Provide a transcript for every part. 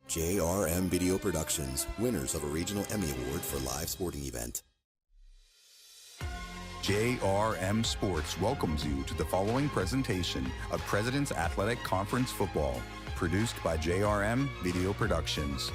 JRM Video Productions, winners of a regional Emmy Award for live sporting event. JRM Sports welcomes you to the following presentation of President's Athletic Conference Football, produced by JRM Video Productions.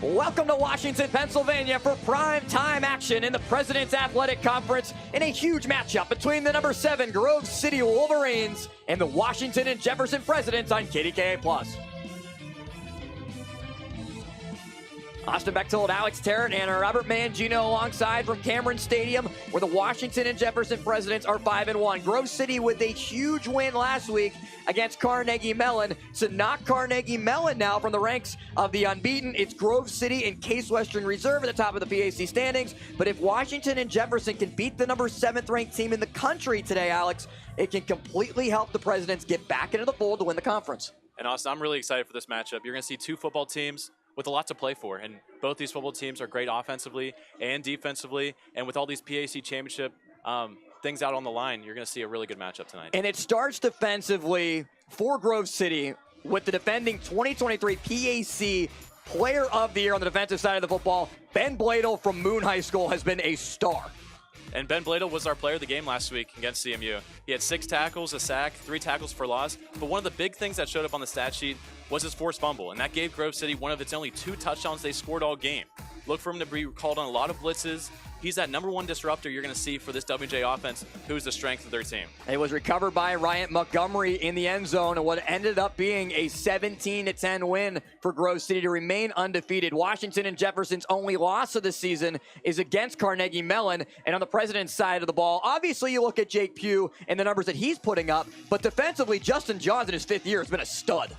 Welcome to Washington, Pennsylvania for prime time action in the President's Athletic Conference in a huge matchup between the number 7 Grove City Wolverines and the Washington and Jefferson Presidents on KDKA+. Austin Bechtold, Alex Terrett, and Robert Mangino alongside from Cameron Stadium, where the Washington and Jefferson Presidents are 5-1. Grove City with a huge win last week against Carnegie Mellon to knock Carnegie Mellon now from the ranks of the unbeaten. It's Grove City and Case Western Reserve at the top of the PAC standings. But if Washington and Jefferson can beat the number 7th ranked team in the country today, Alex, it can completely help the Presidents get back into the fold to win the conference. And Austin, I'm really excited for this matchup. You're going to see two football teams with a lot to play for, and both these football teams are great offensively and defensively, and with all these PAC championship things out on the line, you're going to see a really good matchup tonight. And it starts defensively for Grove City with the defending 2023 PAC Player of the Year on the defensive side of the football. Ben Bladel from Moon High School has been a star. And Ben Bladel was our player of the game last week against CMU. He had 6 tackles, a sack, 3 tackles for loss. But one of the big things that showed up on the stat sheet was his forced fumble, and that gave Grove City one of its only 2 touchdowns they scored all game. Look for him to be called on a lot of blitzes. He's that number 1 disruptor you're going to see for this WJ offense, who's the strength of their team. It was recovered by Ryan Montgomery in the end zone, and what ended up being a 17-10 win for Grove City to remain undefeated. Washington and Jefferson's only loss of the season is against Carnegie Mellon, and on the President's side of the ball, obviously you look at Jake Pugh and the numbers that he's putting up, but defensively, Justin Johns in his 5th year has been a stud.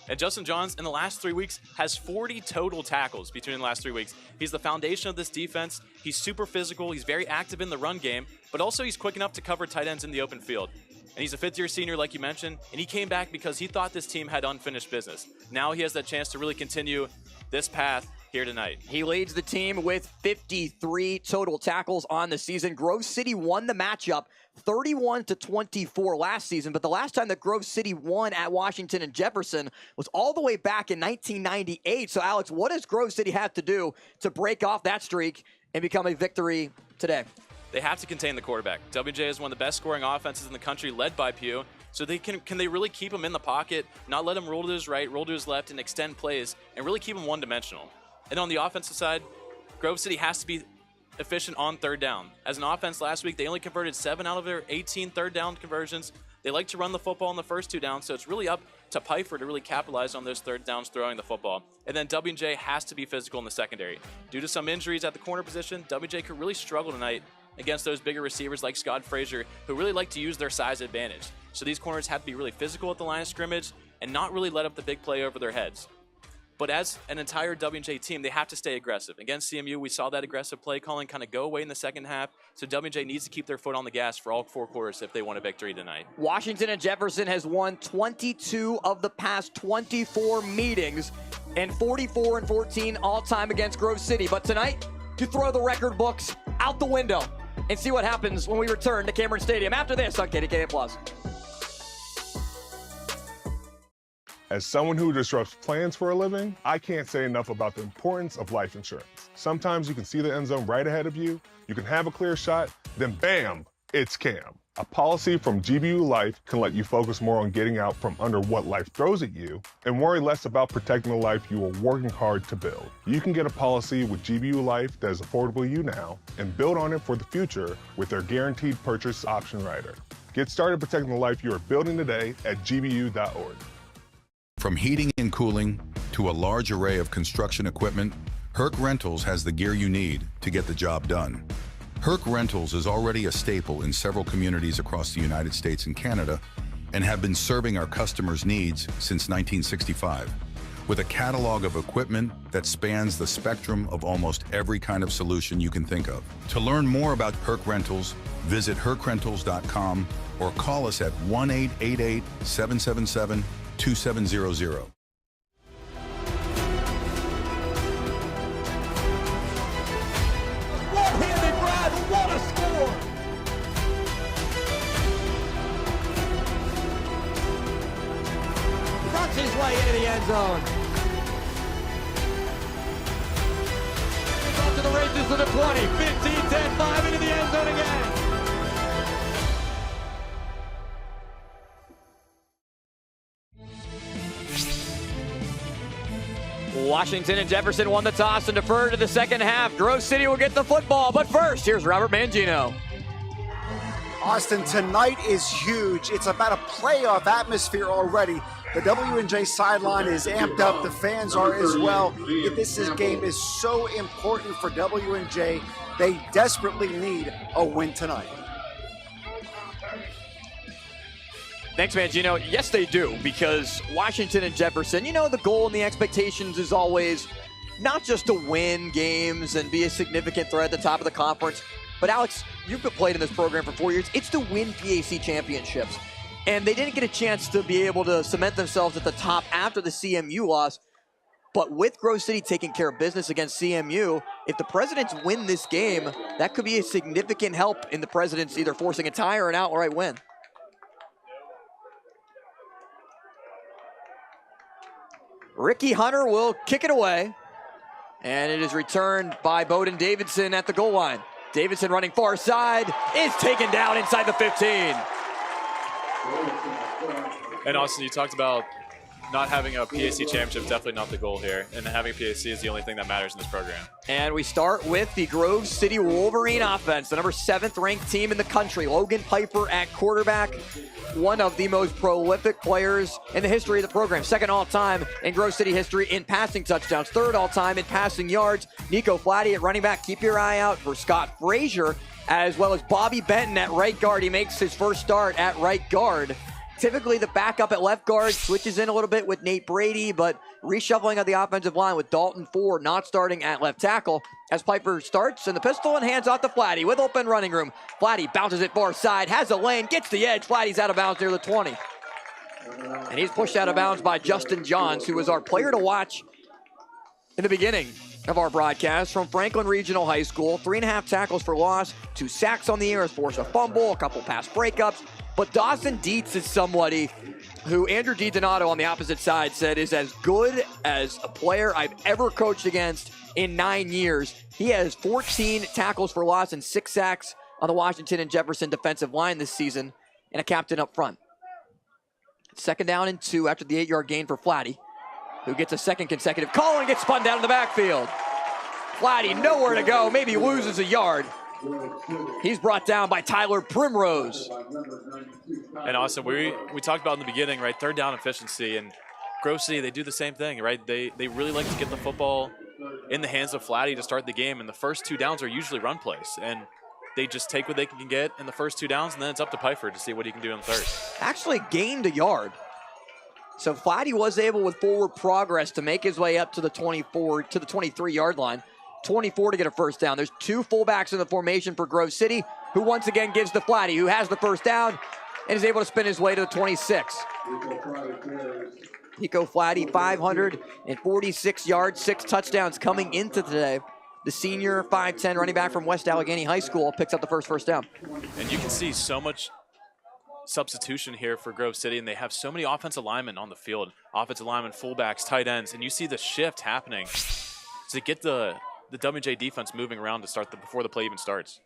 And Justin Johns, in the last 3 weeks, has 40 total tackles between the last 3 weeks. He's the foundation of this defense. He's super physical. He's very active in the run game, but also he's quick enough to cover tight ends in the open field. And he's a 5th-year senior, like you mentioned, and he came back because he thought this team had unfinished business. Now he has that chance to really continue this path here tonight. He leads the team with 53 total tackles on the season. Grove City won the matchup 31-24 last season, but the last time that Grove City won at Washington and Jefferson was all the way back in 1998. So, Alex, what does Grove City have to do to break off that streak and become a victory today? They have to contain the quarterback. WJ is one of the best scoring offenses in the country, led by Pugh. So can they really keep him in the pocket, not let him roll to his right, roll to his left, and extend plays, and really keep him one-dimensional? And on the offensive side, Grove City has to be efficient on 3rd down. As an offense last week, they only converted 7 out of their 18 third down conversions. They like to run the football on the first 2 downs, so it's really up to Pfeiffer to really capitalize on those 3rd downs throwing the football. And then WJ has to be physical in the secondary. Due to some injuries at the corner position, WJ could really struggle tonight against those bigger receivers like Scott Frazier, who really like to use their size advantage. So these corners have to be really physical at the line of scrimmage and not really let up the big play over their heads. But as an entire WJ team, they have to stay aggressive. Against CMU, we saw that aggressive play calling kind of go away in the second half. So WJ needs to keep their foot on the gas for all 4 quarters if they want a victory tonight. Washington and Jefferson has won 22 of the past 24 meetings and 44-14 all-time against Grove City. But tonight, you throw the record books out the window and see what happens when we return to Cameron Stadium after this on KDKA+. As someone who disrupts plans for a living, I can't say enough about the importance of life insurance. Sometimes you can see the end zone right ahead of you, you can have a clear shot, then bam, it's Cam. A policy from GBU Life can let you focus more on getting out from under what life throws at you and worry less about protecting the life you are working hard to build. You can get a policy with GBU Life that is affordable to you now and build on it for the future with their guaranteed purchase option rider. Get started protecting the life you are building today at gbu.org. From heating and cooling to a large array of construction equipment, Herc Rentals has the gear you need to get the job done. Herc Rentals is already a staple in several communities across the United States and Canada and have been serving our customers' needs since 1965. with a catalog of equipment that spans the spectrum of almost every kind of solution you can think of. To learn more about Herc Rentals, visit hercrentals.com or call us at 1-888-777-2700. One-handed drive, what a score! Runs his way into the end zone. He's off to the races to the 20, 15, 10, 5 into the end zone again. Washington and Jefferson won the toss and deferred to the second half. Grove City will get the football, but first, here's Robert Mangino. Austin, tonight is huge. It's about a playoff atmosphere already. The W&J sideline is amped up. The fans are as well. This game is so important for W&J. They desperately need a win tonight. Thanks, Mangino. Yes, they do, because Washington and Jefferson, you know, the goal and the expectations is always not just to win games and be a significant threat at the top of the conference, but Alex, you've been played in this program for 4 years. It's to win PAC championships. And they didn't get a chance to be able to cement themselves at the top after the CMU loss. But with Grove City taking care of business against CMU, if the Presidents win this game, that could be a significant help in the Presidents either forcing a tie or an outright win. Ricky Hunter will kick it away. And it is returned by Bowden Davidson at the goal line. Davidson running far side is taken down inside the 15. And Austin, you talked about not having a PAC championship, definitely not the goal here. And having a PAC is the only thing that matters in this program. And we start with the Grove City Wolverine offense, the number 7th ranked team in the country. Logan Piper at quarterback, one of the most prolific players in the history of the program. 2nd all-time in Grove City history in passing touchdowns. 3rd all-time in passing yards. Nico Flatty at running back. Keep your eye out for Scott Frazier, as well as Bobby Benton at right guard. He makes his first start at right guard. Typically the backup at left guard switches in a little bit with Nate Brady, but reshuffling of the offensive line with Dalton Ford not starting at left tackle as Piper starts and the pistol and hands off to Flatty with open running room. Flatty bounces it far side, has a lane, gets the edge. Flatty's out of bounds near the 20. And he's pushed out of bounds by Justin Johns, who was our player to watch in the beginning of our broadcast from Franklin Regional High School. 3.5 tackles for loss, 2 sacks on the year, has forced a fumble, a couple pass breakups. But Dawson Dietz is somebody who Andrew DiDonato on the opposite side said is as good as a player I've ever coached against in 9 years. He has 14 tackles for loss and 6 sacks on the Washington and Jefferson defensive line this season, and a captain up front. 2nd down and 2 after the 8-yard gain for Flatty, who gets a second consecutive call and gets spun down in the backfield. Flatty nowhere to go, maybe loses a yard. He's brought down by Tyler Primrose. And also, we talked about in the beginning, right, 3rd down efficiency, and Grove City, they do the same thing, right? They really like to get the football in the hands of Flatty to start the game, and the first 2 downs are usually run plays, and they just take what they can get in the first 2 downs, and then it's up to Piper to see what he can do in 3rd. Actually gained a yard. So Flatty was able with forward progress to make his way up to the 24, to the 23-yard line. 24 to get a first down. There's 2 fullbacks in the formation for Grove City, who once again gives to Flatty, who has the first down and is able to spin his way to the 26. Nico Flatty, 546 yards, 6 touchdowns coming into today. The senior 5'10 running back from West Allegheny High School picks up the first down. And you can see so much substitution here for Grove City, and they have so many offensive linemen on the field. Offensive linemen, fullbacks, tight ends, and you see the shift happening to get the WJ defense moving around to start before the play even starts.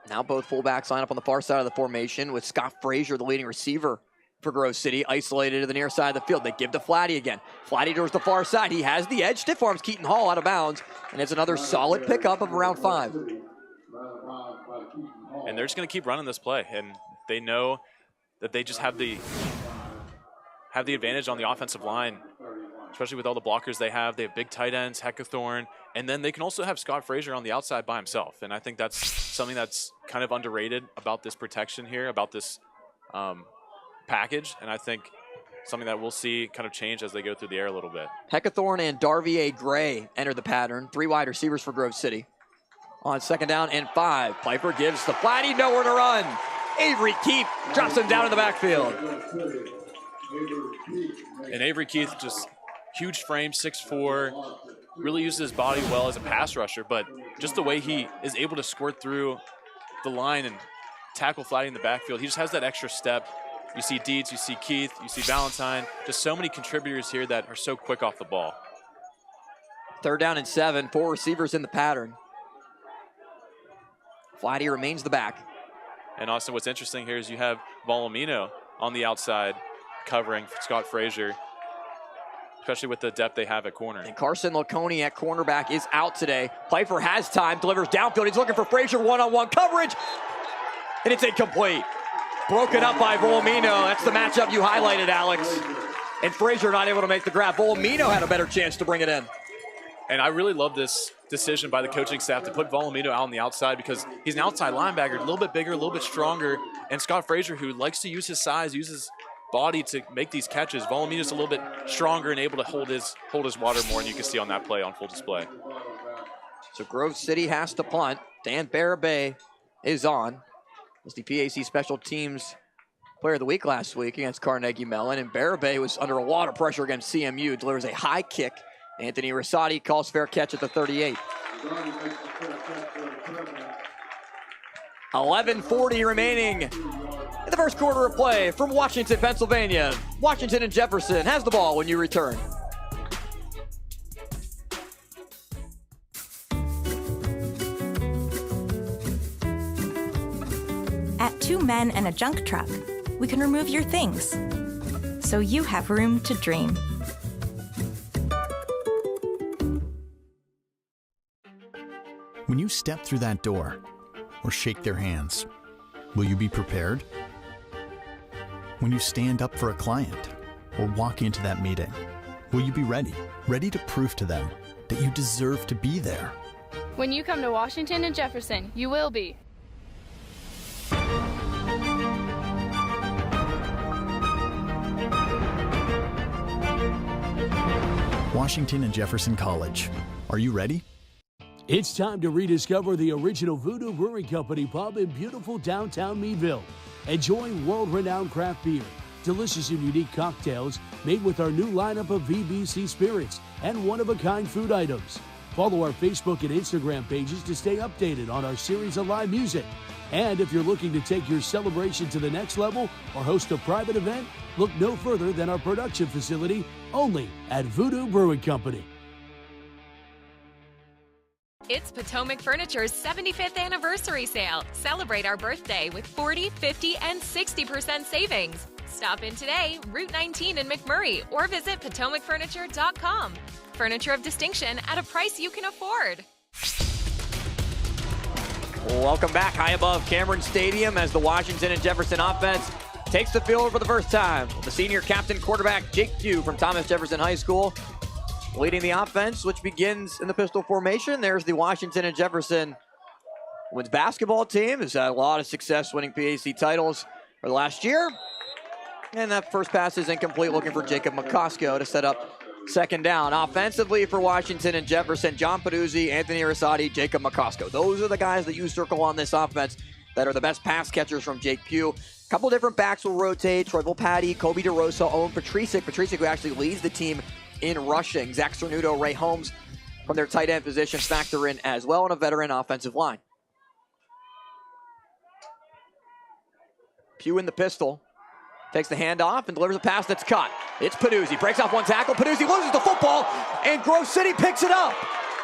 Now both fullbacks line up on the far side of the formation with Scott Frazier, the leading receiver for Grove City, isolated to the near side of the field. They give to Flatty again. Flatty towards the far side. He has the edge. Stiff arms Keaton Hall out of bounds, and it's another solid pickup of around 5. And they're just going to keep running this play, and they know that they just have the advantage on the offensive line, especially with all the blockers they have. They have big tight ends, Heckathorn, and then they can also have Scott Frazier on the outside by himself. And I think that's something that's kind of underrated about this protection here, about this package. And I think something that we'll see kind of change as they go through the air a little bit. Heckathorn and Darvier Gray enter the pattern. 3 wide receivers for Grove City. On 2nd down and 5, Piper gives the flatty, nowhere to run. Avery Keith drops him down in the backfield. And Avery Keith, just huge frame, 6'4", really uses his body well as a pass rusher, but just the way he is able to squirt through the line and tackle flatty in the backfield, he just has that extra step. You see Deeds, you see Keith, you see Valentine, just so many contributors here that are so quick off the ball. 3rd down and 7, 4 receivers in the pattern. Flatty remains the back. And Austin, what's interesting here is you have Volumino on the outside covering Scott Frazier, especially with the depth they have at corner. And Carson Laconi at cornerback is out today. Piper has time, delivers downfield. He's looking for Frazier, one-on-one coverage, and it's incomplete. Broken up by Volumino. That's the matchup you highlighted, Alex. And Frazier not able to make the grab. Volumino had a better chance to bring it in. And I really love this decision by the coaching staff to put Volumino out on the outside because he's an outside linebacker, a little bit bigger, a little bit stronger. And Scott Frazier, who likes to use his size, uses body to make these catches. Volumino's a little bit stronger and able to hold his water more, and you can see on that play on full display. So Grove City has to punt. Dan Barabay is on. Was the PAC Special Teams Player of the Week last week against Carnegie Mellon, and Barabay was under a lot of pressure against CMU. Delivers a high kick. Anthony Rosati calls fair catch at the 38. 11:40 remaining in the first quarter of play from Washington, Pennsylvania. Washington and Jefferson has the ball when you return. At 2 Men and a Junk Truck, we can remove your things so you have room to dream. When you step through that door or shake their hands, will you be prepared? When you stand up for a client or walk into that meeting, will you be ready to prove to them that you deserve to be there? When you come to Washington and Jefferson, you will be. Washington and Jefferson College. Are you ready? It's time to rediscover the original Voodoo Brewing Company pub in beautiful downtown Meadville. Enjoy world-renowned craft beer, delicious and unique cocktails made with our new lineup of VBC spirits and one-of-a-kind food items. Follow our Facebook and Instagram pages to stay updated on our series of live music. And if you're looking to take your celebration to the next level or host a private event, look no further than our production facility only at Voodoo Brewing Company. It's Potomac Furniture's 75th anniversary sale. Celebrate our birthday with 40, 50, and 60% savings. Stop in today, Route 19 in McMurray, or visit PotomacFurniture.com. Furniture of distinction at a price you can afford. Welcome back high above Cameron Stadium as the Washington and Jefferson offense takes the field for the first time. The senior captain quarterback Jake Pugh from Thomas Jefferson High School leading the offense, which begins in the pistol formation. There's the Washington and Jefferson women's basketball team. Has had a lot of success winning PAC titles for the last year. And that first pass is incomplete, looking for Jacob McCosco to set up 2nd down. Offensively for Washington and Jefferson, John Peduzzi, Anthony Rosati, Jacob McCosco. Those are the guys that you circle on this offense that are the best pass catchers from Jake Pugh. A couple different backs will rotate. Troy Volpatti, Kobe DeRosa, Owen Patricic. Patricic, who actually leads the team in rushing. Zach Cernuto, Ray Holmes from their tight end positions factor in as well, and a veteran offensive line. Pugh in the pistol. Takes the handoff and delivers a pass that's caught. It's Peduzzi. Breaks off one tackle. Peduzzi loses the football, and Grove City picks it up.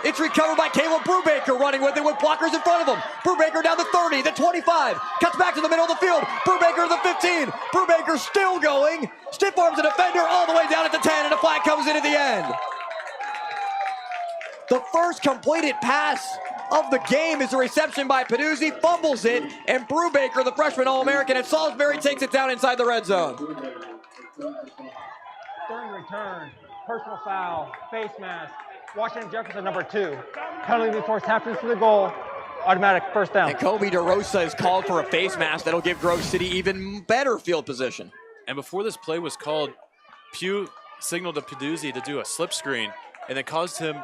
It's recovered by Caleb Brubaker, running with it with blockers in front of him. Brubaker down the 30, the 25. Cuts back to the middle of the field. Brubaker to the 15. Brubaker still going. Stiff arms a defender all the way down at the 10, and a flag comes in at the end. The first completed pass of the game is a reception by Peduzzi, fumbles it, and Brubaker, the freshman All-American at Salisbury, takes it down inside the red zone. During return, personal foul, face mask, Washington Jefferson number 2. Penalty before tapping to the goal, automatic first down. And Kobe DeRosa is called for a face mask that'll give Grove City even better field position. And before this play was called, Pugh signaled to Peduzzi to do a slip screen, and it caused him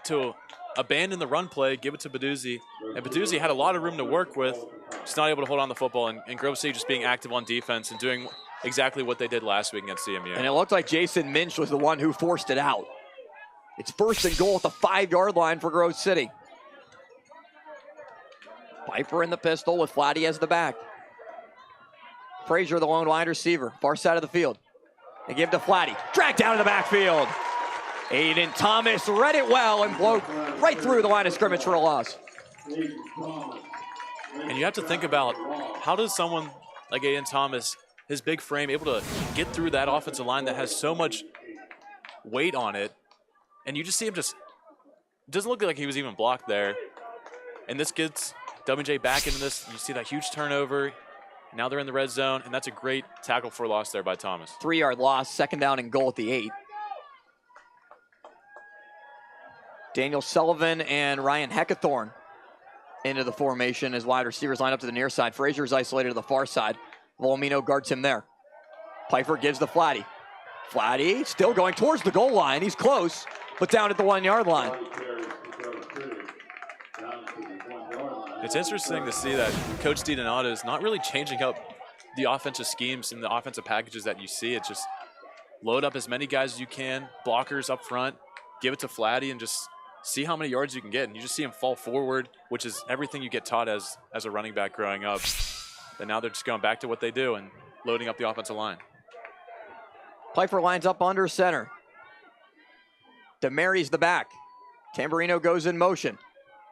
to abandon the run play, give it to Peduzzi. And Peduzzi had a lot of room to work with, just not able to hold on the football, and Grove City just being active on defense and doing exactly what they did last week against CMU. And it looked like Jason Minch was the one who forced it out. It's 1st and goal at the 5-yard line for Grove City. Piper in the pistol with Flatty as the back. Frazier, the lone wide receiver, far side of the field. They give to Flatty. Dragged down in the backfield. Aiden Thomas read it well and broke right through the line of scrimmage for a loss. And you have to think about, how does someone like Aiden Thomas, his big frame, able to get through that offensive line that has so much weight on it, and you just see him just, it doesn't look like he was even blocked there. And this gets WJ back into this. You see that huge turnover. Now they're in the red zone, and that's a great tackle for a loss there by Thomas. 3-yard loss, 2nd down and goal at the 8. Daniel Sullivan and Ryan Heckathorn into the formation as wide receivers line up to the near side. Frazier is isolated to the far side. Volumino guards him there. Piper gives to Flatty. Flatty still going towards the goal line. He's close, but down at the 1-yard line. It's interesting to see that Coach DiDonato is not really changing up the offensive schemes and the offensive packages that you see. It's just load up as many guys as you can, blockers up front, give it to Flatty, and just see how many yards you can get. And you just see him fall forward, which is everything you get taught as a running back growing up. And now they're just going back to what they do and loading up the offensive line. Piper lines up under center. DeMary's the back. Tamburino goes in motion.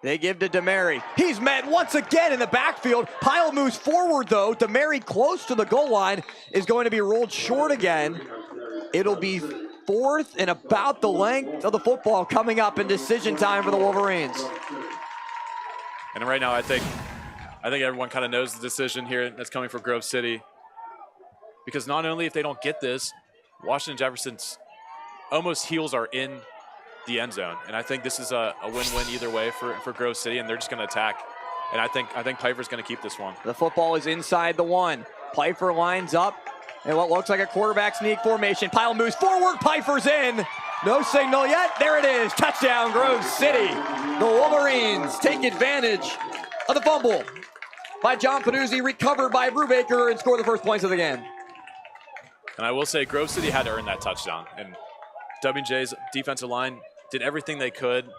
They give to DeMary. He's met once again in the backfield. Pyle moves forward, though. DeMary, close to the goal line, is going to be rolled short again. It'll be 4th and about the length of the football coming up in decision time for the Wolverines. And right now, I think everyone kind of knows the decision here that's coming for Grove City. Because not only if they don't get this, Washington Jefferson's almost heels are in the end zone. And I think this is a win-win either way for Grove City, and they're just going to attack. And I think Piper's going to keep this one. The football is inside the 1. Piper lines up in what looks like a quarterback sneak formation. Pyle moves forward. Piper's in. No signal yet. There it is. Touchdown, Grove City. The Wolverines take advantage of the fumble by John Peduzzi, recovered by Brubaker, and score the first points of the game. And I will say Grove City had to earn that touchdown. And W&J's defensive line did everything they could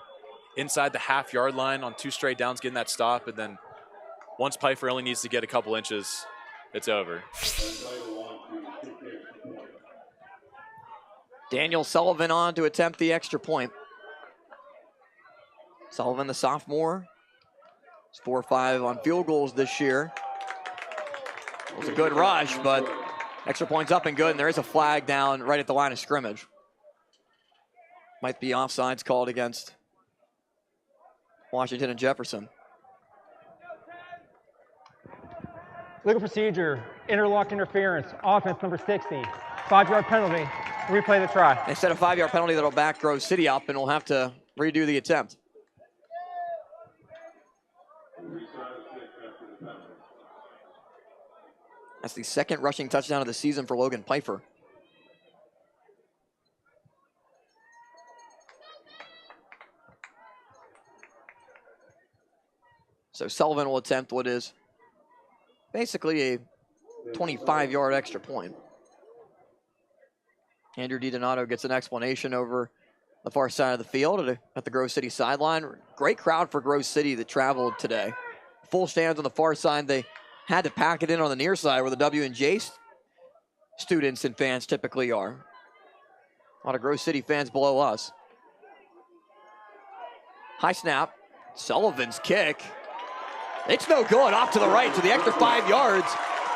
inside the half-yard line on 2 straight downs, getting that stop. And then once Piper only needs to get a couple inches, it's over. Daniel Sullivan on to attempt the extra point. Sullivan, the sophomore, is 4-5 on field goals this year. It was a good rush, but extra point's up and good, and there is a flag down right at the line of scrimmage. Might be offsides called against Washington and Jefferson. Legal procedure, interlocked interference, offense number 60, 5-yard penalty, replay the try. Instead of 5-yard penalty, that'll back Grove City up, and we'll have to redo the attempt. That's the 2nd rushing touchdown of the season for Logan Piper. So Sullivan will attempt what is basically a 25-yard extra point. Andrew DiDonato gets an explanation over the far side of the field at the Grove City sideline. Great crowd for Grove City that traveled today. Full stands on the far side. They had to pack it in on the near side where the W&J students and fans typically are. A lot of Grove City fans below us. High snap. Sullivan's kick. It's no good. Off to the right, so the extra 5 yards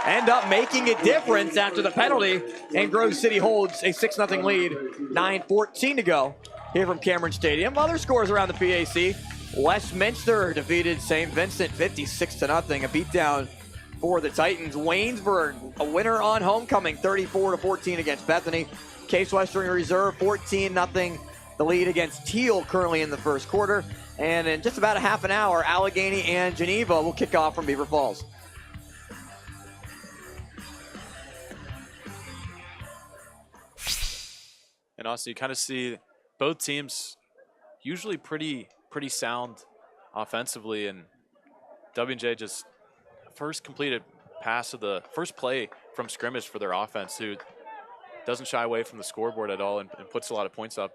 end up making a difference after the penalty, and Grove City holds a 6-0 lead. 9:14 to go here from Cameron Stadium. Other scores around the PAC. Westminster defeated St. Vincent 56-0. A beatdown for the Titans. Waynesburg, a winner on homecoming, 34-14 against Bethany. Case Western Reserve, 14-0. The lead against Teal currently in the first quarter. And in just about a half an hour, Allegheny and Geneva will kick off from Beaver Falls. And also, you kind of see both teams usually pretty sound offensively, and W&J just first completed pass of the first play from scrimmage for their offense, who doesn't shy away from the scoreboard at all and puts a lot of points up.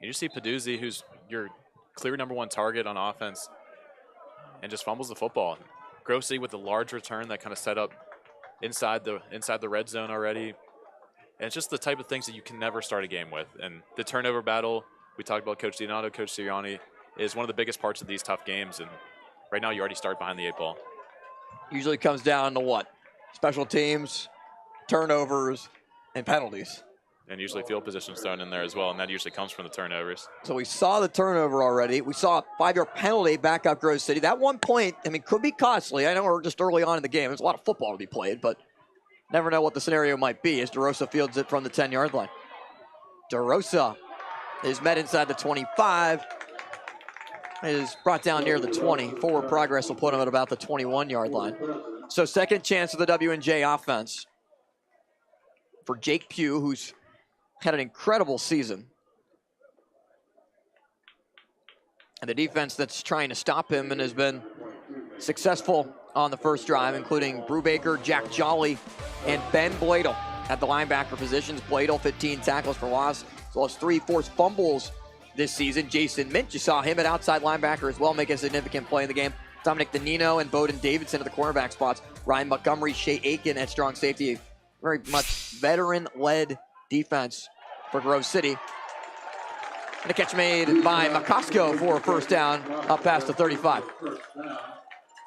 You just see Peduzzi, who's your clear #1 target on offense, and just fumbles the football. Grove City with a large return that kind of set up inside the red zone already. And it's just the type of things that you can never start a game with. And the turnover battle, we talked about Coach Donato, Coach Sirianni, is one of the biggest parts of these tough games. And right now you already start behind the 8 ball. Usually comes down to what? Special teams, turnovers, and penalties. And usually field positions thrown in there as well, and that usually comes from the turnovers. So we saw the turnover already. We saw a 5-yard penalty back up Grove City. That 1 point, I mean, could be costly. I know we're just early on in the game. There's a lot of football to be played, but never know what the scenario might be as DeRosa fields it from the 10-yard line. DeRosa is met inside the 25. It is brought down near the 20. Forward progress will put him at about the 21-yard line. So second chance of the W&J offense for Jake Pugh, who's had an incredible season. And the defense that's trying to stop him and has been successful on the first drive, including Brubaker, Jack Jolly, and Ben Bladel at the linebacker positions. Bladel, 15 tackles for loss, as well as 3 forced fumbles this season. Jason Mint, you saw him at outside linebacker as well, make a significant play in the game. Dominic Danino and Bowden Davidson at the cornerback spots. Ryan Montgomery, Shea Aiken at strong safety. Very much veteran-led defense for Grove City. And a catch made by McCosco for a first down up past the 35.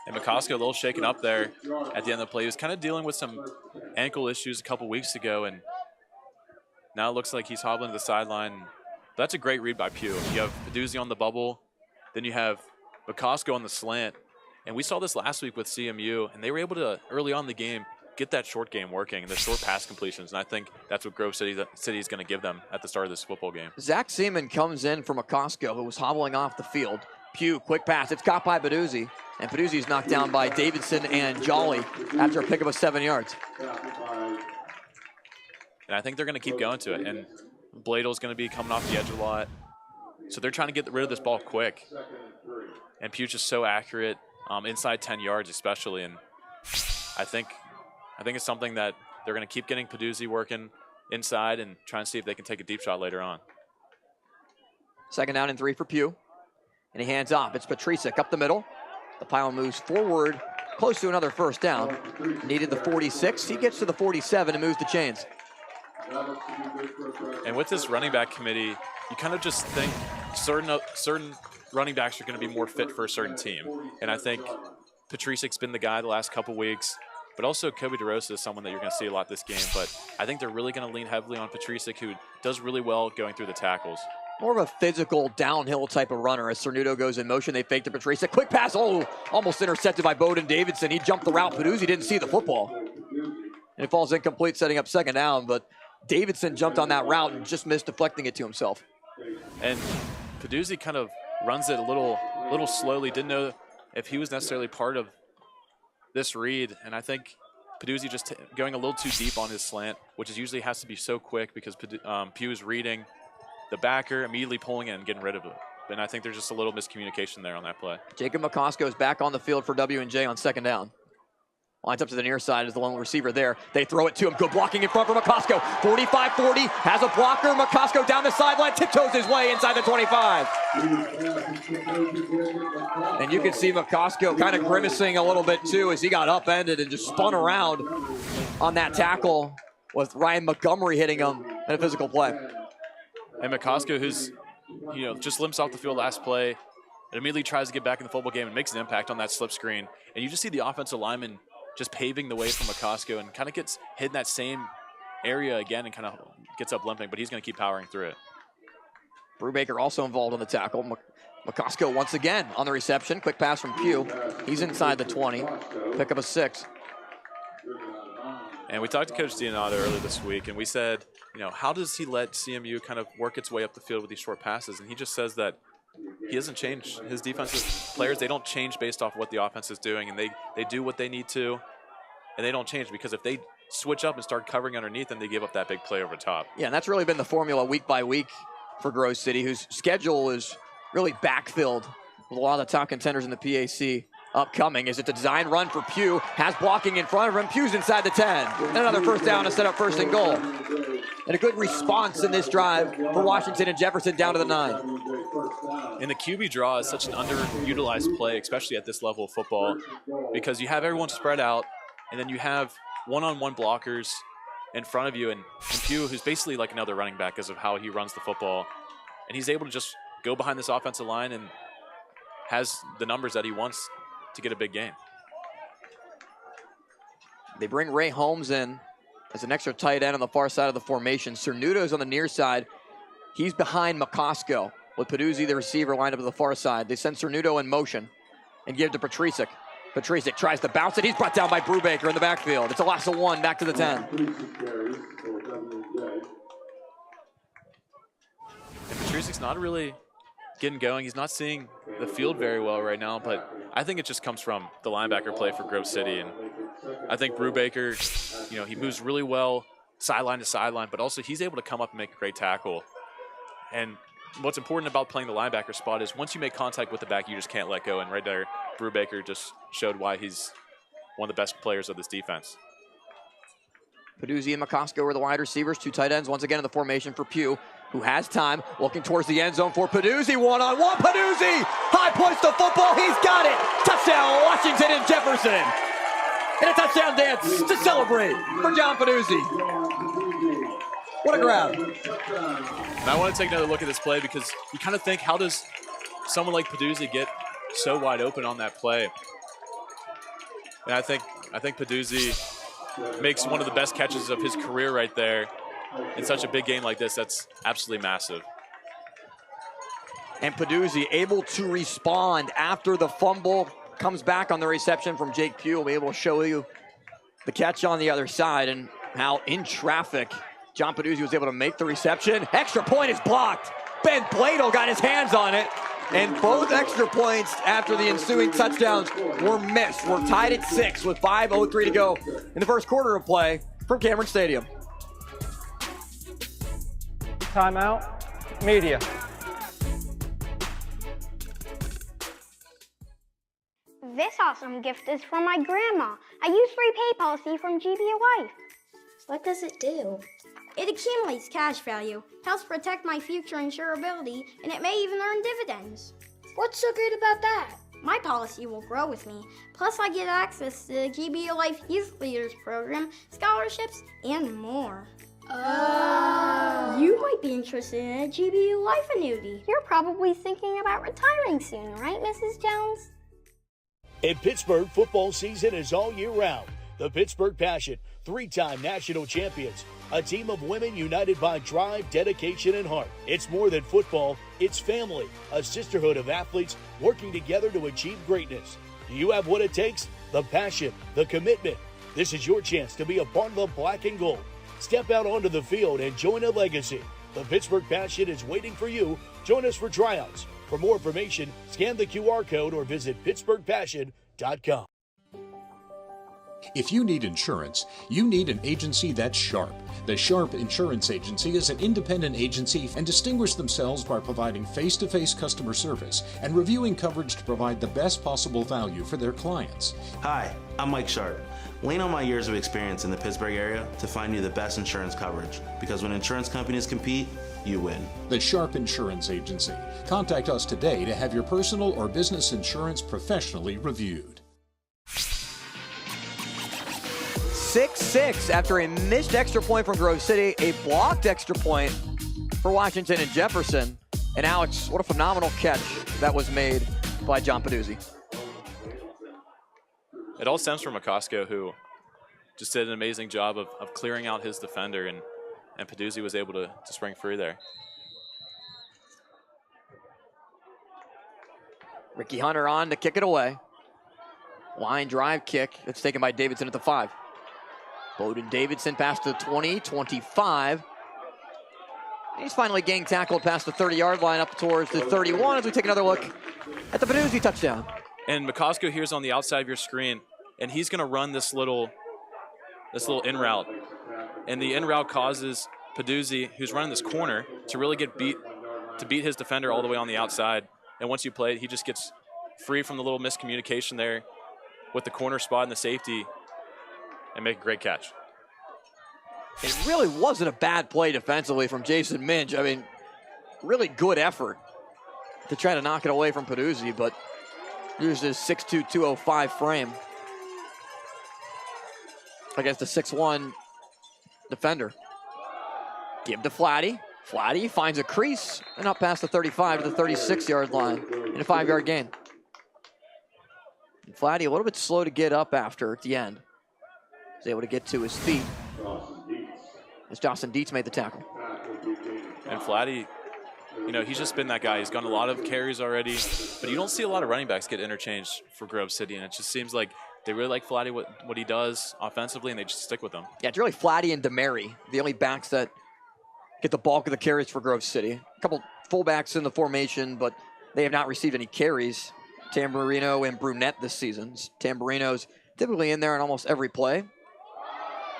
And McCosco a little shaken up there at the end of the play. He was kind of dealing with some ankle issues a couple weeks ago, and now it looks like he's hobbling to the sideline. That's a great read by Pugh. You have Peduzzi on the bubble, then you have McCosco on the slant. And we saw this last week with CMU, and they were able to, early on in the game, get that short game working and the short pass completions. And I think that's what Grove City is going to give them at the start of this football game. Zach Seaman comes in for McCosco, who was hobbling off the field. Pugh, quick pass. It's caught by Peduzzi. And Peduzzi's knocked down by Davidson and Jolly after a pickup of 7 yards. And I think they're going to keep going to it. And Bladel's going to be coming off the edge a lot. So they're trying to get rid of this ball quick. And Pugh's just so accurate, inside 10 yards especially. And I think it's something that they're going to keep getting Peduzzi working inside and trying to see if they can take a deep shot later on. Second down and 3 for Pugh. And he hands off. It's Patricic up the middle. The pile moves forward, close to another first down. Needed the 46. He gets to the 47 and moves the chains. And with this running back committee, you kind of just think certain running backs are going to be more fit for a certain team. And I think Patricic's been the guy the last couple weeks. But also Kobe DeRosa is someone that you're going to see a lot this game. But I think they're really going to lean heavily on Patricic, who does really well going through the tackles. More of a physical downhill type of runner. As Cernuto goes in motion, they fake to Patricic. Quick pass, almost intercepted by Bowden Davidson. He jumped the route. Peduzzi didn't see the football. And it falls incomplete, setting up second down. But Davidson jumped on that route and just missed deflecting it to himself. And Peduzzi kind of runs it a little slowly. Didn't know if he was necessarily part of this read, and I think Peduzzi just going a little too deep on his slant, which is usually has to be so quick because Pugh is reading the backer, immediately pulling it and getting rid of it. And I think there's just a little miscommunication there on that play. Jacob McCosco is back on the field for W&J on second down. Lines up to the near side as the lone receiver there. They throw it to him. Good blocking in front for McCosco. 45-40, has a blocker. McCosco down the sideline, tiptoes his way inside the 25. And you can see McCosco kind of grimacing a little bit too as he got upended and just spun around on that tackle with Ryan Montgomery hitting him in a physical play. And McCosco, who's just limps off the field last play, and immediately tries to get back in the football game and makes an impact on that slip screen. And you just see the offensive lineman just paving the way for McCosco and kind of gets hit in that same area again and kind of gets up limping, but he's going to keep powering through it. Brubaker also involved in the tackle. McCosco once again on the reception. Quick pass from Pugh. He's inside the 20. Pick up a 6. And we talked to Coach Donato earlier this week, and we said, how does he let CMU kind of work its way up the field with these short passes? And he just says that he doesn't change his defensive players. They don't change based off what the offense is doing, and they do what they need to, and they don't change because if they switch up and start covering underneath, and they give up that big play over top. Yeah, and that's really been the formula week by week for Grove City, whose schedule is really backfilled with a lot of the top contenders in the PAC upcoming. Is it the design run for Pugh? Has blocking in front of him. Pugh's inside the 10. And another first down to set up first and goal. And a good response in this drive for Washington and Jefferson down to the 9. And the QB draw is such an underutilized play, especially at this level of football, because you have everyone spread out, and then you have one-on-one blockers in front of you, and Pugh, who's basically like another running back because of how he runs the football, and he's able to just go behind this offensive line and has the numbers that he wants to get a big gain. They bring Ray Holmes in as an extra tight end on the far side of the formation. Cernuto's on the near side. He's behind McCosco, with Peduzzi, the receiver, lined up to the far side. They send Cernuto in motion and give it to Patricic. Patricic tries to bounce it. He's brought down by Brubaker in the backfield. It's a loss of 1, back to the 10. And Patricic's not really getting going. He's not seeing the field very well right now, but I think it just comes from the linebacker play for Grove City. And I think Brubaker, he moves really well sideline to sideline, but also he's able to come up and make a great tackle. And what's important about playing the linebacker spot is once you make contact with the back, you just can't let go. And right there, Brubaker just showed why he's one of the best players of this defense. Peduzzi and McCosco are the wide receivers, 2 tight ends once again in the formation for Pugh, who has time, looking towards the end zone for Peduzzi. One-on-one, Peduzzi! High points the football, he's got it! Touchdown, Washington and Jefferson! And a touchdown dance to celebrate for John Peduzzi. What a grab. And I want to take another look at this play because you kind of think, how does someone like Peduzzi get so wide open on that play? And I think Peduzzi makes one of the best catches of his career right there in such a big game like this. That's absolutely massive. And Peduzzi able to respond after the fumble, comes back on the reception from Jake Pugh. We'll be able to show you the catch on the other side and how in traffic John Peduzzi was able to make the reception. Extra point is blocked. Ben Bladel got his hands on it. And both extra points after the ensuing touchdowns were missed. We're tied at 6 with 5:03 to go in the first quarter of play from Cameron Stadium. Timeout. Media. This awesome gift is from my grandma. I use free pay policy from GBA Life. What does it do? It accumulates cash value, helps protect my future insurability, and it may even earn dividends. What's so great about that? My policy will grow with me. Plus, I get access to the GBA Life Youth Leaders Program, scholarships, and more. Oh. You might be interested in a GBA Life annuity. You're probably thinking about retiring soon, right, Mrs. Jones? In Pittsburgh, football season is all year round. The Pittsburgh Passion, 3-time national champions. A team of women united by drive, dedication, and heart. It's more than football, it's family. A sisterhood of athletes working together to achieve greatness. Do you have what it takes? The passion, the commitment. This is your chance to be a part of the black and gold. Step out onto the field and join a legacy. The Pittsburgh Passion is waiting for you. Join us for tryouts. For more information, scan the QR code or visit pittsburghpassion.com. If you need insurance, you need an agency that's sharp. The Sharp Insurance Agency is an independent agency and distinguish themselves by providing face-to-face customer service and reviewing coverage to provide the best possible value for their clients. Hi, I'm Mike Sharp. Lean on my years of experience in the Pittsburgh area to find you the best insurance coverage, because when insurance companies compete, you win. The Sharp Insurance Agency. Contact us today to have your personal or business insurance professionally reviewed. 6-6 after a missed extra point from Grove City, a blocked extra point for Washington and Jefferson. And Alex, what a phenomenal catch that was made by John Peduzzi. It all stems from McCosco, who just did an amazing job of clearing out his defender, and Peduzzi was able to spring free there. Ricky Hunter on to kick it away. Line drive kick. It's taken by Davidson at the 5. Bowden Davidson past the 20, 25. He's finally getting tackled past the 30-yard line up towards the 31 as we take another look at the Peduzzi touchdown. And McCosco here's on the outside of your screen, and he's going to run this little this little in route. And the in route causes Peduzzi, who's running this corner, to really get beat his defender all the way on the outside. And once you play it, he just gets free from the little miscommunication there with the corner spot and the safety and make a great catch. It really wasn't a bad play defensively from Jason Minch. I mean, really good effort to try to knock it away from Peduzzi, but used his 6'2", 205 frame against a 6'1" defender. Give to Flatty. Flatty finds a crease and up past the 35 to the 36-yard line in a 5-yard gain. And Flatty a little bit slow to get up after at the end. He's able to get to his feet as Dawson Dietz made the tackle. And Flatty, you know, he's just been that guy. He's gotten a lot of carries already, but you don't see a lot of running backs get interchanged for Grove City, and it just seems like they really like Flatty, what he does offensively, and they just stick with him. Yeah, it's really Flatty and DeMary, the only backs that get the bulk of the carries for Grove City. A couple fullbacks in the formation, but they have not received any carries. Tamburino and Brunette this season. Tamburino's typically in there in almost every play.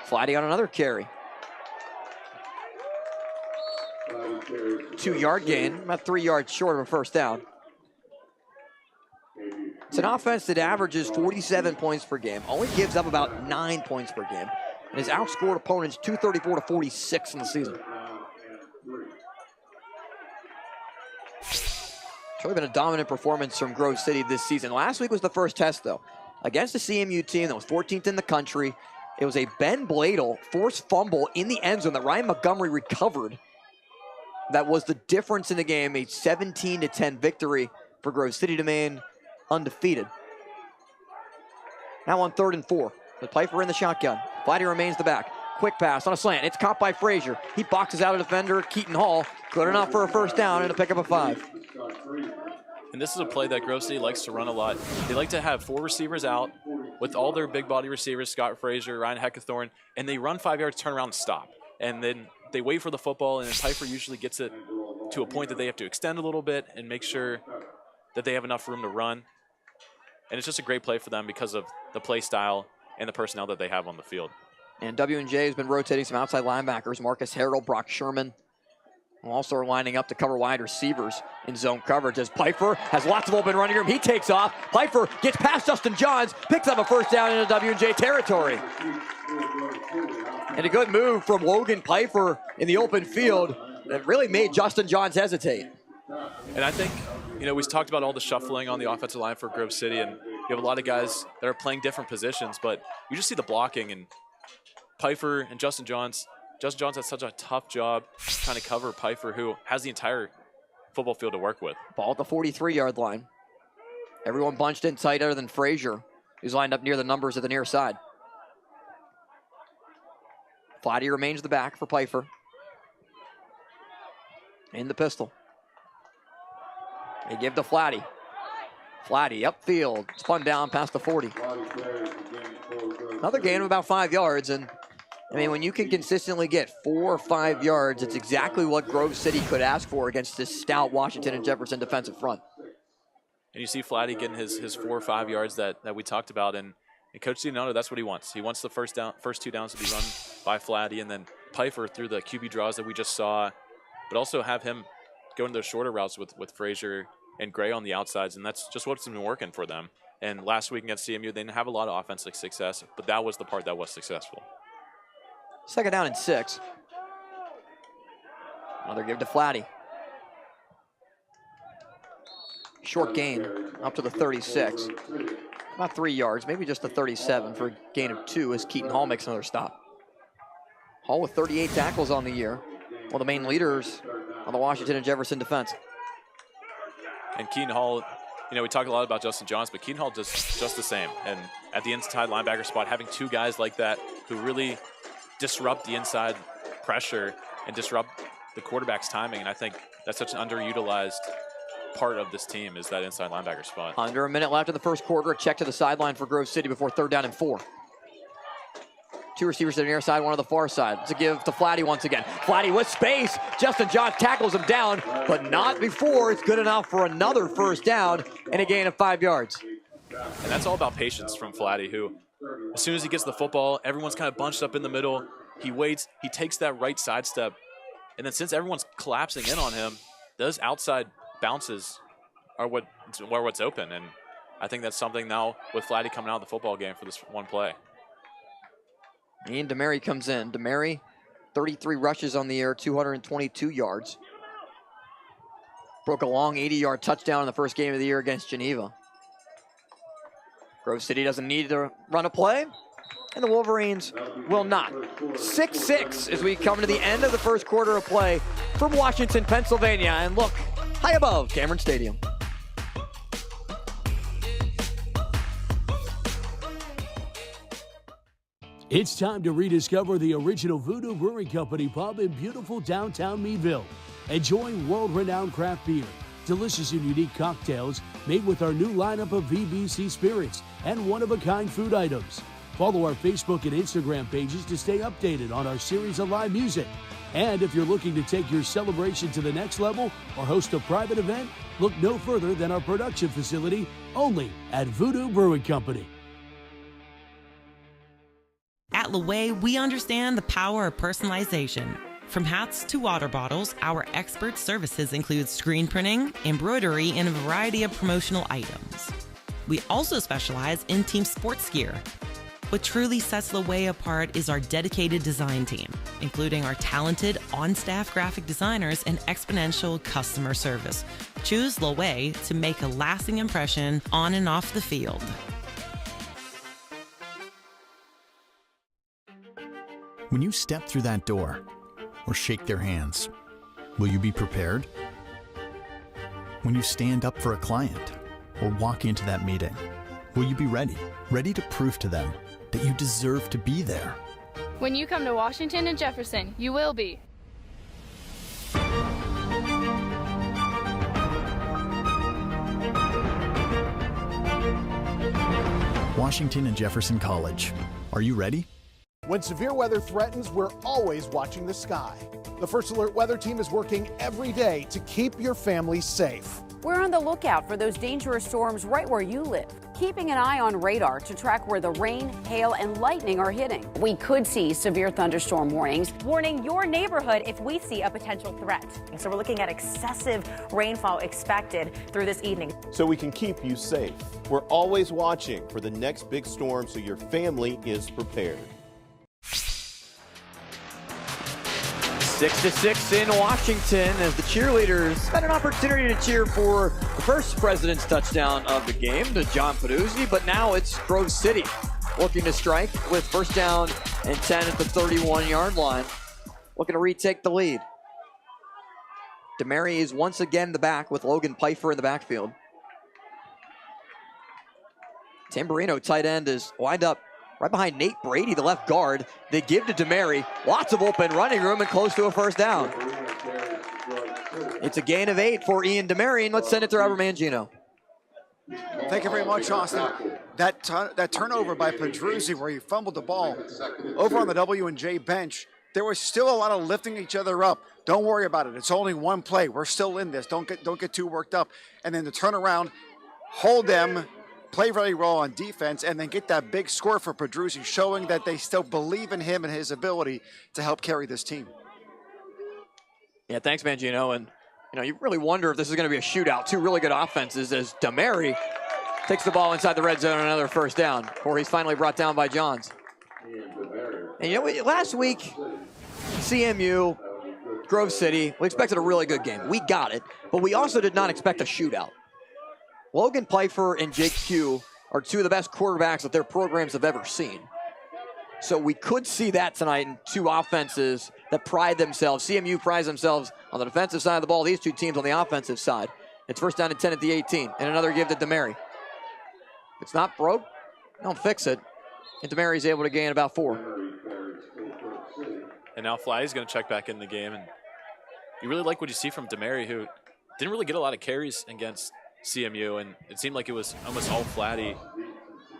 Flatty on another carry. 2-yard gain, about 3 yards short of a first down. It's an offense that averages 47 points per game, only gives up about 9 points per game, and has outscored opponents 234 to 46 in the season. It's really been a dominant performance from Grove City this season. Last week was the first test, though. Against the CMU team that was 14th in the country, it was a Ben Bladel forced fumble in the end zone that Ryan Montgomery recovered. That was the difference in the game, a 17-10 victory for Grove City to remain undefeated. Now on 3rd and 4, with Piper in the shotgun. Flatty remains the back. Quick pass on a slant. It's caught by Frazier. He boxes out a defender, Keaton Hall. Good enough for a first down and a pick up a 5. And this is a play that Grove City likes to run a lot. They like to have 4 receivers out with all their big body receivers, Scott Frazier, Ryan Heckathorn, and they run 5 yards, turn around, and stop. And then they wait for the football, and then Piper usually gets it to a point that they have to extend a little bit and make sure that they have enough room to run. And it's just a great play for them because of the play style and the personnel that they have on the field. And W&J has been rotating some outside linebackers. Marcus Harrell, Brock Sherman, also are lining up to cover wide receivers in zone coverage as Piper has lots of open running room. He takes off. Piper gets past Justin Johns, picks up a first down into W&J territory. And a good move from Logan Piper in the open field that really made Justin Johns hesitate. And I think, you know, we talked about all the shuffling on the offensive line for Grove City, and you have a lot of guys that are playing different positions, but you just see the blocking, and Piper and Justin Johns has such a tough job trying to cover Piper, who has the entire football field to work with. Ball at the 43-yard line. Everyone bunched in tight other than Frazier, who's lined up near the numbers at the near side. Flatty remains the back for Piper. In the pistol. They give to Flatty. Flatty upfield, spun down past the 40. Another gain of about 5 yards, and I mean, when you can consistently get 4 or 5 yards, it's exactly what Grove City could ask for against this stout Washington and Jefferson defensive front. And you see Flatty getting his 4 or 5 yards that we talked about, and Coach Cianono, that's what he wants. He wants the first 2 downs to be run by Flatty, and then Piper through the QB draws that we just saw, but also have him go into those shorter routes with Frazier and Gray on the outsides, and that's just what's been working for them. And last week against CMU, they didn't have a lot of offensive success, but that was the part that was successful. 2nd down and 6. Another give to Flatty. Short gain up to the 36. About 3 yards, maybe just the 37 for a gain of 2 as Keaton Hall makes another stop. Hall with 38 tackles on the year. One of the main leaders on the Washington and Jefferson defense. And Keaton Hall, you know, we talk a lot about Justin Johns, but Keaton Hall just the same. And at the inside linebacker spot, having 2 guys like that who really disrupt the inside pressure and disrupt the quarterback's timing. And I think that's such an underutilized part of this team is that inside linebacker spot. Under a minute left in the first quarter. A check to the sideline for Grove City before 3rd down and 4. 2 receivers to the near side, 1 on the far side. It's a give to Flatty once again. Flatty with space. Justin Johns tackles him down, but not before it's good enough for another first down and a gain of 5 yards. And that's all about patience from Flatty, who As soon as he gets the football, everyone's kind of bunched up in the middle. He waits, he takes that right side step, and then since everyone's collapsing in on him, those outside bounces are what's open, and I think that's something now with Flatty coming out of the football game for this one play. Ian DeMary comes in. DeMary, 33 rushes on the year, 222 yards. Broke a long 80-yard touchdown in the first game of the year against Geneva. Grove City doesn't need to run a play, and the Wolverines will not. 6-6 as we come to the end of the first quarter of play from Washington, Pennsylvania, and look high above Cameron Stadium. It's time to rediscover the original Voodoo Brewing Company pub in beautiful downtown Meadville. Enjoy world-renowned craft beer, delicious and unique cocktails made with our new lineup of VBC spirits and one-of-a-kind food items. Follow our Facebook and Instagram pages to stay updated on our series of live music. And if you're looking to take your celebration to the next level or host a private event, look no further than our production facility, only at Voodoo Brewing Company. At Loewe, we understand the power of personalization. From hats to water bottles, our expert services include screen printing, embroidery, and a variety of promotional items. We also specialize in team sports gear. What truly sets Loewe apart is our dedicated design team, including our talented on-staff graphic designers and exponential customer service. Choose Loewe to make a lasting impression on and off the field. When you step through that door or shake their hands, will you be prepared? When you stand up for a client or walk into that meeting, will you be ready? Ready to prove to them that you deserve to be there? When you come to Washington and Jefferson, you will be. Washington and Jefferson College. Are you ready? When severe weather threatens, we're always watching the sky. The First Alert Weather Team is working every day to keep your family safe. We're on the lookout for those dangerous storms right where you live, keeping an eye on radar to track where the rain, hail, and lightning are hitting. We could see severe thunderstorm warnings. Warning your neighborhood if we see a potential threat. So we're looking at excessive rainfall expected through this evening. So we can keep you safe. We're always watching for the next big storm so your family is prepared. 6-6 in Washington as the cheerleaders had an opportunity to cheer for the first President's touchdown of the game to John Peduzzi, but now it's Grove City looking to strike with first down and 10 at the 31-yard line, looking to retake the lead. DeMary is once again the back with Logan Pfeiffer in the backfield. Tamburino, tight end, is lined up right behind Nate Brady, the left guard. They give to DeMary. Lots of open running room and close to a first down. It's a gain of 8 for Ian DeMary, and let's send it to Robert Mangino. Thank you very much, Austin. That turnover by Pedruzzi where he fumbled the ball over on the W&J bench, there was still a lot of lifting each other up. Don't worry about it. It's only one play. We're still in this. Don't get too worked up. And then to turn around, hold them, play very well on defense, and then get that big score for Pedruzzi, showing that they still believe in him and his ability to help carry this team. Yeah, thanks, Mangino. And, you really wonder if this is going to be a shootout. Two really good offenses as DeMary takes the ball inside the red zone on another first down before he's finally brought down by Johns. And, last week, CMU, Grove City, we expected a really good game. We got it, but we also did not expect a shootout. Logan Pfeiffer and Jake Pugh are two of the best quarterbacks that their programs have ever seen. So we could see that tonight in two offenses that pride themselves. CMU prides themselves on the defensive side of the ball. These two teams on the offensive side. It's first down and 10 at the 18. And another give to DeMary. If it's not broke, don't fix it. And DeMary's able to gain about 4. And now Fly's going to check back in the game. And you really like what you see from DeMary, who didn't really get a lot of carries against CMU, and it seemed like it was almost all Flatty.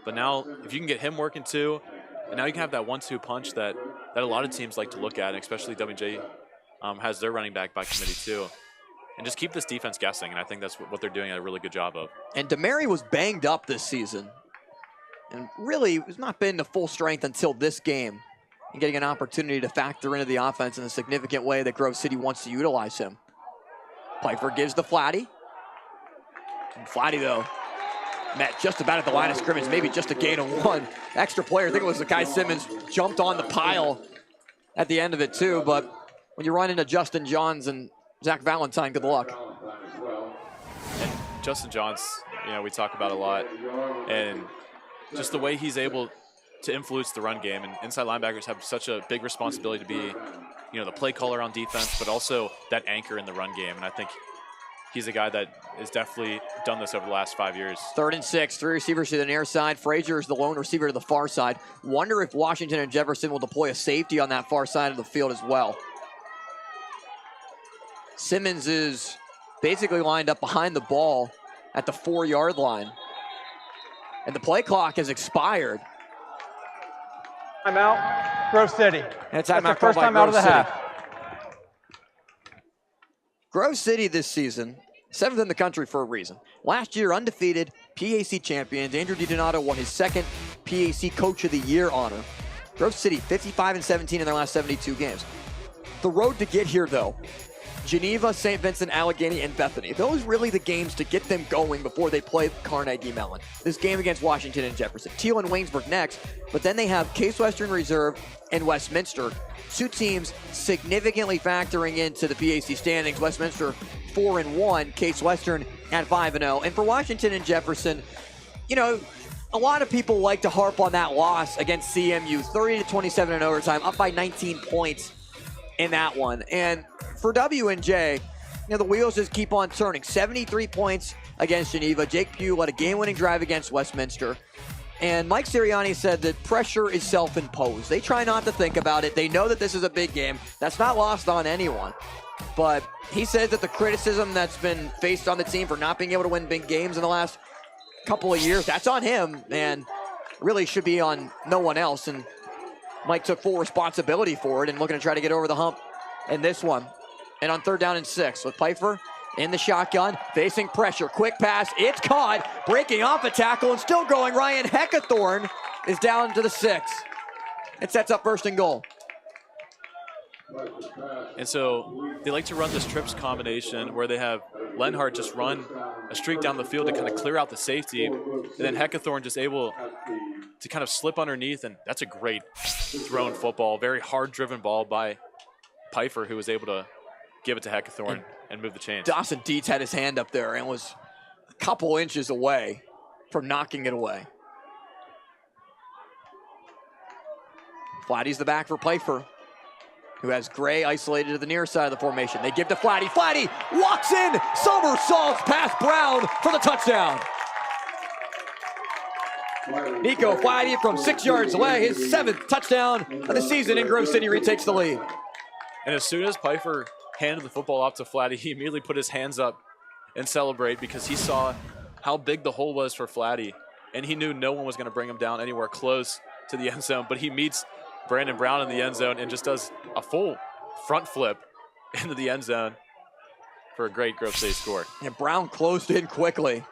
But now, if you can get him working too, and now you can have that 1-2 punch that a lot of teams like to look at, and especially WJ has their running back by committee too. And just keep this defense guessing, and I think that's what they're doing a really good job of. And DeMary was banged up this season. and really has not been to full strength until this game, and getting an opportunity to factor into the offense in a significant way that Grove City wants to utilize him. Pfeiffer gives the Flatty. And Flatty, though, met just about at the line of scrimmage, maybe just a gain of one. Extra player, I think it was Kai Simmons, jumped on the pile at the end of it too, but when you run into Justin Johns and Zach Valentine, good luck. And Justin Johns, we talk about a lot, and just the way he's able to influence the run game, and inside linebackers have such a big responsibility to be, the play caller on defense, but also that anchor in the run game, and I think he's a guy that has definitely done this over the last 5 years. 3rd and 6, 3 receivers to the near side. Frazier is the lone receiver to the far side. Wonder if Washington and Jefferson will deploy a safety on that far side of the field as well. Simmons is basically lined up behind the ball at the 4-yard line. And the play clock has expired. Timeout, Grove City. And That's the first time out of the half. Grove City this season, 7th in the country for a reason. Last year, undefeated PAC champions. Andrew DiDonato won his 2nd PAC Coach of the Year honor. Grove City, 55-17 in their last 72 games. The road to get here, though, Geneva, St. Vincent, Allegheny, and Bethany. Those really the games to get them going before they play Carnegie Mellon. This game against Washington and Jefferson. Teal and Waynesburg next, but then they have Case Western Reserve and Westminster. 2 teams significantly factoring into the PAC standings. Westminster 4-1, Case Western at 5-0. And for Washington and Jefferson, a lot of people like to harp on that loss against CMU, 30-27 in overtime, up by 19 points in that one. And for W&J, the wheels just keep on turning. 73 points against Geneva. Jake Pugh led a game-winning drive against Westminster. And Mike Sirianni said that pressure is self-imposed. They try not to think about it. They know that this is a big game. That's not lost on anyone. But he says that the criticism that's been faced on the team for not being able to win big games in the last couple of years, that's on him, and really should be on no one else. And Mike took full responsibility for it and looking to try to get over the hump in this one. And on 3rd down and 6 with Pfeiffer in the shotgun, facing pressure. Quick pass, it's caught, breaking off a tackle and still going. Ryan Heckathorn is down to the 6. It sets up 1st and goal. And so they like to run this trips combination where they have Lenhart just run a streak down the field to kind of clear out the safety, and then Heckathorn just able to kind of slip underneath, and that's a great thrown football, very hard-driven ball by Pfeiffer, who was able to give it to Heckathorn and move the chains. Dawson Dietz had his hand up there and was a couple inches away from knocking it away. Flatty's the back for Pfeiffer, who has Gray isolated to the near side of the formation. They give to Flatty. Flatty walks in, somersaults past Brown for the touchdown. Nico Flatty from 6 yards away, his 7th touchdown of the season, and Grove City retakes the lead. And as soon as Pfeiffer handed the football off to Flatty, he immediately put his hands up and celebrate because he saw how big the hole was for Flatty, and he knew no one was going to bring him down anywhere close to the end zone, but he meets Brandon Brown in the end zone and just does a full front flip into the end zone for a great Grove City score. And Brown closed in quickly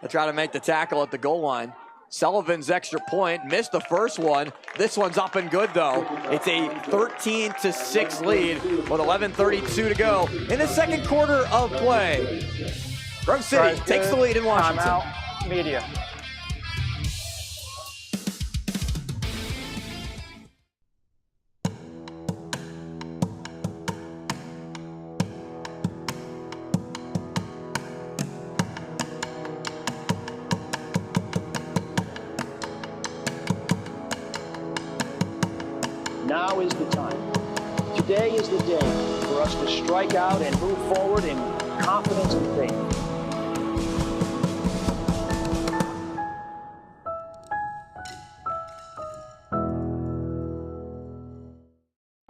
to try to make the tackle at the goal line. Sullivan's extra point, missed the first one. This one's up and good, though. It's a 13-6 lead with 11:32 to go in the 2nd quarter of play. Grove City takes the lead in Washington. Timeout, media. Now is the time. Today is the day for us to strike out and move forward in confidence and faith.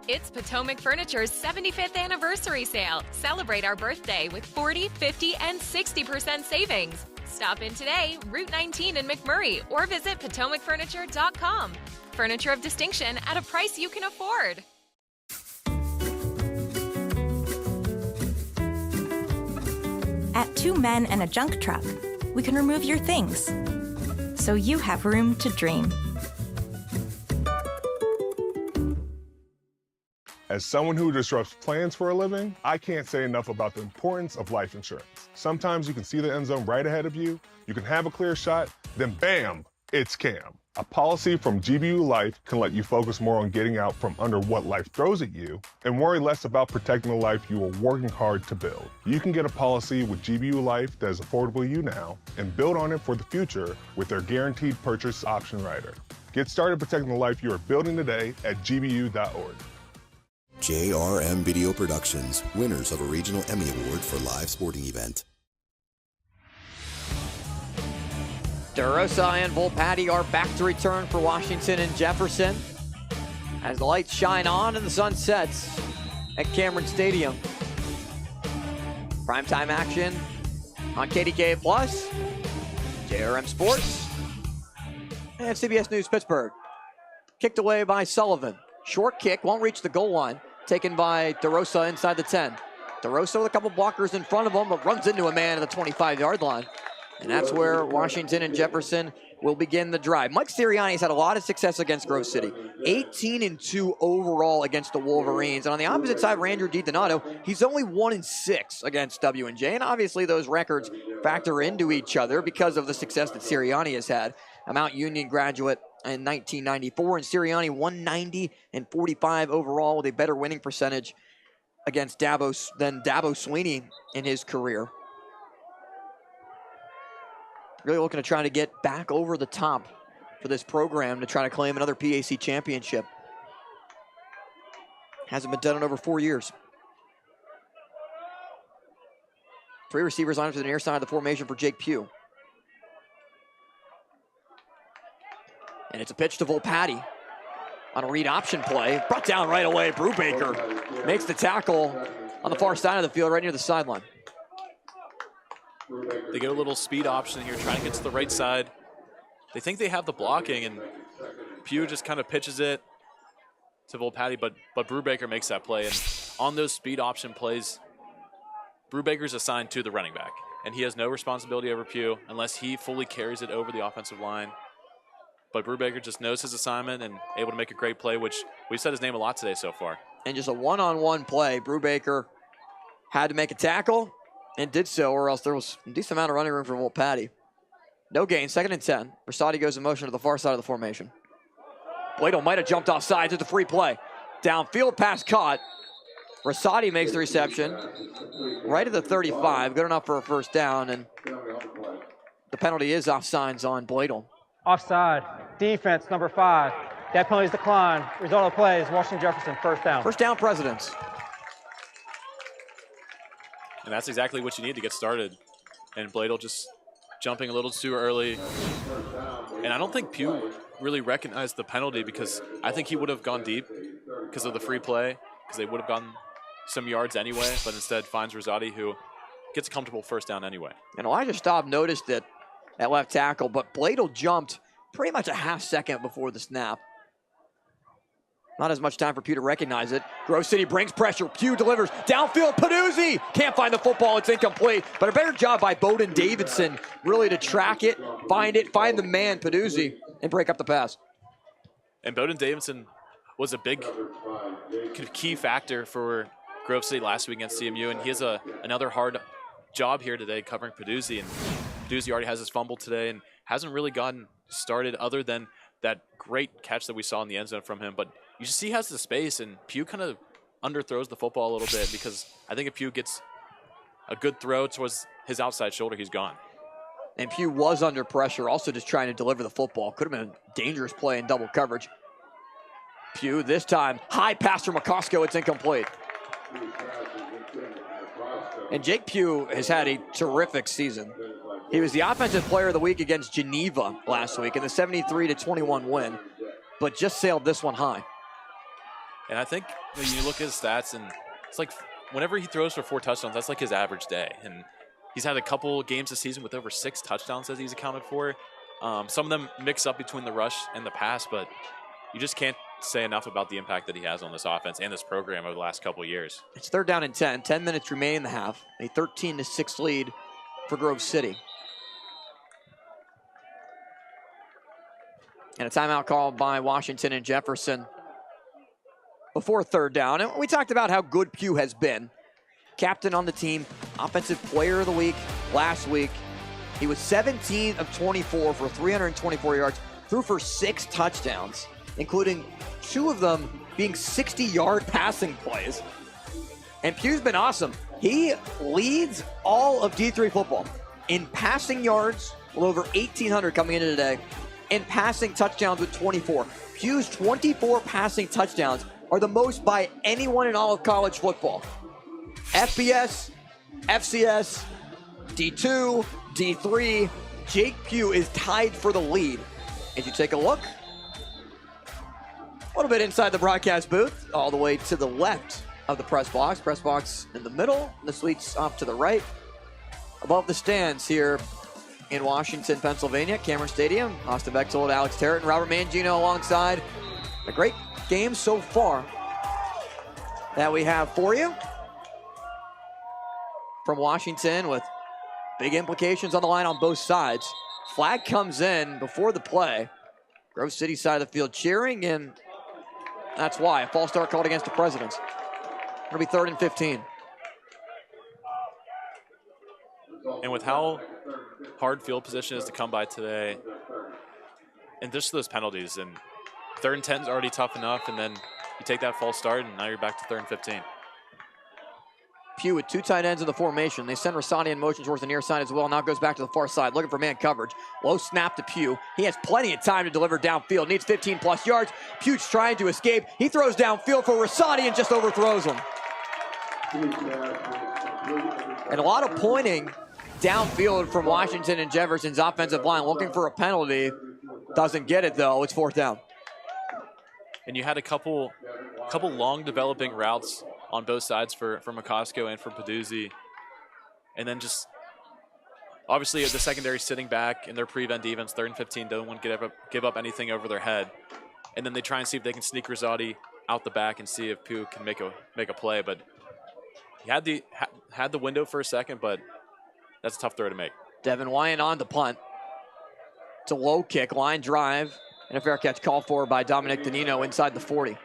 It's Potomac Furniture's 75th anniversary sale. Celebrate our birthday with 40, 50, and 60% savings. Stop in today, Route 19 in McMurray, or visit PotomacFurniture.com. Furniture of distinction at a price you can afford. At 2 Men and a Junk Truck, we can remove your things so you have room to dream. As someone who disrupts plans for a living, I can't say enough about the importance of life insurance. Sometimes you can see the end zone right ahead of you, you can have a clear shot, then bam, it's Cam. A policy from GBU Life can let you focus more on getting out from under what life throws at you and worry less about protecting the life you are working hard to build. You can get a policy with GBU Life that is affordable to you now and build on it for the future with their guaranteed purchase option rider. Get started protecting the life you are building today at gbu.org. JRM Video Productions, winners of a regional Emmy Award for live sporting event. DeRosa and Volpatti are back to return for Washington and Jefferson as the lights shine on and the sun sets at Cameron Stadium. Primetime action on KDKA Plus, JRM Sports, and CBS News Pittsburgh. Kicked away by Sullivan. Short kick, won't reach the goal line. Taken by DeRosa inside the 10. DeRosa with a couple blockers in front of him, but runs into a man at the 25-yard line. And that's where Washington and Jefferson will begin the drive. Mike Sirianni's had a lot of success against Grove City. 18-2 overall against the Wolverines. And on the opposite side, Andrew DiDonato, he's only 1-6 against W&J. And obviously those records factor into each other because of the success that Sirianni has had. A Mount Union graduate in 1994, and Sirianni 190-45 overall with a better winning percentage against Dabo Sweeney in his career. Really looking to try to get back over the top for this program to try to claim another PAC championship. Hasn't been done in over 4 years. Three receivers on to the near side of the formation for Jake Pugh. And it's a pitch to Volpatti on a read option play. Brought down right away. Brubaker makes the tackle on the far side of the field, right near the sideline. They get a little speed option here, trying to get to the right side. They think they have the blocking, and Pugh just kind of pitches it to Volpatti, but Brubaker makes that play. And on those speed option plays, Brubaker's assigned to the running back, and he has no responsibility over Pugh unless he fully carries it over the offensive line. But Brubaker just knows his assignment and able to make a great play, which we've said his name a lot today so far. And just a one-on-one play. Brubaker had to make a tackle and did so, or else there was a decent amount of running room for Volpatti. No gain, 2nd and 10. Versati goes in motion to the far side of the formation. Plato might have jumped off sides. It's a free play. Downfield pass caught. Versati makes the reception right at the 35. Good enough for a first down, and the penalty is offsides on Bladel. Offside. Defense, number 5. That penalty is declined. Result of the play is Washington Jefferson, first down. First down, Presidents. And that's exactly what you need to get started. And Bladel just jumping a little too early. And I don't think Pugh really recognized the penalty, because I think he would have gone deep because of the free play, because they would have gotten some yards anyway, but instead finds Rosati, who gets a comfortable first down anyway. And Elijah Staub noticed it at left tackle, but Bladel jumped pretty much a half second before the snap. Not as much time for Pugh to recognize it. Grove City brings pressure. Pugh delivers. Downfield, Peduzzi can't find the football. It's incomplete. But a better job by Bowden Davidson really to track it, find the man, Peduzzi, and break up the pass. And Bowden Davidson was a big key factor for Grove City last week against CMU, and he has another hard job here today covering Peduzzi. And Peduzzi already has his fumble today and hasn't really gotten started other than that great catch that we saw in the end zone from him. But you just see he has the space, and Pugh kind of underthrows the football a little bit, because I think if Pugh gets a good throw towards his outside shoulder, he's gone. And Pugh was under pressure, also just trying to deliver the football. Could have been a dangerous play in double coverage. Pugh this time, high pass from McCosco, it's incomplete. And Jake Pugh has had a terrific season. He was the offensive player of the week against Geneva last week in the 73-21 win, but just sailed this one high. And I think when you look at his stats, and it's like whenever he throws for 4 touchdowns, that's like his average day. And he's had a couple games this season with over 6 touchdowns that he's accounted for. Some of them mix up between the rush and the pass, but you just can't say enough about the impact that he has on this offense and this program over the last couple of years. It's 3rd down and 10. 10 minutes remaining in the half. A 13-6 lead for Grove City. And a timeout called by Washington and Jefferson before third down. And we talked about how good Pugh has been. Captain on the team, offensive player of the week last week. He was 17 of 24 for 324 yards, threw for 6 touchdowns, including 2 of them being 60-yard passing plays. And Pugh's been awesome. He leads all of D3 football in passing yards with over 1,800 coming into today, and passing touchdowns with 24. Pugh's 24 passing touchdowns are the most by anyone in all of college football. FBS, FCS, D2, D3, Jake Pugh is tied for the lead. If you take a look, a little bit inside the broadcast booth, all the way to the left of the press box in the middle, the suites off to the right. Above the stands here in Washington, Pennsylvania, Cameron Stadium, Austin Bechtold, Alex Terrett, and Robert Mangino alongside. A great game so far that we have for you from Washington, with big implications on the line on both sides. Flag comes in before the play. Grove City side of the field cheering, and that's why. A false start called against the Presidents. It'll be 3rd and 15. And with how hard field position is to come by today, and just those penalties, and 3rd and 10 is already tough enough, and then you take that false start, and now you're back to 3rd and 15. Pugh with 2 tight ends in the formation. They send Rosati in motion towards the near side as well. Now goes back to the far side, looking for man coverage. Low snap to Pugh. He has plenty of time to deliver downfield. Needs 15-plus yards. Pugh's trying to escape. He throws downfield for Rosati and just overthrows him. And a lot of pointing downfield from Washington and Jefferson's offensive line, looking for a penalty. Doesn't get it, though. It's 4th down. And you had a couple long developing routes on both sides for McCosco and for Peduzzi. And then just, obviously, the secondary sitting back in their prevent defense, 3rd and 15, don't want to give up anything over their head. And then they try and see if they can sneak Rosati out the back and see if Pugh can make a play. But he had the window for a second, but that's a tough throw to make. Devin Wyatt on the punt. It's a low kick, line drive, and a fair catch called for by Dominic Danino inside the 40.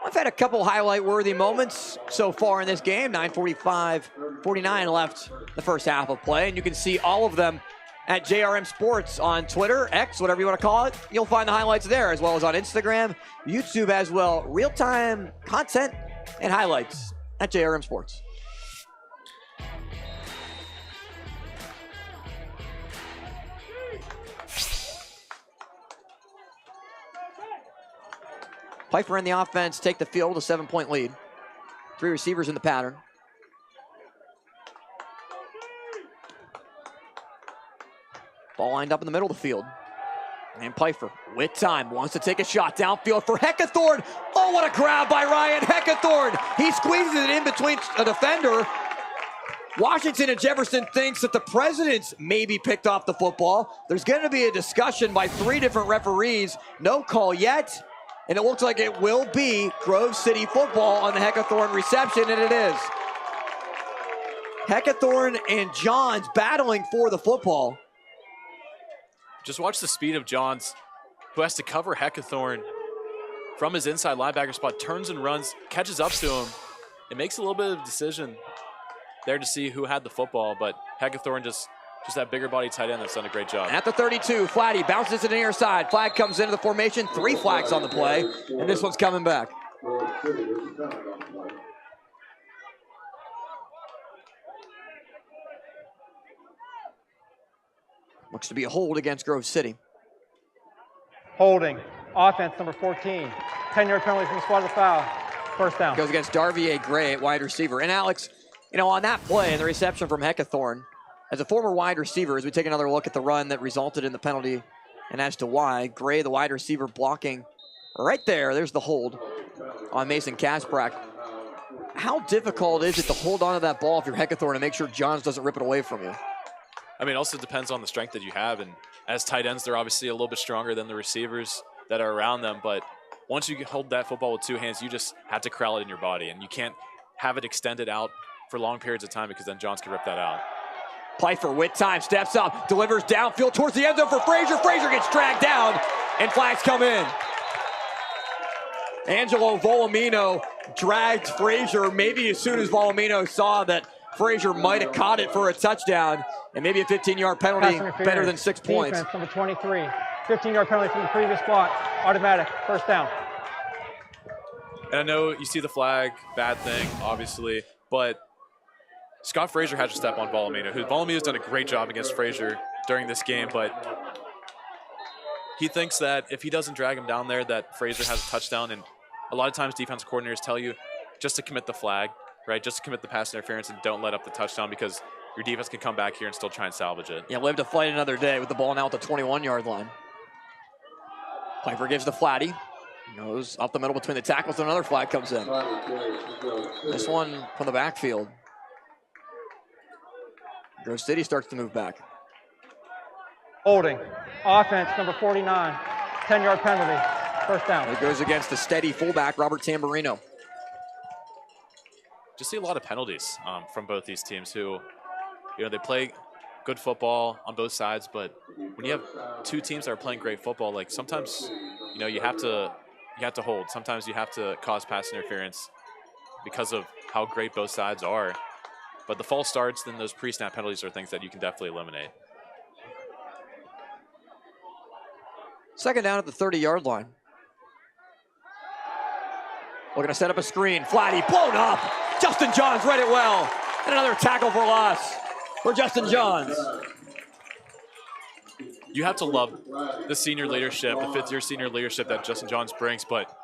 I've had a couple highlight-worthy moments so far in this game. 9:49 left the first half of play, and you can see all of them at JRM Sports on Twitter, X, whatever you want to call it. You'll find the highlights there, as well as on Instagram, YouTube as well. Real-time content and highlights at JRM Sports. Pfeiffer and the offense take the field, a 7-point lead. 3 receivers in the pattern. Ball lined up in the middle of the field. And Pfeiffer, with time, wants to take a shot downfield for Heckathorn. Oh, what a grab by Ryan Heckathorn. He squeezes it in between a defender. Washington and Jefferson thinks that the Presidents maybe picked off the football. There's going to be a discussion by 3 different referees. No call yet. And it looks like it will be Grove City football on the Heckathorn reception, and it is. Heckathorn and Johns battling for the football. Just watch the speed of Johns, who has to cover Heckathorn from his inside linebacker spot, turns and runs, catches up to him. It makes a little bit of a decision there to see who had the football, but Heckathorn just that bigger body tight end that's done a great job. At the 32, Flatty bounces to the near side. Flag comes into the formation. 3 flags on the play, and this one's coming back. Looks to be a hold against Grove City. Holding. Offense, number 14. 10-yard penalty from the spot of the foul. 1st down. Goes against Darvier Gray at wide receiver. And Alex, on that play and the reception from Heckathorn, as a former wide receiver, as we take another look at the run that resulted in the penalty and as to why, Gray, the wide receiver, blocking right there. There's the hold on Mason Kasprak. How difficult is it to hold on to that ball if you're Heckathorn and make sure Johns doesn't rip it away from you? I mean, it also depends on the strength that you have. And as tight ends, they're obviously a little bit stronger than the receivers that are around them. But once you hold that football with 2 hands, you just have to corral it in your body. And you can't have it extended out for long periods of time because then Johns can rip that out. Pfeiffer with time, steps up, delivers downfield towards the end zone for Frazier. Frazier gets dragged down, and flags come in. Angelo Volumino dragged Frazier maybe as soon as Volumino saw that Frazier might have caught it for a touchdown, and maybe a 15-yard penalty better than 6 points. Defense, number 23. 15-yard penalty from the previous spot. Automatic, first down. And I know you see the flag, bad thing, obviously, but Scott Frazier had to step on Volumino. Volumino's done a great job against Frazier during this game, but he thinks that if he doesn't drag him down there, that Frazier has a touchdown. And a lot of times defensive coordinators tell you just to commit the flag, right? Just to commit the pass interference and don't let up the touchdown, because your defense can come back here and still try and salvage it. Yeah, live to fight another day with the ball now at the 21-yard line. Pfeiffer gives the flatty. Goes up the middle between the tackles, and another flag comes in. This one from the backfield. Grove City starts to move back. Holding. Offense, number 49. 10-yard penalty. First down. It goes against the steady fullback, Robert Tamburino. Just see a lot of penalties from both these teams who, they play good football on both sides, but when you have two teams that are playing great football, like sometimes, you have to hold. Sometimes you have to cause pass interference because of how great both sides are. But the false starts, then those pre-snap penalties are things that you can definitely eliminate. Second down at the 30-yard line. We're going to set up a screen. Flatty blown up. Justin Johns read it well. And another tackle for loss for Justin Johns. You have to love the senior leadership, the fifth-year senior leadership that Justin Johns brings, but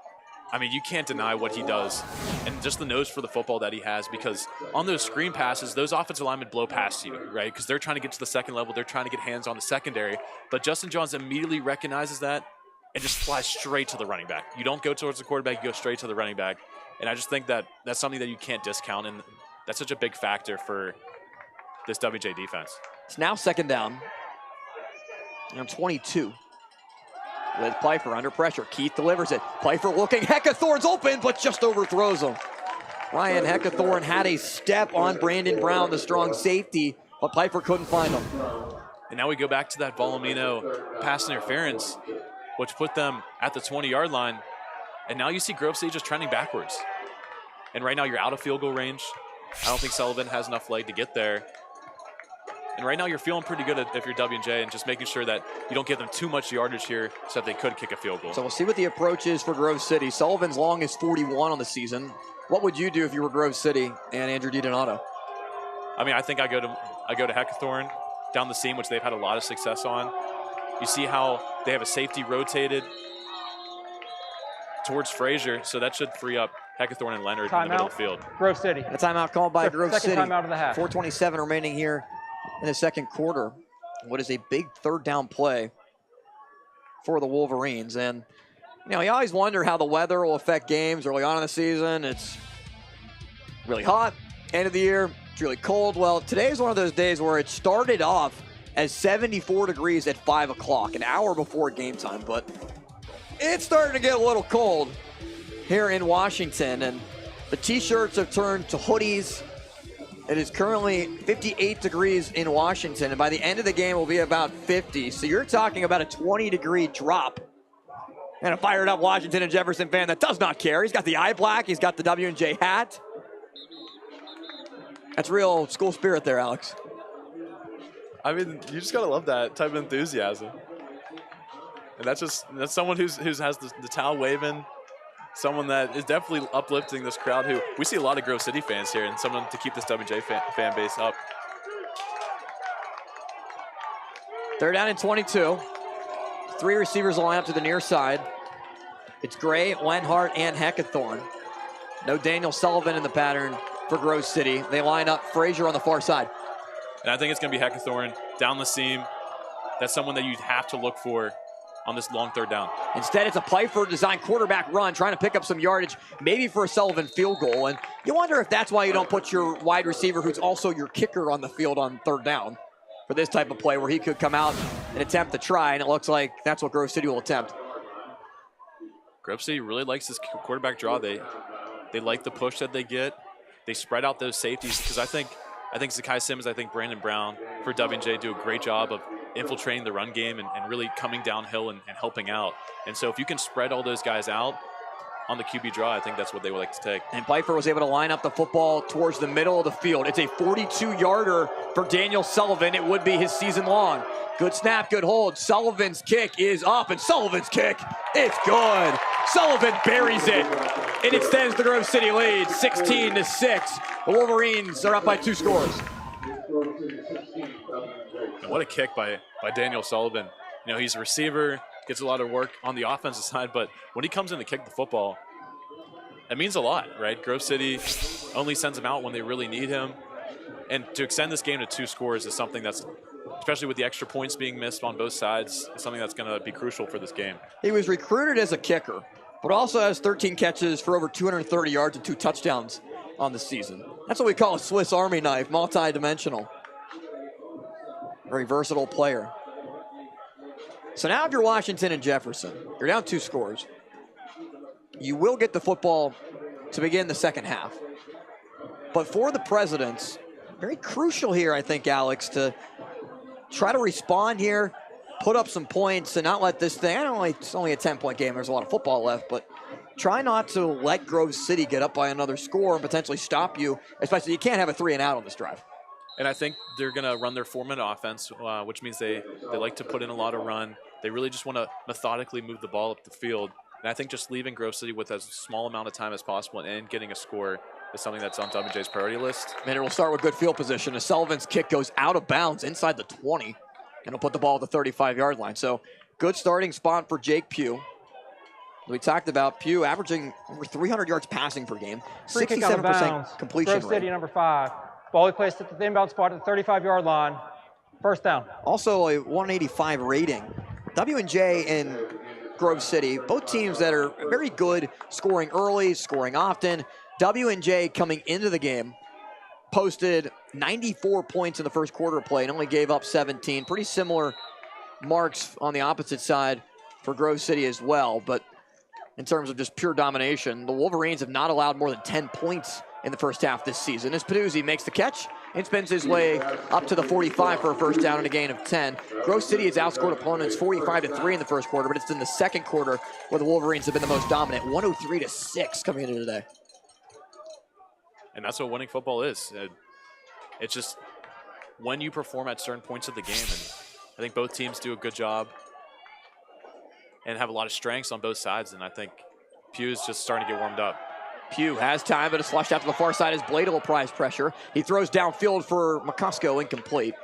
I mean, you can't deny what he does and just the nose for the football that he has, because on those screen passes, those offensive linemen blow past you, right? Because they're trying to get to the second level. They're trying to get hands on the secondary. But Justin Johns immediately recognizes that and just flies straight to the running back. You don't go towards the quarterback, you go straight to the running back. And I just think that that's something that you can't discount, and that's such a big factor for this WJ defense. It's now second down. And 22. With Pfeiffer under pressure. Keith delivers it. Pfeiffer looking. Heckathorn's open, but just overthrows him. Ryan Heckathorn had a step on Brandon Brown, the strong safety, but Pfeiffer couldn't find him. And now we go back to that Volumino pass interference, which put them at the 20-yard line. And now you see Grove City just trending backwards. And right now you're out of field goal range. I don't think Sullivan has enough leg to get there. And right now you're feeling pretty good if you're W&J, and just making sure that you don't give them too much yardage here so that they could kick a field goal. So we'll see what the approach is for Grove City. Sullivan's long is 41 on the season. What would you do if you were Grove City and Andrew DiDonato? I mean, I think I go to Heckathorn down the seam, which they've had a lot of success on. You see how they have a safety rotated towards Frazier, so that should free up Heckathorn and Leonard in the middle of the field. Grove City. A timeout called by Grove City. Second timeout of the half. 4:27 remaining here in the second quarter. What is a big third down play for the Wolverines. And, you always wonder how the weather will affect games early on in the season. It's really hot, end of the year, it's really cold. Well, today's one of those days where it started off as 74 degrees at 5 o'clock, an hour before game time, but it's starting to get a little cold here in Washington, and the t-shirts have turned to hoodies. It is currently 58 degrees in Washington, and by the end of the game, it will be about 50. So you're talking about a 20-degree drop. And a fired-up Washington and Jefferson fan that does not care. He's got the eye black. He's got the W&J hat. That's real school spirit there, Alex. I mean, you just got to love that type of enthusiasm. And that's someone who has the towel waving, someone that is definitely uplifting this crowd, who we see a lot of Grove City fans here, and someone to keep this WJ fan base up. Third down and 22. Three receivers line up to the near side. It's Gray, Lenhart, and Heckathorn. No Daniel Sullivan in the pattern for Grove City. They line up Frazier on the far side. And I think it's going to be Heckathorn down the seam. That's someone that you'd have to look for on this long third down. Instead, it's a Pfeiffer-designed quarterback run, trying to pick up some yardage, maybe for a Sullivan field goal. And you wonder if that's why you don't put your wide receiver, who's also your kicker, on the field on third down for this type of play, where he could come out and attempt to try, and it looks like that's what Grove City will attempt. Grove City really likes this quarterback draw. They like the push that they get. They spread out those safeties, because I think I think Zakai Simmons, I think Brandon Brown for W&J do a great job of infiltrating the run game and really coming downhill and helping out. And so if you can spread all those guys out on the QB draw, I think that's what they would like to take. And Pfeiffer was able to line up the football towards the middle of the field. It's a 42-yarder for Daniel Sullivan. It would be his season long. Good snap, good hold. Sullivan's kick is up, and Sullivan's kick, it's good. Sullivan buries it. It extends the Grove City lead, 16-6. The Wolverines are up by 2 scores. And what a kick by Daniel Sullivan. You know, he's a receiver, gets a lot of work on the offensive side, but when he comes in to kick the football, it means a lot, right? Grove City only sends him out when they really need him. And to extend this game to 2 scores is something that's, especially with the extra points being missed on both sides, is something that's going to be crucial for this game. He was recruited as a kicker, but also has 13 catches for over 230 yards and 2 touchdowns on the season. That's what we call a Swiss Army knife, multi-dimensional. Very versatile player. So now if you're Washington and Jefferson, you're down 2 scores. You will get the football to begin the second half. But for the Presidents, very crucial here, I think, Alex, to try to respond here, put up some points, and not let this thing, it's only a 10-point game, there's a lot of football left, but try not to let Grove City get up by another score and potentially stop you, especially you can't have a 3-and-out on this drive. And I think they're going to run their 4-minute offense, which means they like to put in a lot of run. They really just want to methodically move the ball up the field. And I think just leaving Grove City with as small amount of time as possible and getting a score is something that's on W&J's priority list. And it will start with good field position as Sullivan's kick goes out of bounds inside the 20, and he'll put the ball at the 35-yard line. So good starting spot for Jake Pugh. We talked about Pugh averaging over 300 yards passing per game, 67% completion Grove City, rate. number 5. Ball placed at the inbound spot at the 35-yard line. First down. Also a 185 rating. W&J and Grove City, both teams that are very good scoring early, scoring often. W&J coming into the game posted 94 points in the first quarter of play and only gave up 17. Pretty similar marks on the opposite side for Grove City as well. But in terms of just pure domination, the Wolverines have not allowed more than 10 points in the first half this season. As Peduzzi makes the catch and spins his way up to the 45 for a first down and a gain of 10. Grove City has outscored opponents 45-3 in the first quarter, but it's in the second quarter where the Wolverines have been the most dominant, 103-6 coming into today. And that's what winning football is. It's just when you perform at certain points of the game, and I think both teams do a good job and have a lot of strengths on both sides, and I think Pugh's just starting to get warmed up. Pugh has time, but it's flushed out to the far side as Bladel applies pressure. He throws downfield for McCusko, incomplete.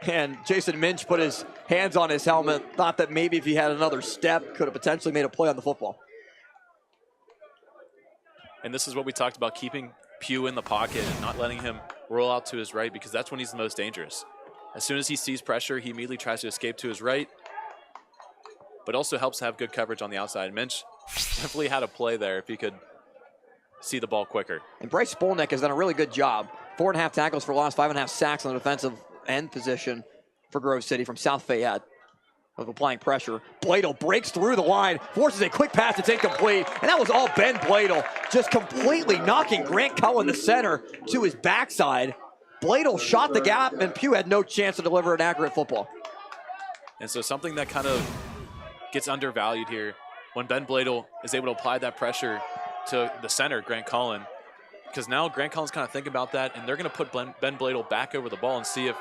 And Jason Minch put his hands on his helmet, thought that maybe if he had another step, could have potentially made a play on the football. And this is what we talked about, keeping Pugh in the pocket and not letting him roll out to his right, because that's when he's the most dangerous. As soon as he sees pressure, he immediately tries to escape to his right, but also helps to have good coverage on the outside. Minch definitely had a play there if he could see the ball quicker. And Bryce Spolnick has done a really good job. 4.5 tackles for loss, 5.5 sacks on the defensive end position for Grove City from South Fayette of applying pressure. Bladel breaks through the line, forces a quick pass, it's incomplete, and that was all Ben Bladel, just completely knocking Grant Cullen, the center, to his backside. Bladel shot the gap, and Pugh had no chance to deliver an accurate football. And so something that kind of gets undervalued here, when Ben Bladel is able to apply that pressure to the center, Grant Cullen, because now Grant Cullen's kind of thinking about that, and they're going to put Ben Bladel back over the ball and see if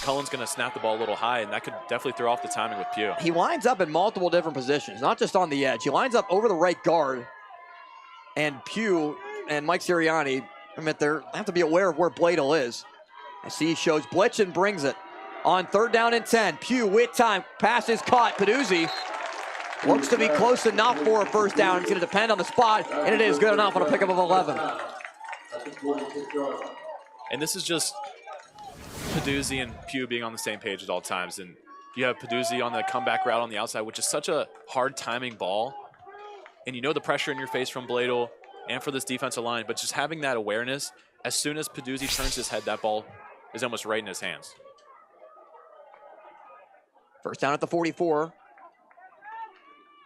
Cullen's going to snap the ball a little high, and that could definitely throw off the timing with Pugh. He lines up in multiple different positions, not just on the edge. He lines up over the right guard, and Pugh and Mike Sirianni, they have to be aware of where Bladel is. I see he shows blitz and brings it. On 3rd down and 10, Pugh with time, pass is caught. Peduzzi looks to be close enough for a first down. It's going to depend on the spot, and it is good enough on a pickup of 11. And this is just Peduzzi and Pugh being on the same page at all times. And you have Peduzzi on the comeback route on the outside, which is such a hard timing ball. And you know the pressure in your face from Bladel and for this defensive line, but just having that awareness, as soon as Peduzzi turns his head, that ball is almost right in his hands. First down at the 44.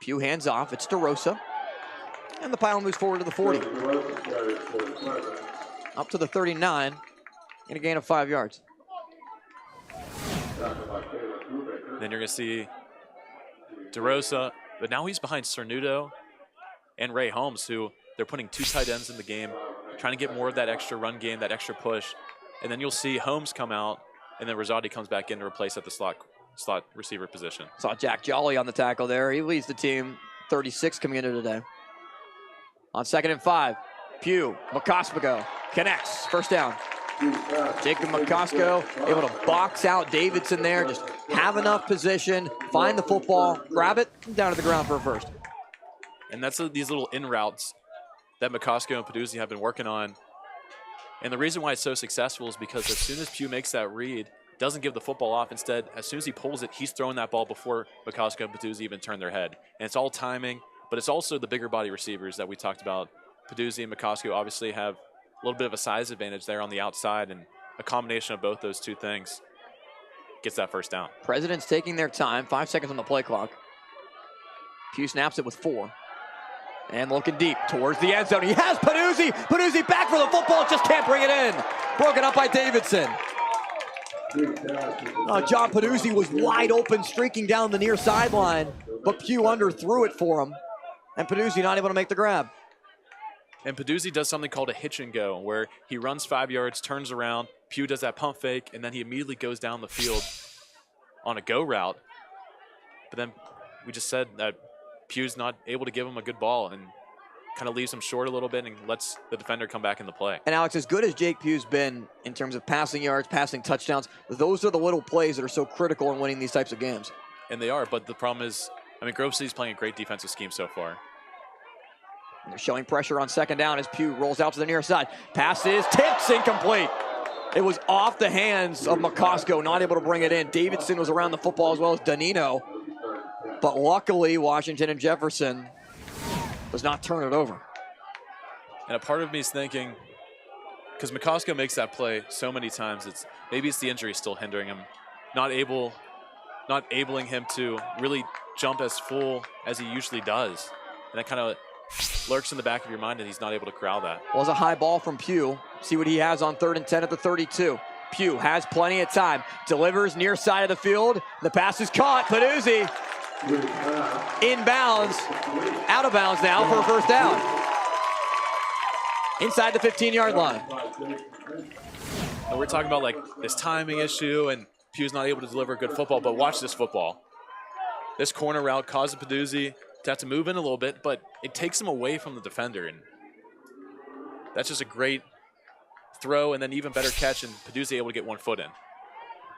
Pugh hands off. It's DeRosa. And the pile moves forward to the 40. Up to the 39. and a gain of 5 yards. Then you're going to see DeRosa, but now he's behind Cernuto and Ray Holmes, who they're putting 2 tight ends in the game, trying to get more of that extra run game, that extra push. And then you'll see Holmes come out, and then Rosati comes back in to replace at the slot receiver position. Saw Jack Jolly on the tackle there. He leads the team 36 coming into today. On 2nd and 5, Pugh, McCospico connects, first down. Jacob McCosco able to box out Davidson there, just have enough position, find the football, grab it, come down to the ground for a first. And that's these little in routes that McCosco and Peduzzi have been working on. And the reason why it's so successful is because as soon as Pugh makes that read, doesn't give the football off. Instead, as soon as he pulls it, he's throwing that ball before McCosco and Peduzzi even turn their head. And it's all timing, but it's also the bigger body receivers that we talked about. Peduzzi and McCosco obviously have a little bit of a size advantage there on the outside, and a combination of both those two things gets that first down. President's taking their time, 5 seconds on the play clock. Pugh snaps it with 4. And looking deep towards the end zone. He has Peduzzi. Peduzzi back for the football, just can't bring it in. Broken up by Davidson. John Peduzzi was wide open, streaking down the near sideline, but Pugh underthrew it for him, and Peduzzi not able to make the grab. And Peduzzi does something called a hitch and go, where he runs 5 yards, turns around, Pugh does that pump fake, and then he immediately goes down the field on a go route. But then we just said that Pugh's not able to give him a good ball and kind of leaves him short a little bit and lets the defender come back in the play. And Alex, as good as Jake Pugh's been in terms of passing yards, passing touchdowns, those are the little plays that are so critical in winning these types of games. And they are, but the problem is, I mean, Grove City's playing a great defensive scheme so far. And they're showing pressure on 2nd down as Pugh rolls out to the near side. Pass is tipped, incomplete. It was off the hands of McCosco, not able to bring it in. Davidson was around the football as well as Danino. But luckily, Washington and Jefferson does not turn it over. And a part of me is thinking, because McCosco makes that play so many times, maybe it's the injury still hindering him, not enabling him to really jump as full as he usually does. And that kind of lurks in the back of your mind that he's not able to corral that. Well, it's a high ball from Pugh. See what he has on 3rd and 10 at the 32. Pugh has plenty of time, delivers near side of the field. The pass is caught. Peduzzi inbounds, out of bounds now for a first down. Inside the 15-yard line. And we're talking about like this timing issue and Pugh's not able to deliver good football, but watch this football. This corner route causes Peduzzi to have to move in a little bit, but it takes him away from the defender. And that's just a great throw and then even better catch, and Peduzzi able to get 1 foot in.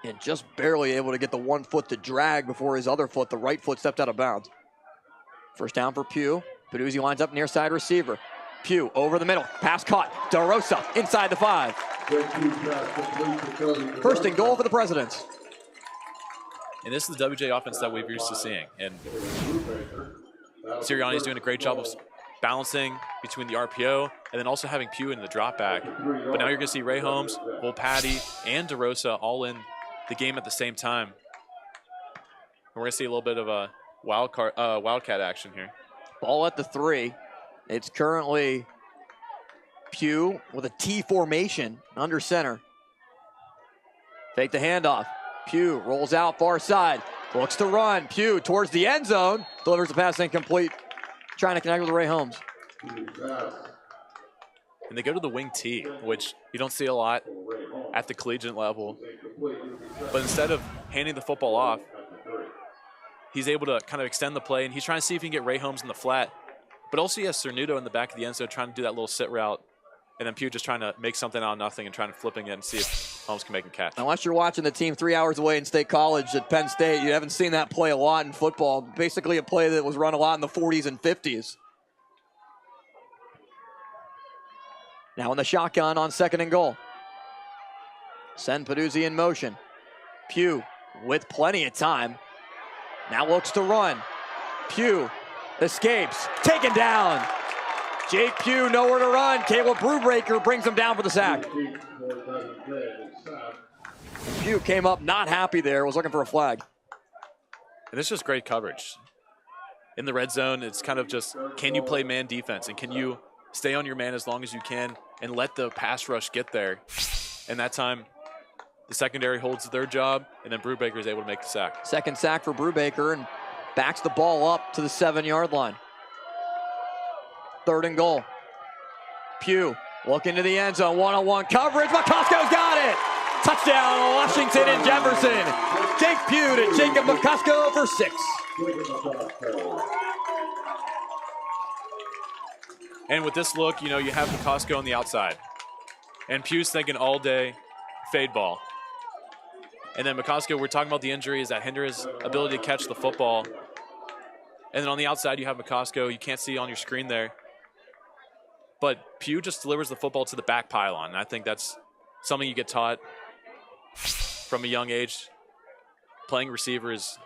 And just barely able to get the 1 foot to drag before his other foot, the right foot, stepped out of bounds. First down for Pugh. Peduzzi lines up near side receiver. Pugh over the middle. Pass caught. DeRosa inside the 5. First and goal for the Presidents. And this is the WJ offense that we've used to seeing. And Sirianni's doing a great job of balancing between the RPO and then also having Pugh in the drop back. But now you're going to see Ray Holmes, Patty, and DeRosa all in the game at the same time. And we're going to see a little bit of a wildcat action here. Ball at the 3. It's currently Pugh with a T formation under center. Fake the handoff. Pugh rolls out far side. Looks to run. Pugh towards the end zone. Delivers the pass incomplete. Trying to connect with Ray Holmes. And they go to the wing T, which you don't see a lot at the collegiate level. But instead of handing the football off, he's able to kind of extend the play, and he's trying to see if he can get Ray Holmes in the flat. But also he has Cernuto in the back of the end zone trying to do that little sit route. And then Pugh just trying to make something out of nothing and trying to flipping it and see if Holmes can make a catch. Unless you're watching the team 3 hours away in State College at Penn State, you haven't seen that play a lot in football. Basically a play that was run a lot in the 40s and 50s. Now in the shotgun on 2nd and goal. Send Peduzzi in motion. Pugh with plenty of time. Now looks to run. Pugh escapes. Taken down. Jake Pugh nowhere to run. Caleb Brubaker brings him down for the sack. Pugh came up not happy there, was looking for a flag. And this is just great coverage. In the red zone, it's kind of just, can you play man defense? And can you stay on your man as long as you can and let the pass rush get there? And that time, the secondary holds their job, and then Brubaker is able to make the sack. Second sack for Brubaker, and backs the ball up to the 7-yard line. 3rd and goal. Pugh looking to the end zone, one-on-one coverage. McCusko's got it. Touchdown, Washington and Jefferson. Jake Pugh to Jacob McCusko for 6. And with this look, you have McCusko on the outside. And Pugh's thinking all day, fade ball. And then McCusko, we're talking about the injuries that hinder his ability to catch the football. And then on the outside, you have McCusko. You can't see on your screen there. But Pugh just delivers the football to the back pylon. And I think that's something you get taught from a young age. Playing receivers,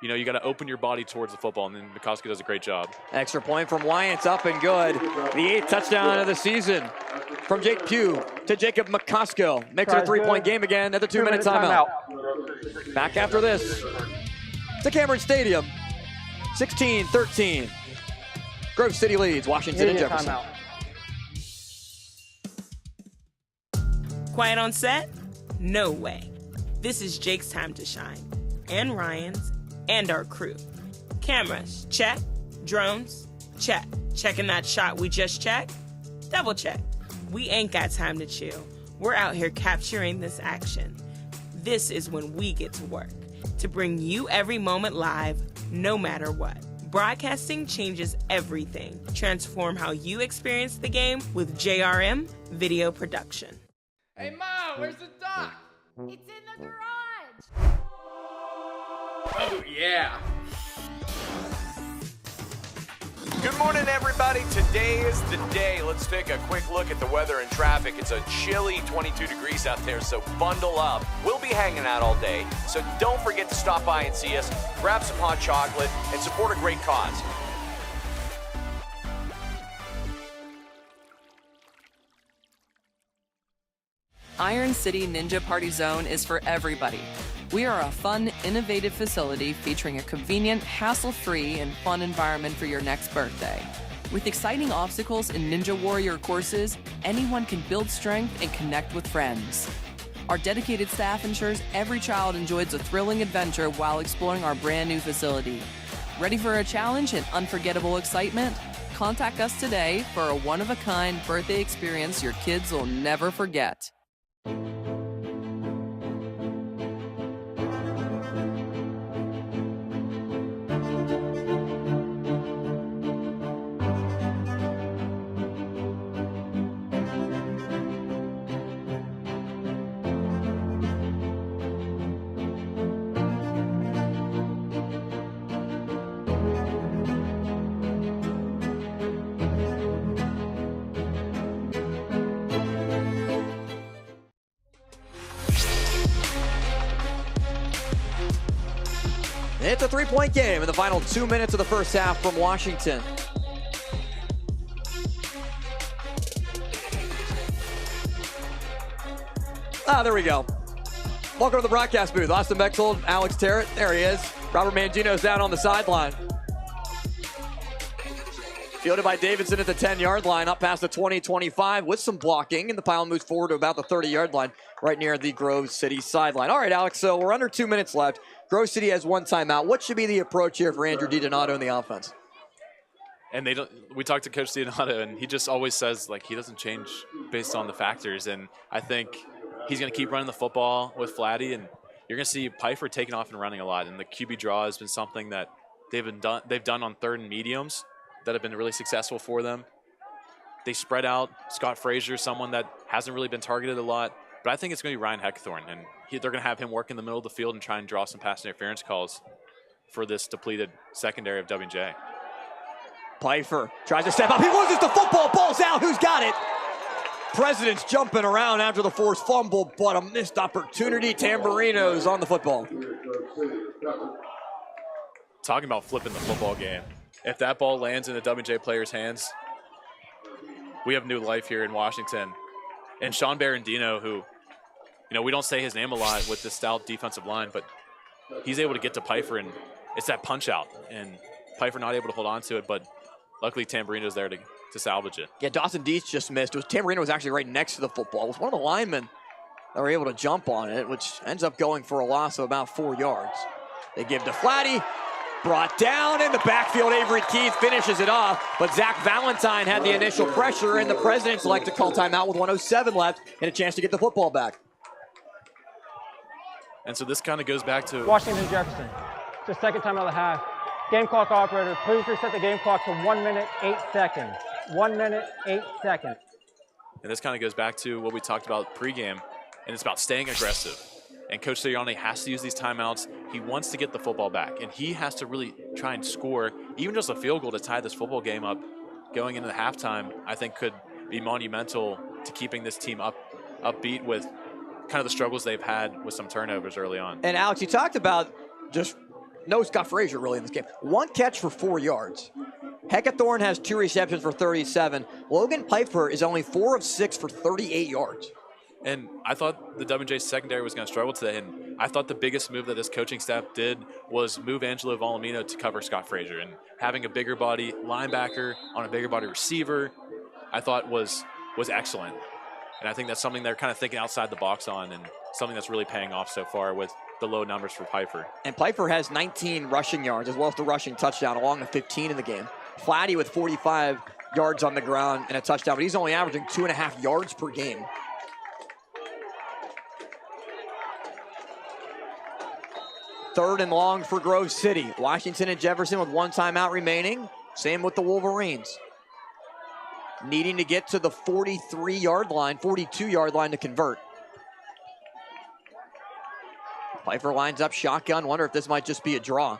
you got to open your body towards the football, and then McCusko does a great job. Extra point from Wyant's up and good. The 8th touchdown of the season from Jake Pugh to Jacob McCusko. Makes it a 3-point game again at the 2-minute timeout. Back after this to Cameron Stadium. 16-13. Grove City leads Washington and Jefferson. Quiet on set? No way. This is Jake's time to shine. And Ryan's. And our crew. Cameras, check. Drones, check. Checking that shot we just checked? Double check. We ain't got time to chill. We're out here capturing this action. This is when we get to work. To bring you every moment live, no matter what. Broadcasting changes everything. Transform how you experience the game with JRM Video Production. Hey, Mom, where's the dock? It's in the garage. Oh, yeah. Good morning, everybody. Today is the day. Let's take a quick look at the weather and traffic. It's a chilly 22 degrees out there, so bundle up. We'll be hanging out all day, so don't forget to stop by and see us, grab some hot chocolate, and support a great cause. Iron City Ninja Party Zone is for everybody. We are a fun, innovative facility featuring a convenient, hassle-free, and fun environment for your next birthday. With exciting obstacles and Ninja Warrior courses, anyone can build strength and connect with friends. Our dedicated staff ensures every child enjoys a thrilling adventure while exploring our brand new facility. Ready for a challenge and unforgettable excitement? Contact us today for a one-of-a-kind birthday experience your kids will never forget. It's a 3-point game in the final 2 minutes of the first half from Washington. There we go. Welcome to the broadcast booth. Austin Bechtold, Alex Terrett, there he is. Robert Mangino's down on the sideline. Fielded by Davidson at the 10-yard line, up past the 20-25 with some blocking, and the pile moves forward to about the 30-yard line, right near the Grove City sideline. All right, Alex, so we're under 2 minutes left. Grove City has one timeout. What should be the approach here for Andrew DiDonato in the offense? And we talked to Coach DiDonato, and he just always says, he doesn't change based on the factors. And I think he's going to keep running the football with Flatty, and you're going to see Pfeiffer taking off and running a lot. And the QB draw has been something that they've done on third and mediums that have been really successful for them. They spread out. Scott Frazier, someone that hasn't really been targeted a lot. But I think it's going to be Ryan Heckthorn, and they're going to have him work in the middle of the field and try and draw some pass interference calls for this depleted secondary of W&J. Pfeiffer tries to step up. He loses the football. Ball's out. Who's got it? President's jumping around after the forced fumble, but a missed opportunity. Tamburino's on the football. Talking about flipping the football game. If that ball lands in the W&J player's hands, we have new life here in Washington. And Sean Barandino, who, we don't say his name a lot with this stout defensive line, but he's able to get to Pfeiffer, and it's that punch out. And Pfeiffer not able to hold on to it, but luckily Tamburino's there to salvage it. Yeah, Dawson Dietz just missed. Tamburino was actually right next to the football. It was one of the linemen are able to jump on it, which ends up going for a loss of about 4 yards. They give to Flatty, brought down in the backfield. Avery Keith finishes it off, but Zach Valentine had the initial pressure, and the Presidents like to call timeout with 1:07 left and a chance to get the football back. And so this kind of goes back to Washington Jefferson. It's the second time out of the half. Game clock operator, please reset the game clock to 1 minute, 8 seconds. 1 minute, 8 seconds. And this kind of goes back to what we talked about pregame, and it's about staying aggressive. And Coach Sirianni has to use these timeouts. He wants to get the football back, and he has to really try and score even just a field goal to tie this football game up going into the halftime. I think could be monumental to keeping this team upbeat with kind of the struggles they've had with some turnovers early on. And Alex, you talked about just no Scott Frazier really in this game. 1 catch for 4 yards. Heckathorn has 2 receptions for 37. Logan Piper is only 4 of 6 for 38 yards. And I thought the W&J secondary was going to struggle today, and I thought the biggest move that this coaching staff did was move Angelo Volumino to cover Scott Frazier, and having a bigger body linebacker on a bigger body receiver, I thought was excellent. And I think that's something they're kind of thinking outside the box on, and something that's really paying off so far with the low numbers for Piper. And Piper has 19 rushing yards as well as the rushing touchdown, along with 15 in the game. Flatty with 45 yards on the ground and a touchdown, but he's only averaging 2.5 yards per game. Third and long for Grove City. Washington and Jefferson with 1 timeout remaining. Same with the Wolverines. Needing to get to the 43-yard line, 42-yard line to convert. Piper lines up shotgun. Wonder if this might just be a draw.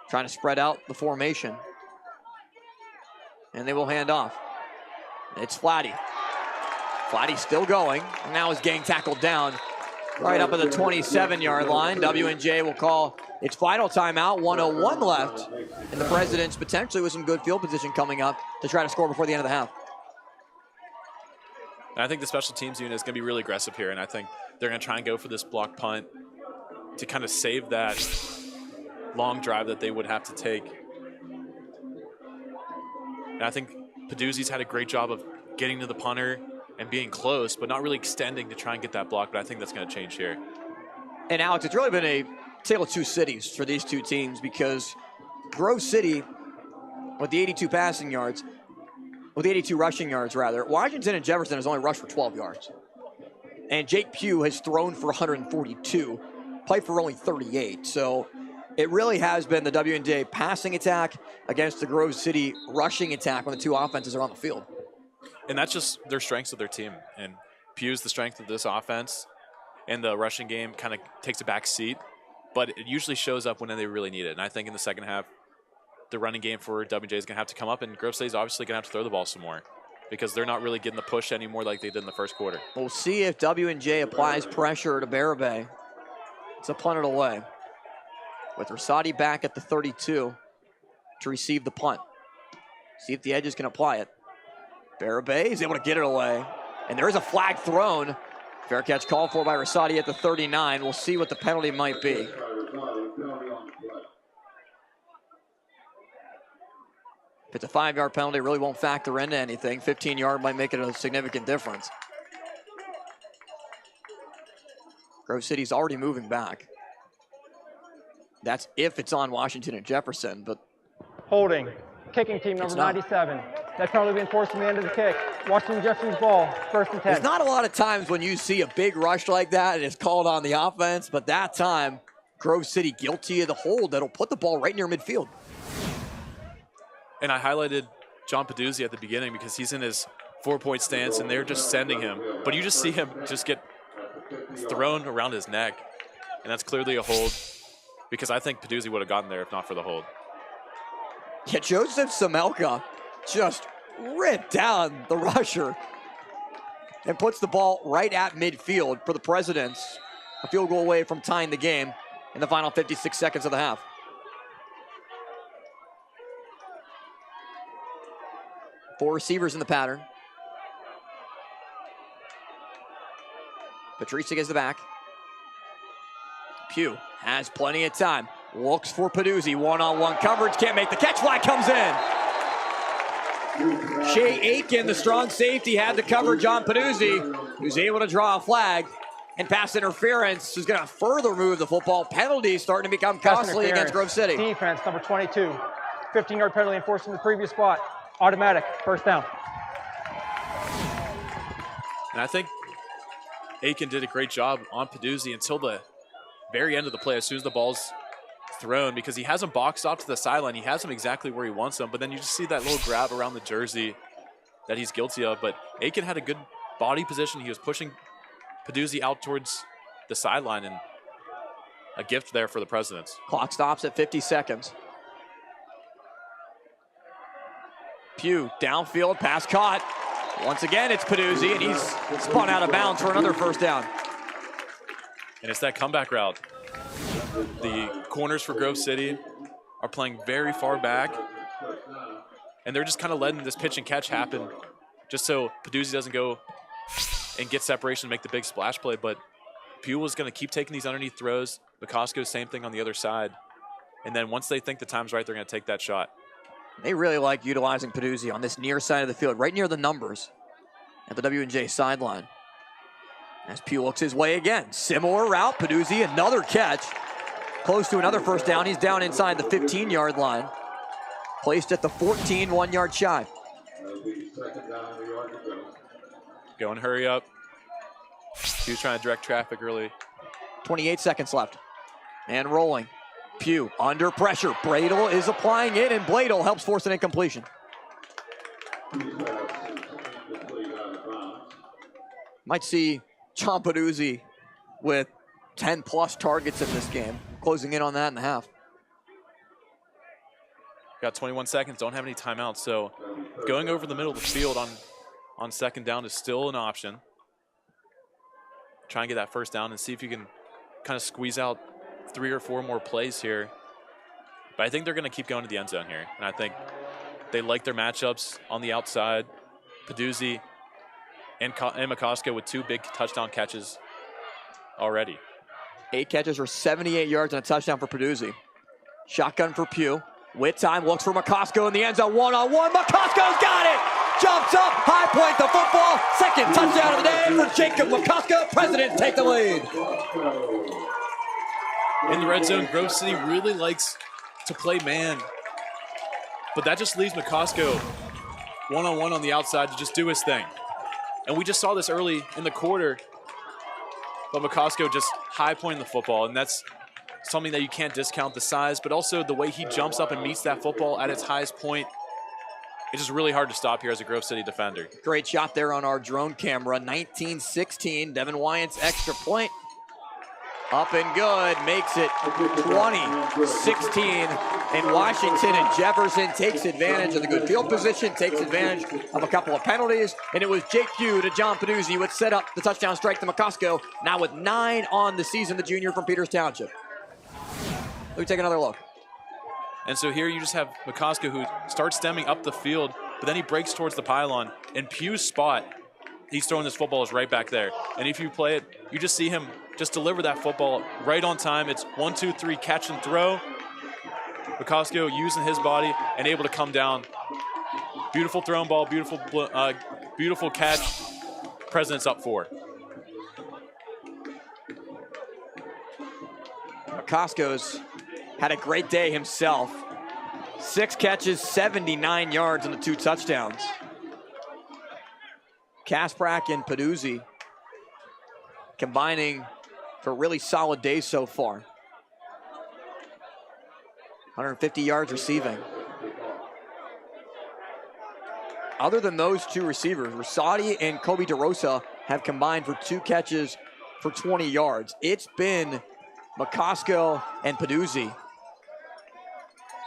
Trying to spread out the formation. And they will hand off. It's Flatty. Flatty still going. And now is getting tackled down right up at the 27-yard line. W&J will call its final timeout. 1:01 left. And the Presidents potentially with some good field position coming up to try to score before the end of the half. And I think the special teams unit is going to be really aggressive here, and I think they're going to try and go for this block punt to kind of save that long drive that they would have to take. And I think Peduzzi's had a great job of getting to the punter and being close, but not really extending to try and get that block, but I think that's going to change here. And Alex, it's really been a tale of 2 cities for these 2 teams, because Grove City, with the 82 passing yards, with 82 rushing yards rather, Washington and Jefferson has only rushed for 12 yards. And Jake Pugh has thrown for 142, Piper only 38. So it really has been the W&J passing attack against the Grove City rushing attack when the 2 offenses are on the field. And that's just their strengths of their team. And Pugh's the strength of this offense, and the rushing game kind of takes a back seat, but it usually shows up when they really need it. And I think in the second half, the running game for W&J is going to have to come up, and Grove City's obviously going to have to throw the ball some more because they're not really getting the push anymore like they did in the first quarter. We'll see if W&J applies pressure to Barabay. It's a punted away, with Rosati back at the 32 to receive the punt. See if the edges can apply it. Barabay is able to get it away, and there is a flag thrown. Fair catch called for by Rosati at the 39. We'll see what the penalty might be. If it's a 5-yard penalty, it really won't factor into anything. 15-yard might make it a significant difference. Grove City's already moving back. That's if it's on Washington and Jefferson, but holding. Kicking team number 97. That penalty being forced from the end of the kick. Washington Jefferson's ball, 1st and 10. There's not a lot of times when you see a big rush like that and it's called on the offense, but that time, Grove City guilty of the hold that'll put the ball right near midfield. And I highlighted John Peduzzi at the beginning because he's in his 4-point stance and they're just sending him. But you just see him just get thrown around his neck. And that's clearly a hold because I think Peduzzi would have gotten there if not for the hold. Yeah, Joseph Samelka just ripped down the rusher and puts the ball right at midfield for the Presidents. A field goal away from tying the game in the final 56 seconds of the half. Four receivers in the pattern. Patricia gets the back. Pugh has plenty of time. Looks for Peduzzi. One-on-one coverage. Can't make the catch. Flag comes in. Shea Aiken, the strong safety, had the coverage on Peduzzi, who's able to draw a flag. And pass interference is going to further move the football. Penalties starting to become costly against Grove City. Defense, number 22. 15-yard penalty enforced in the previous spot. Automatic, first down. And I think Aiken did a great job on Peduzzi until the very end of the play, as soon as the ball's thrown, because he has him boxed off to the sideline. He has him exactly where he wants him, but then you just see that little grab around the jersey that he's guilty of. But Aiken had a good body position. He was pushing Peduzzi out towards the sideline, and a gift there for the Presidents. Clock stops at 50 seconds. Pugh, downfield, pass caught. Once again, it's Peduzzi, and he's spun out of bounds for another first down. And it's that comeback route. The corners for Grove City are playing very far back, and they're just kind of letting this pitch and catch happen just so Peduzzi doesn't go and get separation and make the big splash play. But Pugh was going to keep taking these underneath throws. McCosco, same thing on the other side. And then once they think the time's right, they're going to take that shot. They really like utilizing Peduzzi on this near side of the field, right near the numbers at the W&J sideline. As Pugh looks his way again. Similar route, Peduzzi, another catch. Close to another first down. He's down inside the 15-yard line. Placed at the 14, 1 yard shy. Go and hurry up. He was trying to direct traffic early. 28 seconds left. And rolling. Pugh under pressure. Bradle is applying it, and Bladel helps force an incompletion. Might see John Peduzzi with 10-plus targets in this game. Closing in on that in the half. Got 21 seconds, don't have any timeouts, so going over the middle of the field on second down is still an option. Try and get that first down and see if you can kind of squeeze out 3 or 4 more plays here. But I think they're going to keep going to the end zone here. And I think they like their matchups on the outside. Peduzzi and McCosco with 2 big touchdown catches already. 8 catches for 78 yards and a touchdown for Peduzzi. Shotgun for Pugh. With time, looks for McCosco in the end zone. One-on-one, McCosco's got it! Jumps up, high point the football. Second touchdown of the day for Jacob McCosco. Presidents take the lead. In the red zone, Grove City really likes to play man. But that just leaves McCosco one-on-one on the outside to just do his thing. And we just saw this early in the quarter. But McCosco just high-pointing the football, and that's something that you can't discount, the size, but also the way he jumps up and meets that football at its highest point. It's just really hard to stop here as a Grove City defender. Great shot there on our drone camera. 19-16, Devin Wyatt's extra point. Up and good, makes it 20-16. And Washington and Jefferson takes advantage of the good field position, takes advantage of a couple of penalties. And it was Jake Pugh to John Peduzzi, which set up the touchdown strike to McCosco. Now with 9 on the season, the junior from Peters Township. Let me take another look. And so here you just have McCosco who starts stemming up the field, but then he breaks towards the pylon. And Pugh's spot, he's throwing this football is right back there. And if you play it, you just see him just deliver that football right on time. It's 1, 2, 3, catch and throw. McCosco using his body and able to come down. Beautiful thrown ball, beautiful catch. Presidents up 4. McCosco's had a great day himself. 6 catches, 79 yards, and the 2 touchdowns. Kasprak and Peduzzi combining for a really solid day so far. 150 yards receiving. Other than those 2 receivers, Rosati and Kobe DeRosa have combined for 2 catches for 20 yards. It's been McCosco and Peduzzi.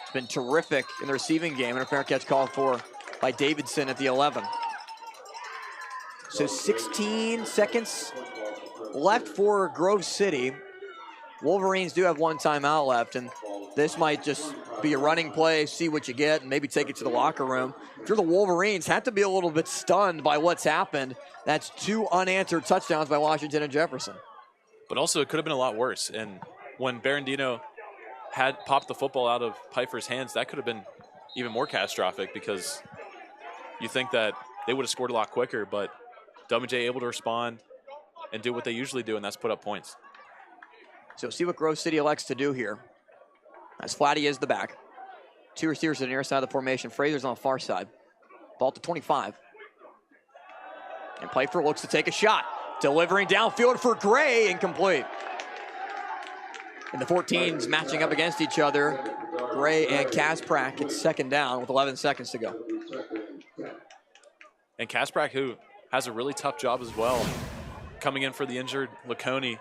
It's been terrific in the receiving game, and a fair catch called for by Davidson at the 11. So 16 seconds left for Grove City. Wolverines do have 1 timeout left, and this might just be a running play, see what you get, and maybe take it to the locker room. If you're the Wolverines, have to be a little bit stunned by what's happened. That's 2 unanswered touchdowns by Washington and Jefferson. But also, it could have been a lot worse. And when Barandino had popped the football out of Pfeiffer's hands, that could have been even more catastrophic, because you think that they would have scored a lot quicker, but W&J able to respond. and do what they usually do, and that's put up points. So see what Grove City elects to do here. As Flatty is the back. 2 receivers to the near side of the formation. Frazier's on the far side. Ball to 25. And Pfeiffer looks to take a shot. Delivering downfield for Gray, incomplete. And the 14s matching up against each other. Gray and Kasprak. It's second down with 11 seconds to go. And Kasprak, who has a really tough job as well, coming in for the injured Laconi.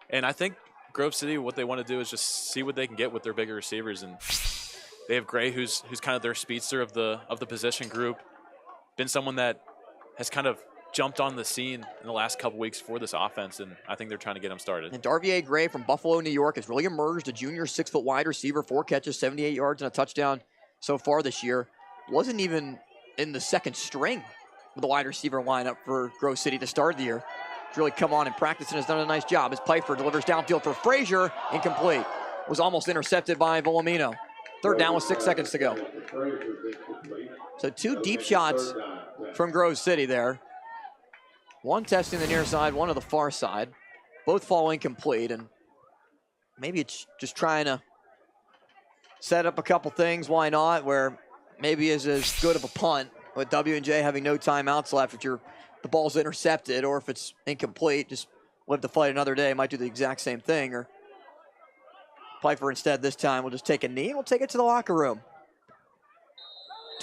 And I think Grove City, what they want to do is just see what they can get with their bigger receivers. And they have Gray, who's kind of their speedster of the position group. Been someone that has kind of jumped on the scene in the last couple weeks for this offense, and I think they're trying to get him started. And Darvier Gray from Buffalo, New York has really emerged, a junior 6-foot wide receiver, 4 catches, 78 yards, and a touchdown so far this year. Wasn't even in the second string with the wide receiver lineup for Grove City to start the year. He's really come on in practice and has done a nice job as Pfeiffer delivers downfield for Frazier, incomplete. Was almost intercepted by Volumino. Third down with 6 seconds to go. So 2 deep shots from Grove City there. One testing the near side, one to the far side. Both fall incomplete, and maybe it's just trying to set up a couple things, why not, where maybe is as good of a punt with W&J having no timeouts left if the ball's intercepted, or if it's incomplete, just live to fight another day, might do the exact same thing, or Pfeiffer instead this time will just take a knee and we'll take it to the locker room.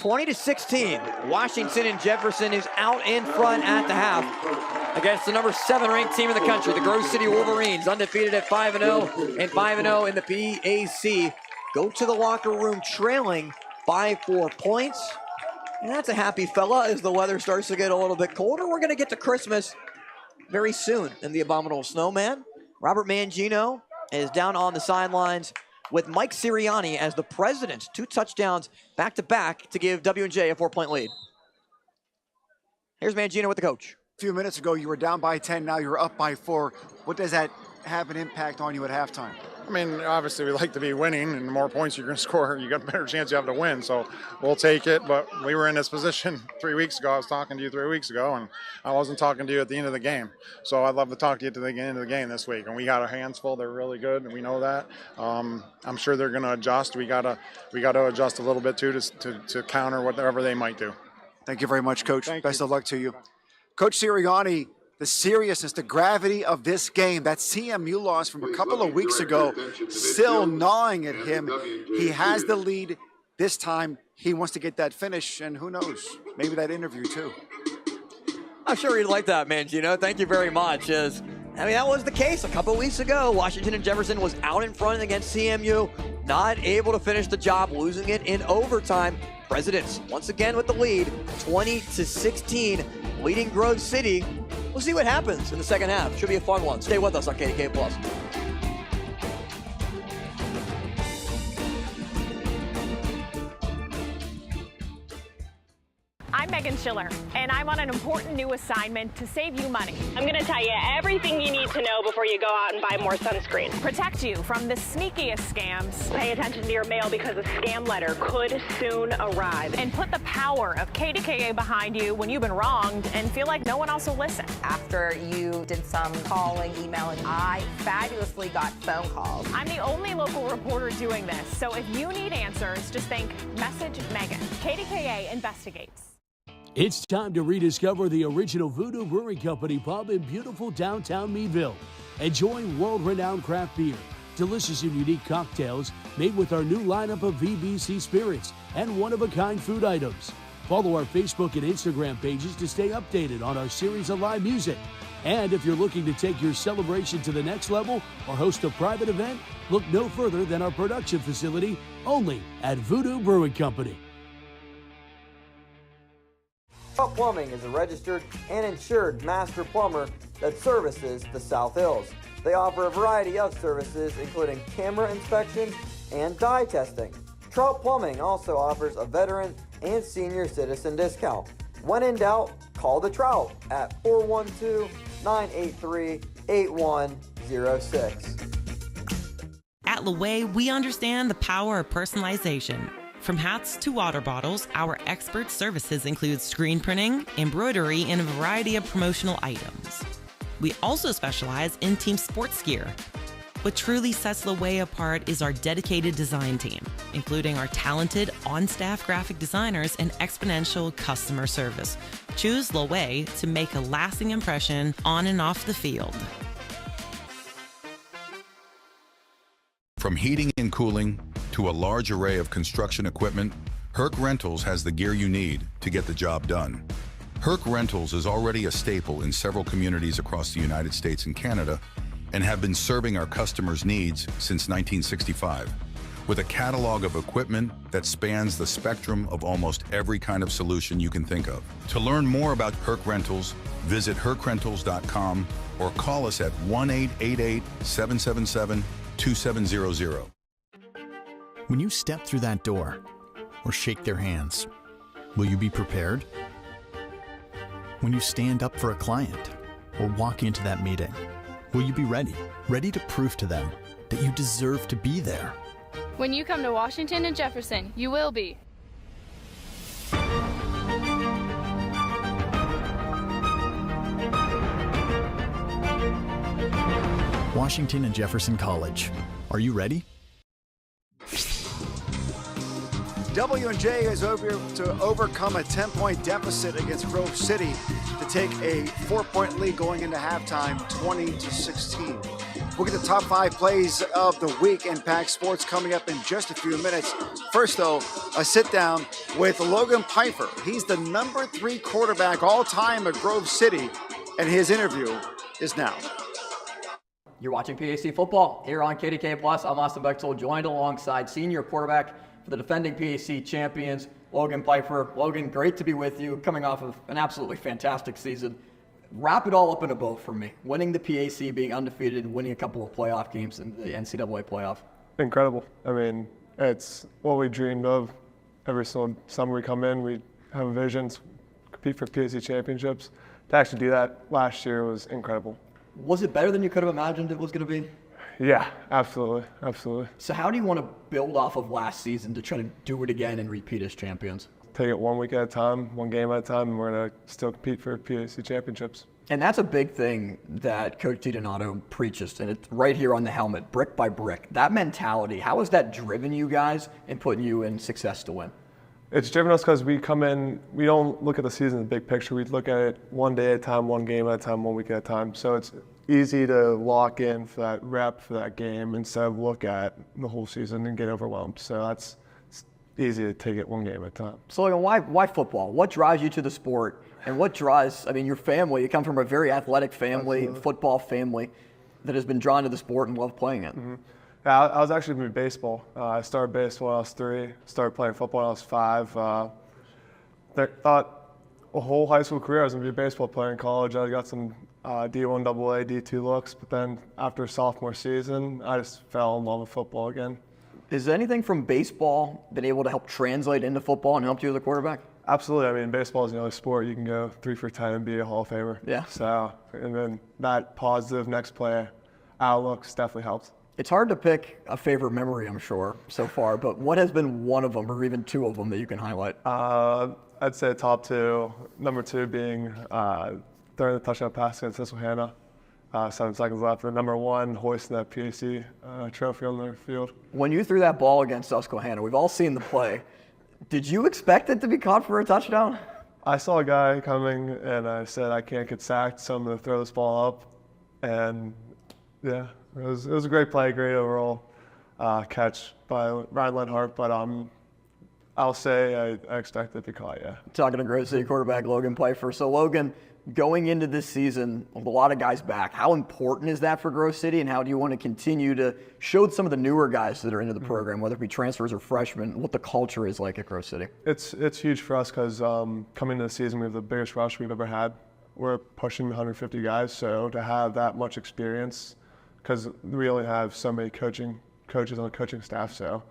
20-16, Washington and Jefferson is out in front at the half against the number 7 ranked team in the country, the Grove City Wolverines, undefeated at 5-0 and 5-0 in the PAC. Go to the locker room trailing by 4 points. And that's a happy fella as the weather starts to get a little bit colder. We're going to get to Christmas very soon in the Abominable Snowman. Robert Mangino is down on the sidelines with Mike Sirianni as the president. 2 touchdowns back-to-back to give W&J a 4-point lead. Here's Mangino with the coach. A few minutes ago, you were down by 10. Now you're up by 4. What does that have an impact on you at halftime? I mean, obviously we like to be winning, and the more points you're going to score, you got a better chance you have to win. So we'll take it. But we were in this position 3 weeks ago. I was talking to you 3 weeks ago, and I wasn't talking to you at the end of the game. So I'd love to talk to you at the end of the game this week. And we got our hands full. They're really good, and we know that. I'm sure they're going to adjust. We got to adjust a little bit too to counter whatever they might do. Thank you very much, Coach. Thank Best you. of luck to you. Coach Sirianni, the seriousness, the gravity of this game, that CMU loss from a couple of weeks ago, still gnawing at him. He has the lead this time. He wants to get that finish, and who knows, maybe that interview too. I'm sure he'd like that, Mangino. Thank you very much. That was the case a couple weeks ago. Washington and Jefferson was out in front against CMU, not able to finish the job, losing it in overtime. Presidents once again with the lead, 20-16, leading Grove City. We'll see what happens in the second half. Should be a fun one. Stay with us on KDKA+. I'm Megan Schiller, and I'm on an important new assignment to save you money. I'm going to tell you everything you need to know before you go out and buy more sunscreen. Protect you from the sneakiest scams. Pay attention to your mail because a scam letter could soon arrive. And put the power of KDKA behind you when you've been wronged and feel like no one else will listen. After you did some calling, emailing, I fabulously got phone calls. I'm the only local reporter doing this, so if you need answers, just think Message Megan. KDKA investigates. It's time to rediscover the original Voodoo Brewing Company pub in beautiful downtown Meadville. Enjoy world-renowned craft beer, delicious and unique cocktails made with our new lineup of VBC spirits and one-of-a-kind food items. Follow our Facebook and Instagram pages to stay updated on our series of live music. And if you're looking to take your celebration to the next level or host a private event, look no further than our production facility, only at Voodoo Brewing Company. Trout Plumbing is a registered and insured master plumber that services the South Hills. They offer a variety of services, including camera inspection and dye testing. Trout Plumbing also offers a veteran and senior citizen discount. When in doubt, call the Trout at 412-983-8106. At Laway, we understand the power of personalization. From hats to water bottles, our expert services include screen printing, embroidery, and a variety of promotional items. We also specialize in team sports gear. What truly sets Loewe apart is our dedicated design team, including our talented on-staff graphic designers and exponential customer service. Choose Loewe to make a lasting impression on and off the field. From heating and cooling to a large array of construction equipment, Herc Rentals has the gear you need to get the job done. Herc Rentals is already a staple in several communities across the United States and Canada and have been serving our customers' needs since 1965. With a catalog of equipment that spans the spectrum of almost every kind of solution you can think of. To learn more about Herc Rentals, visit hercrentals.com or call us at 1-888-777-2700. When you step through that door or shake their hands, will you be prepared? When you stand up for a client or walk into that meeting, will you be ready to prove to them that you deserve to be there? When you come to Washington and Jefferson, you will be. Washington and Jefferson College. Are you ready? W&J is over to overcome a 10-point deficit against Grove City to take a 4-point lead going into halftime, 20-16. We'll get the top 5 plays of the week in PAC Sports coming up in just a few minutes. First, though, a sit-down with Logan Pfeiffer. He's the number 3 quarterback all-time at Grove City, and his interview is now. You're watching PAC football here on KDKA Plus. I'm Austin Bechtold, joined alongside senior quarterback for the defending PAC champions, Logan Pfeiffer. Logan, great to be with you, coming off of an absolutely fantastic season. Wrap it all up in a bow for me. Winning the PAC, being undefeated, winning a couple of playoff games in the NCAA playoff. Incredible. I mean, it's what we dreamed of. Every single summer we come in, we have visions, compete for PAC championships. To actually do that last year was incredible. Was it better than you could have imagined it was going to be? Yeah, absolutely, absolutely. So how do you want to build off of last season to try to do it again and repeat as champions? Take it 1 week at a time, 1 game at a time, and we're going to still compete for PAC championships. And that's a big thing that Coach DiDonato preaches, and it's right here on the helmet, brick by brick. That mentality, how has that driven you guys and putting you in success to win? It's driven us because we come in, we don't look at the season in the big picture. We look at it 1 day at a time, 1 game at a time, 1 week at a time. So it's easy to lock in for that rep for that game instead of look at the whole season and get overwhelmed. So it's easy to take it 1 game at a time. So why football? What drives you to the sport? And what drives, your family, you come from a very athletic family, Absolutely. Football family that has been drawn to the sport and love playing it. Mm-hmm. Yeah, I was actually in baseball. I started baseball when I was 3, started playing football when I was 5. Thought a whole high school career I was going to be a baseball player in college. I got some D1 AA, D2 looks, but then after sophomore season, I just fell in love with football again. Is anything from baseball been able to help translate into football and help you as a quarterback? Absolutely. Baseball is the only sport you can go 3 for 10 and be a Hall of Famer. Yeah. So, and then that positive next play outlooks definitely helps. It's hard to pick a favorite memory, I'm sure, so far, but what has been one of them or even 2 of them that you can highlight? I'd say top 2. Number 2 being throwing the touchdown pass against Susquehanna. 7 seconds left. And number 1, hoisting that PAC trophy on the field. When you threw that ball against Susquehanna, we've all seen the play. Did you expect it to be caught for a touchdown? I saw a guy coming, and I said, I can't get sacked, so I'm going to throw this ball up. And, yeah, it was a great play, great overall catch by Ryan Lenhart. But I'll say I expect it to be caught, yeah. Talking to Grove City quarterback Logan Pfeiffer. So, Logan, going into this season, a lot of guys back. How important is that for Grove City, and how do you want to continue to show some of the newer guys that are into the program, whether it be transfers or freshmen, what the culture is like at Grove City? It's huge for us because coming into the season, we have the biggest rush we've ever had. We're pushing 150 guys, so to have that much experience, because we only have so many coaches on the coaching staff, so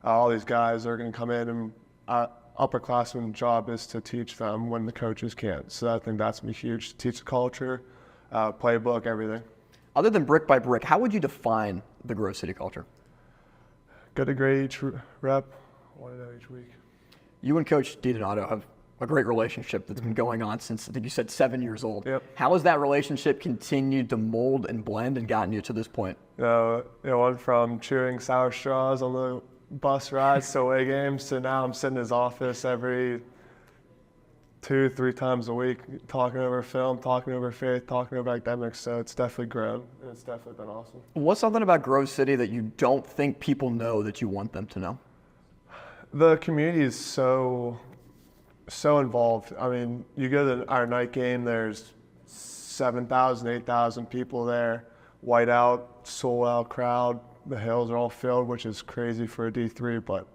all these guys are going to come in, and upperclassmen job is to teach them when the coaches can't. So I think that's going to be huge, to teach the culture, playbook, everything. Other than brick by brick, how would you define the Grove City culture? Good to great each rep, want to know each week. You and Coach DiDonato have a great relationship that's been going on since, I think you said, 7 years old. Yep. How has that relationship continued to mold and blend and gotten you to this point? Went from chewing sour straws on the bus rides to away games to now I'm sitting in his office every 2-3 times a week, talking over film, talking over faith, talking over academics. So it's definitely grown, and it's definitely been awesome. What's something about Grove City that you don't think people know that you want them to know? The community is so involved. I mean, you go to our night game, there's 7,000, 8,000 people there, white out, sold out crowd. The hills are all filled, which is crazy for a D3, but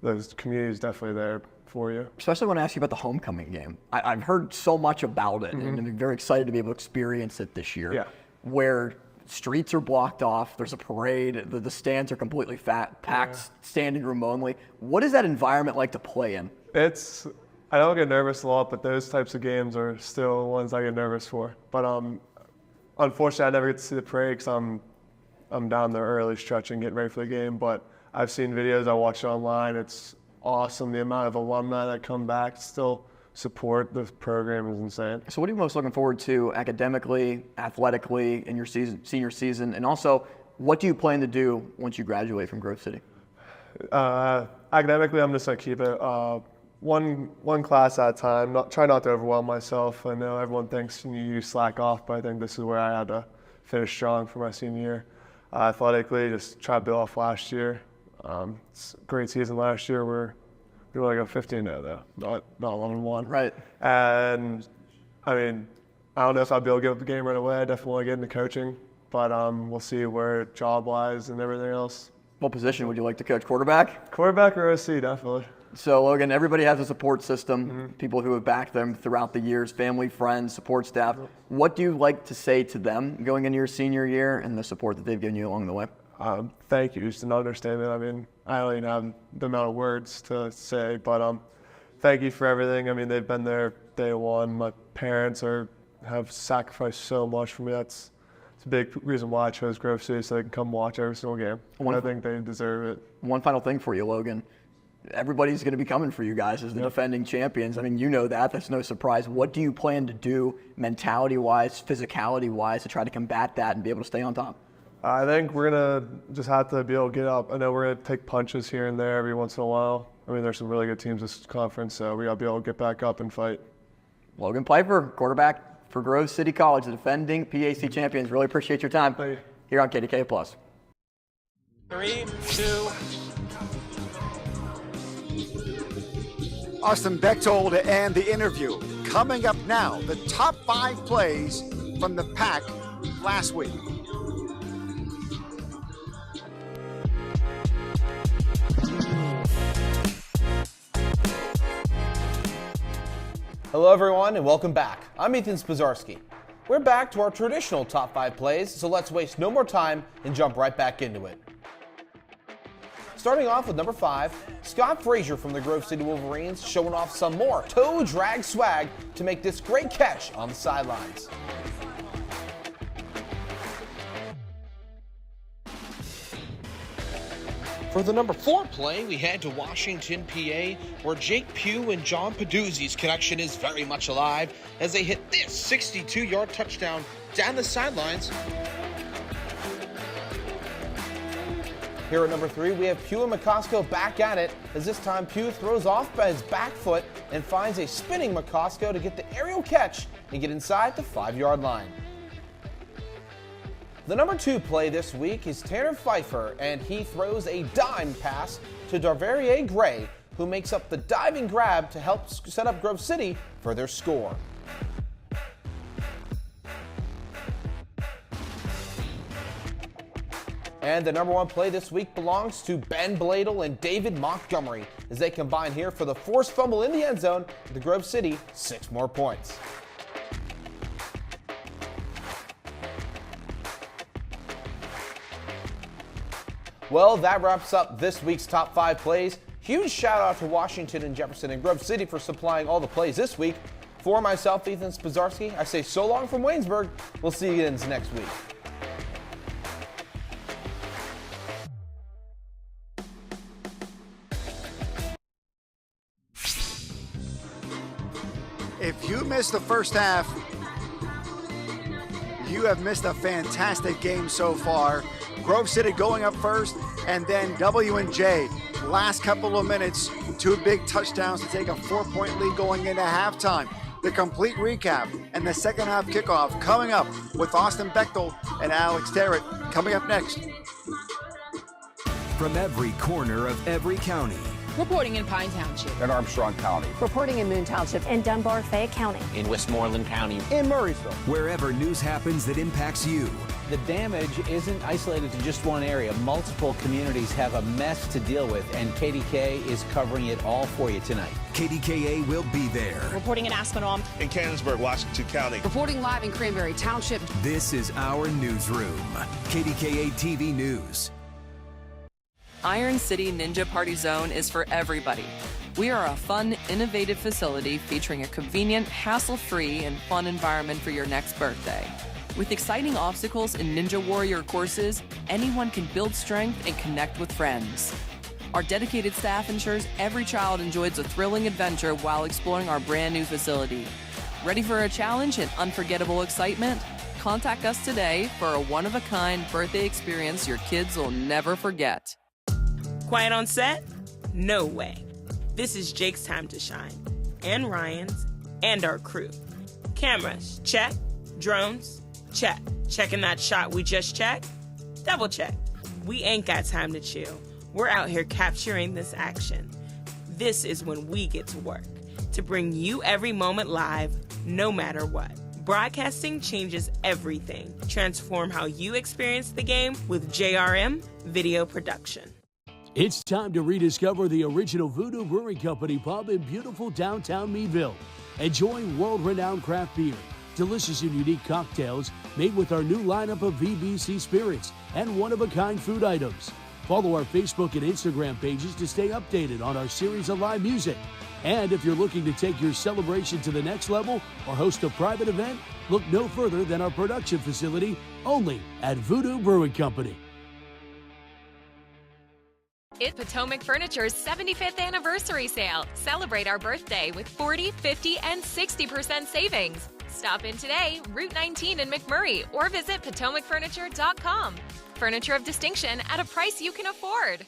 the community is definitely there for you. Especially when I ask you about the homecoming game. I've heard so much about it, and I'm very excited to be able to experience it this year. Yeah. Where streets are blocked off, there's a parade, the stands are completely packed, standing room only. What is that environment like to play in? I don't get nervous a lot, but those types of games are still ones I get nervous for. But unfortunately, I never get to see the parade because I'm down there early stretching, getting ready for the game. But I've seen videos, I watch it online. It's awesome. The amount of alumni that come back still support the program is insane. So what are you most looking forward to academically, athletically in your senior season? And also, what do you plan to do once you graduate from Grove City? Academically, I'm just going to keep it one class at a time. Try not to overwhelm myself. I know everyone thinks you slack off, but I think this is where I had to finish strong for my senior year. Athletically, just try to build off last year. It's a great season last year. We were like a 15-0 though, not 11-1. Right. And I mean, I don't know if I'll be able to give up the game right away. I definitely want to get into coaching, but we'll see where job lies and everything else. What position would you like to coach? Quarterback? Quarterback or OC, definitely. So Logan, everybody has a support system, people who have backed them throughout the years, family, friends, support staff. What do you like to say to them going into your senior year and the support that they've given you along the way? Thank you. Just an understatement. I mean, I don't even have the amount of words to say, but thank you for everything. I mean, they've been there day one. My parents have sacrificed so much for me. It's a big reason why I chose Grove City, so they can come watch every single game. I think they deserve it. One final thing for you, Logan. Everybody's going to be coming for you guys as the defending champions. I mean, you know that. That's no surprise. What do you plan to do mentality-wise, physicality-wise to try to combat that and be able to stay on top? I think we're going to just have to be able to get up. I know we're going to take punches here and there every once in a while. I mean, there's some really good teams this conference, so we got to be able to get back up and fight. Logan Piper, quarterback for Grove City College, the defending PAC champions. Really appreciate your time here on KDKA+. 3, 2. Austin Bechtold and the interview. Coming up now, the top 5 plays from the pack last week. Hello everyone and welcome back. I'm Ethan Spazarski. We're back to our traditional top 5 plays, so let's waste no more time and jump right back into it. Starting off with number 5, Scott Frazier from the Grove City Wolverines showing off some more toe drag swag to make this great catch on the sidelines. For the number 4 play, we head to Washington, PA, where Jake Pugh and John Peduzzi's connection is very much alive as they hit this 62-yard touchdown down the sidelines. Here at number 3, we have Pugh and McCosco back at it, as this time Pugh throws off by his back foot and finds a spinning McCosco to get the aerial catch and get inside the 5-yard line. The number 2 play this week is Tanner Pfeiffer, and he throws a dime pass to Darverier Gray, who makes up the diving grab to help set up Grove City for their score. And the number 1 play this week belongs to Ben Bladel and David Montgomery as they combine here for the forced fumble in the end zone to the Grove City 6 more points. Well, that wraps up this week's top 5 plays. Huge shout out to Washington and Jefferson and Grove City for supplying all the plays this week. For myself, Ethan Spazarski, I say so long from Waynesburg. We'll see you again next week. if you missed the first half, you have missed a fantastic game so far. Grove City going up first, and then W&J, last couple of minutes, 2 big touchdowns to take a 4-point lead going into halftime. The complete recap and the second half kickoff coming up with Austin Bechtel and Alex Terrett coming up next. From every corner of every county. Reporting in Pine Township. In Armstrong County. Reporting in Moon Township. In Dunbar, Fayette County. In Westmoreland County. In Murraysville. Wherever news happens that impacts you. The damage isn't isolated to just one area. Multiple communities have a mess to deal with, and KDKA is covering it all for you tonight. KDKA will be there. Reporting in Aspinall. In Canonsburg, Washington County. Reporting live in Cranberry Township. This is our newsroom. KDKA TV News. Iron City Ninja Party Zone is for everybody. We are a fun, innovative facility featuring a convenient, hassle-free, and fun environment for your next birthday. With exciting obstacles and Ninja Warrior courses, anyone can build strength and connect with friends. Our dedicated staff ensures every child enjoys a thrilling adventure while exploring our brand new facility. Ready for a challenge and unforgettable excitement? Contact us today for a one-of-a-kind birthday experience your kids will never forget. Quiet on set? No way. This is Jake's time to shine, and Ryan's, and our crew. Cameras, check. Drones, check. Checking that shot we just checked? Double check. We ain't got time to chill. We're out here capturing this action. This is when we get to work, to bring you every moment live, no matter what. Broadcasting changes everything. Transform how you experience the game with JRM Video Production. It's time to rediscover the original Voodoo Brewing Company pub in beautiful downtown Meadville. Enjoy world-renowned craft beer, delicious and unique cocktails made with our new lineup of VBC spirits and one-of-a-kind food items. Follow our Facebook and Instagram pages to stay updated on our series of live music. And if you're looking to take your celebration to the next level or host a private event, look no further than our production facility, only at Voodoo Brewing Company. It's Potomac Furniture's 75th anniversary sale. Celebrate our birthday with 40, 50, and 60% savings. Stop in today, Route 19 in McMurray, or visit PotomacFurniture.com. Furniture of distinction at a price you can afford.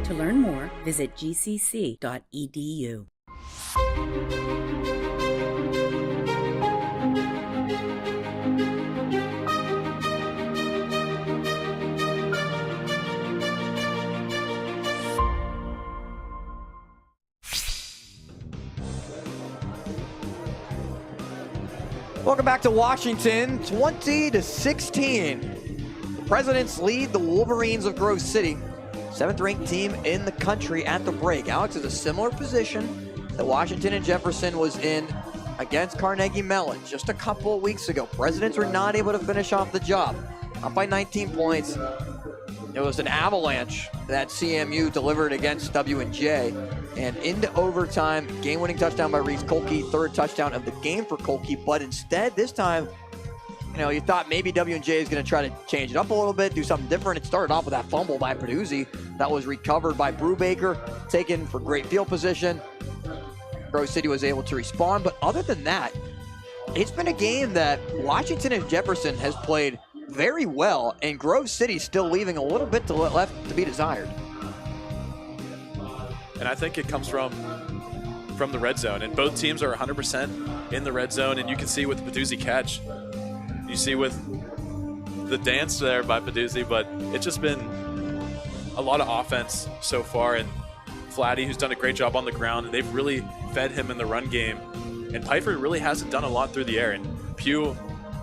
To learn more, visit gcc.edu. Welcome back to Washington, 20-16. The Presidents lead the Wolverines of Grove City. 7th-ranked team in the country at the break. Alex is a similar position that Washington and Jefferson was in against Carnegie Mellon just a couple of weeks ago. Presidents were not able to finish off the job. Up by 19 points. It was an avalanche that CMU delivered against W&J. And into overtime, game-winning touchdown by Reese Kolke, 3rd touchdown of the game for Kolke. But instead, this time, you thought maybe W&J is going to try to change it up a little bit, do something different. It started off with that fumble by Peduzzi that was recovered by Brubaker, taken for great field position. Grove City was able to respond, but other than that, it's been a game that Washington and Jefferson has played very well, and Grove City still leaving a little bit left to be desired. And I think it comes from the red zone, and both teams are 100% in the red zone, and you can see with the Peduzzi catch, you see with the dance there by Peduzzi, but it's just been a lot of offense so far. And Flatty, who's done a great job on the ground, and they've really fed him in the run game. And Pfeiffer really hasn't done a lot through the air. And Pugh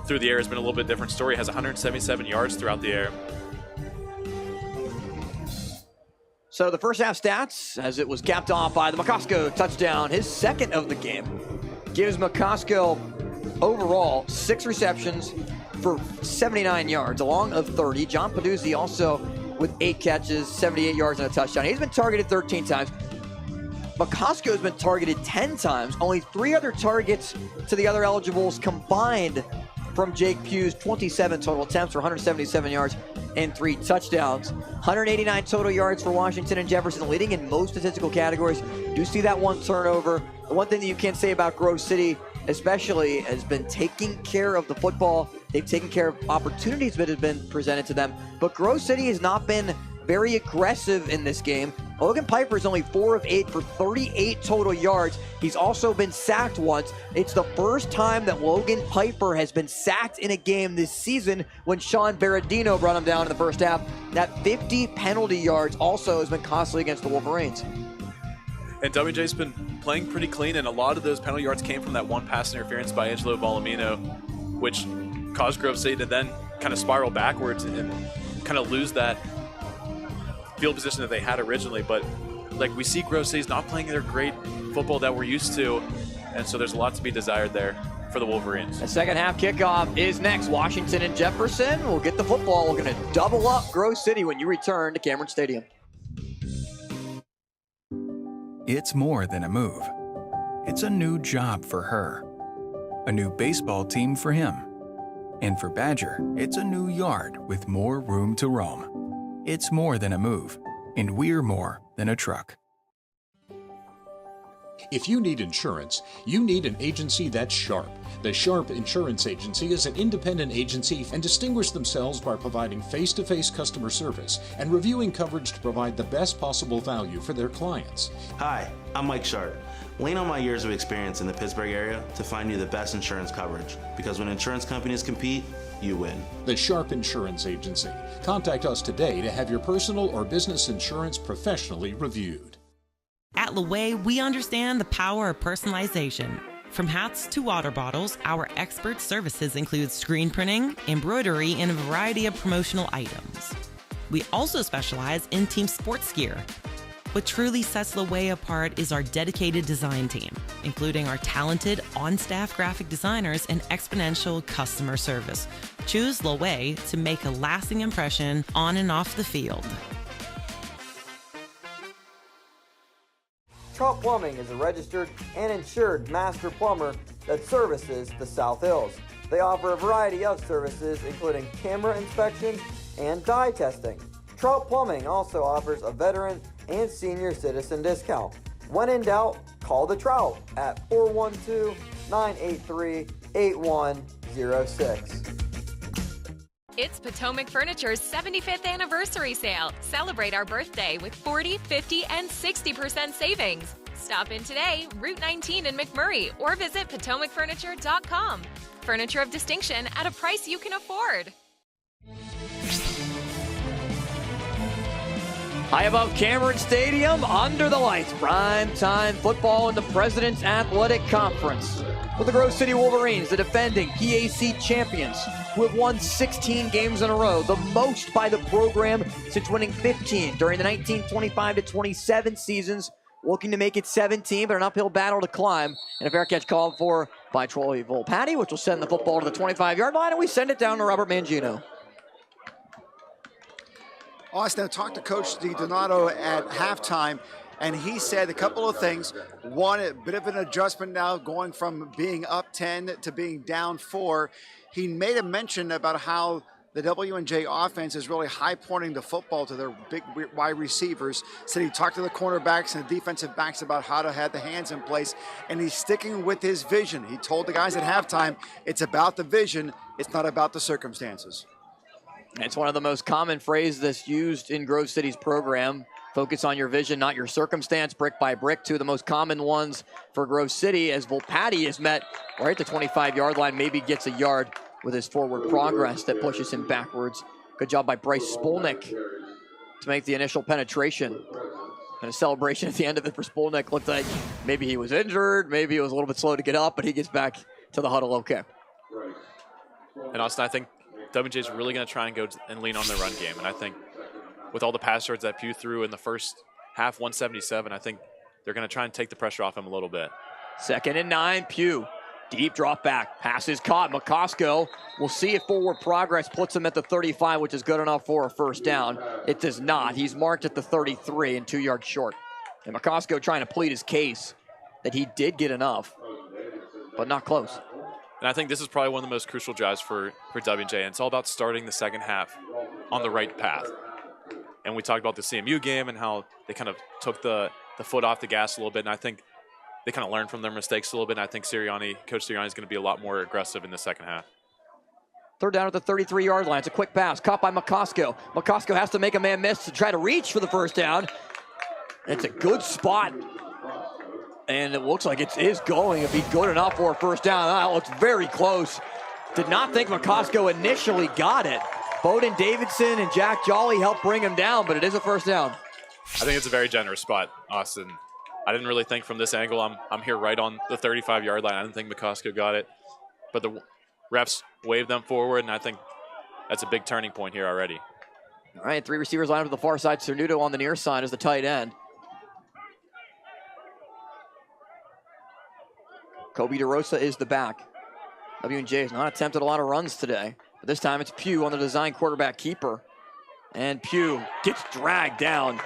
through the air has been a little bit different story. Has 177 yards throughout the air. So the first half stats, as it was capped off by the McCosco touchdown, his second of the game, gives McCosco overall, 6 receptions for 79 yards, along of 30. John Peduzzi also with 8 catches, 78 yards and a touchdown. He's been targeted 13 times. McCosco has been targeted 10 times. Only 3 other targets to the other eligibles combined from Jake Pugh's 27 total attempts for 177 yards and 3 touchdowns. 189 total yards for Washington and Jefferson, leading in most statistical categories. Do see that 1 turnover. The one thing that you can't say about Grove City, especially, has been taking care of the football. They've taken care of opportunities that have been presented to them. But Grove City has not been very aggressive in this game. Logan Piper is only 4 of 8 for 38 total yards. He's also been sacked once. It's the first time that Logan Piper has been sacked in a game this season when Sean Berardino brought him down in the first half. That 50 penalty yards also has been costly against the Wolverines. And WJ's been playing pretty clean, and a lot of those penalty yards came from that one pass interference by Angelo Volumino, which caused Grove City to then kind of spiral backwards and kind of lose that field position that they had originally. But like, we see Grove City's not playing their great football that we're used to, and so there's a lot to be desired there for the Wolverines. The second half kickoff is next. Washington and Jefferson will get the football. We're going to double up Grove City when you return to Cameron Stadium. It's more than a move. It's a new job for her, a new baseball team for him, and for Badger, it's a new yard with more room to roam. It's more than a move, and we're more than a truck. If you need insurance, you need an agency that's sharp. The Sharp Insurance Agency is an independent agency and distinguish themselves by providing face-to-face customer service and reviewing coverage to provide the best possible value for their clients. Hi, I'm Mike Sharp. Lean on my years of experience in the Pittsburgh area to find you the best insurance coverage, because when insurance companies compete, you win. The Sharp Insurance Agency. Contact us today to have your personal or business insurance professionally reviewed. At Leway, we understand the power of personalization. From hats to water bottles, our expert services include screen printing, embroidery, and a variety of promotional items. We also specialize in team sports gear. What truly sets Leway apart is our dedicated design team, including our talented on-staff graphic designers and exponential customer service. Choose Leway to make a lasting impression on and off the field. Trout Plumbing is a registered and insured master plumber that services the South Hills. They offer a variety of services, including camera inspection and dye testing. Trout Plumbing also offers a veteran and senior citizen discount. When in doubt, call the Trout at 412-983-8106. It's Potomac Furniture's 75th anniversary sale. Celebrate our birthday with 40, 50, and 60% savings. Stop in today, Route 19 in McMurray, or visit PotomacFurniture.com. Furniture of distinction at a price you can afford. High above Cameron Stadium, under the lights, prime time football in the President's Athletic Conference. With the Grove City Wolverines, the defending PAC champions, who have won 16 games in a row, the most by the program since winning 15 during the 1925-27 seasons, looking to make it 17, but an uphill battle to climb. And a fair catch called for by Troy Volpatti, which will send the football to the 25-yard line, and we send it down to Robert Mangino. Austin, talked to Coach DiDonato at halftime, and he said a couple of things. One, a bit of an adjustment now going from being up 10 to being down 4. He made a mention about how the W&J offense is really high-pointing the football to their big wide receivers. Said he talked to the cornerbacks and the defensive backs about how to have the hands in place, and he's sticking with his vision. He told the guys at halftime, it's about the vision, it's not about the circumstances. It's one of the most common phrases that's used in Grove City's program. Focus on your vision, not your circumstance, brick by brick. Two of the most common ones for Grove City, as Volpatti is met right at the 25-yard line, maybe gets a yard with his forward progress that pushes him backwards. Good job by Bryce Spolnick to make the initial penetration. And a celebration at the end of it for Spolnick. Looked like maybe he was injured, maybe he was a little bit slow to get up, but he gets back to the huddle okay. And Austin, I think WJ is really going to try and go and lean on the run game. And I think with all the pass yards that Pugh threw in the first half, 177, I think they're going to try and take the pressure off him a little bit. 2nd and 9, Pugh Deep drop back. Pass is caught. McCosco will see if forward progress puts him at the 35, which is good enough for a first down. It does not. He's marked at the 33 and 2 yards short. And McCosco trying to plead his case that he did get enough, but not close. And I think this is probably one of the most crucial drives for W&J. And it's all about starting the second half on the right path. And we talked about the CMU game and how they kind of took the foot off the gas a little bit. And I think they kind of learned from their mistakes a little bit. And I think Coach Sirianni is going to be a lot more aggressive in the second half. Third down at the 33-yard line. It's a quick pass caught by McCosco. McCosco has to make a man miss to try to reach for the first down. It's a good spot. And it looks like it is going to be good enough for a first down. That looks very close. Did not think McCosco initially got it. Bowden Davidson and Jack Jolly helped bring him down, but it is a first down. I think it's a very generous spot, Austin. I didn't really think from this angle. I'm here right on the 35-yard line. I didn't think McCosco got it. But the refs waved them forward, and I think that's a big turning point here already. All right, 3 receivers line up to the far side. Cernuto on the near side is the tight end. Kobe DeRosa is the back. W&J has not attempted a lot of runs today, but this time it's Pugh on the design quarterback keeper. And Pugh gets dragged down,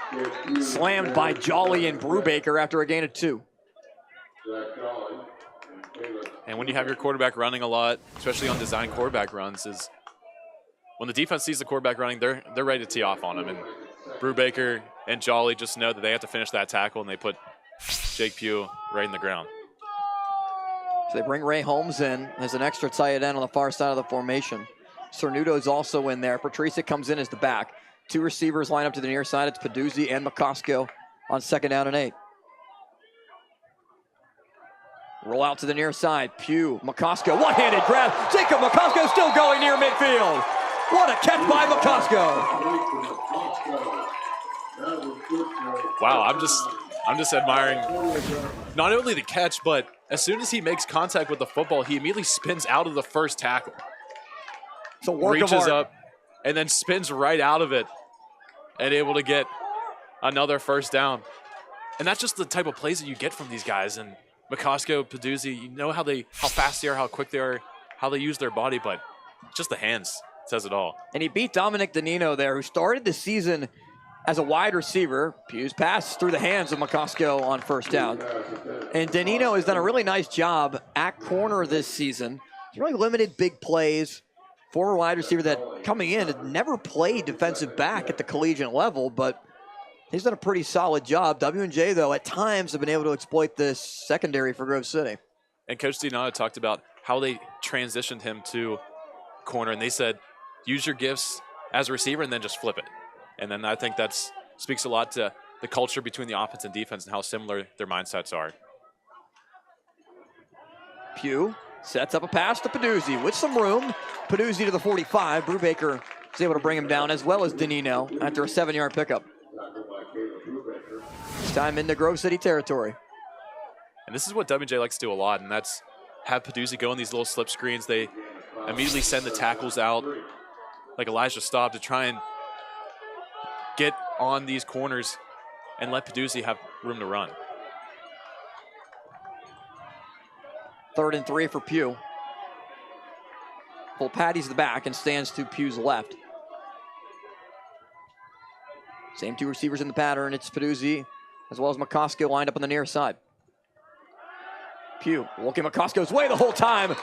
slammed by Jolly and Brubaker after a gain of 2. And when you have your quarterback running a lot, especially on design quarterback runs, is when the defense sees the quarterback running, they're ready to tee off on him. And Brubaker and Jolly just know that they have to finish that tackle, and they put Jake Pugh right in the ground. So they bring Ray Holmes in as an extra tight end on the far side of the formation. Cernuto's also in there. Patricia comes in as the back. 2 receivers line up to the near side. It's Peduzzi and McCosco on 2nd down and 8. Roll out to the near side. Pugh, McCosco, one-handed grab. Jacob McCosco still going near midfield. What a catch by McCosco. Wow, I'm just admiring not only the catch, but as soon as he makes contact with the football, he immediately spins out of the first tackle. So reaches up and then spins right out of it and able to get another first down. And that's just the type of plays that you get from these guys. And McCosco, Peduzzi, you know how fast they are, how quick they are, how they use their body, but just the hands says it all. And he beat Dominic Danino there, who started the season as a wide receiver. Pugh's pass through the hands of McCosco on first down. And Danino has done a really nice job at corner this season. He's really limited big plays. Former wide receiver that coming in had never played defensive back at the collegiate level, but he's done a pretty solid job. W&J, though, at times have been able to exploit this secondary for Grove City. And Coach DiNanno talked about how they transitioned him to corner, and they said, use your gifts as a receiver and then just flip it. And then I think that speaks a lot to the culture between the offense and defense and how similar their mindsets are. Pugh sets up a pass to Peduzzi with some room. Peduzzi to the 45. Brubaker is able to bring him down, as well as Danino after a 7-yard pickup. This time into Grove City territory. And this is what W&J likes to do a lot, and that's have Peduzzi go in these little slip screens. They immediately send the tackles out, like Elijah Staub, to try and get on these corners and let Peduzzi have room to run. 3rd and 3 for Pugh. Full Patty's the back and stands to Pugh's left. Same 2 receivers in the pattern. It's Peduzzi as well as McCosco lined up on the near side. Pugh looking McCosco's way the whole time,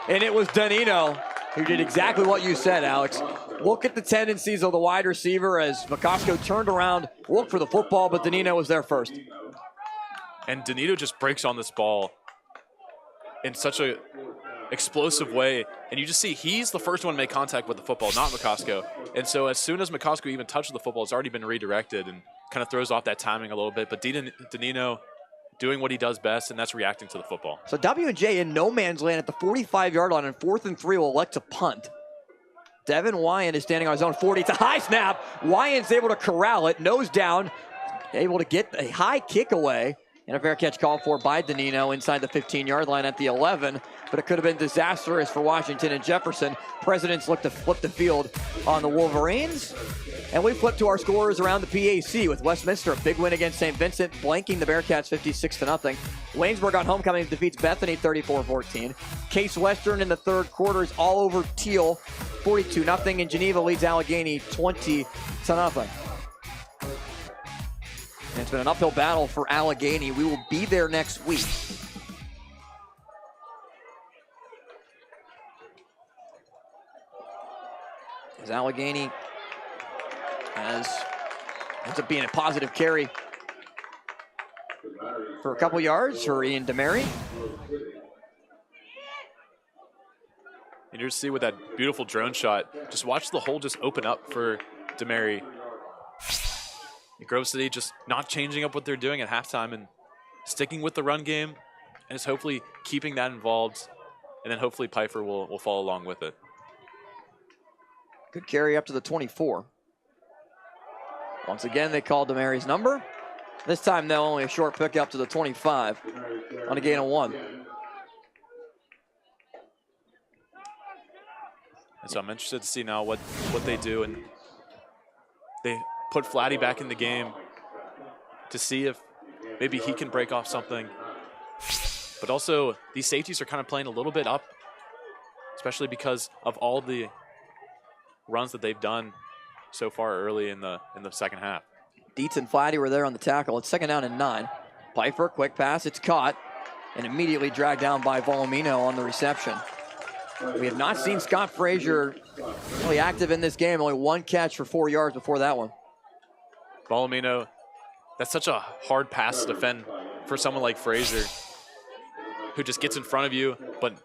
and it was Danino who did exactly what you said, Alex. Look at the tendencies of the wide receiver as McCosco turned around, looked for the football, but Danino was there first. And Danino just breaks on this ball in such a explosive way, and you just see he's the first one to make contact with the football, not McCosco. And so as soon as McCosco even touches the football, it's already been redirected and kind of throws off that timing a little bit. But Danino doing what he does best, and that's reacting to the football. So W&J in no man's land at the 45-yard line, and 4th and 3 will elect to punt. Devin Wyan is standing on his own 40. It's a high snap. Wyan's able to corral it, nose down, able to get a high kick away. And a fair catch called for by Danino inside the 15-yard line at the 11. but it could have been disastrous for Washington and Jefferson. Presidents look to flip the field on the Wolverines. And we flip to our scores around the PAC with Westminster, a big win against St. Vincent, blanking the Bearcats 56-0. Waynesburg on homecoming defeats Bethany 34-14. Case Western in the third quarter is all over Teal 42-0. And Geneva leads Allegheny 20-0. And it's been an uphill battle for Allegheny. We will be there next week. As Allegheny ends up being a positive carry for a couple yards for Ian DeMary. And you're to see with that beautiful drone shot, just watch the hole just open up for DeMary. Grove City just not changing up what they're doing at halftime and sticking with the run game and just hopefully keeping that involved. And then hopefully Pfeiffer will follow along with it. Good carry up to the 24. Once again, they called DeMary's number. This time, though, only a short pick up to the 25 on a gain of 1. And so I'm interested to see now what they do. And they put Flatty back in the game to see if maybe he can break off something. But also, these safeties are kind of playing a little bit up, especially because of all the runs that they've done so far early in the second half. Dietz and Flatty were there on the tackle. It's 2nd down and 9. Pfeiffer, quick pass, it's caught, and immediately dragged down by Volumino on the reception. We have not seen Scott Frazier really active in this game. Only 1 catch for 4 yards before that one. Volumino, that's such a hard pass to defend for someone like Frazier, who just gets in front of you, but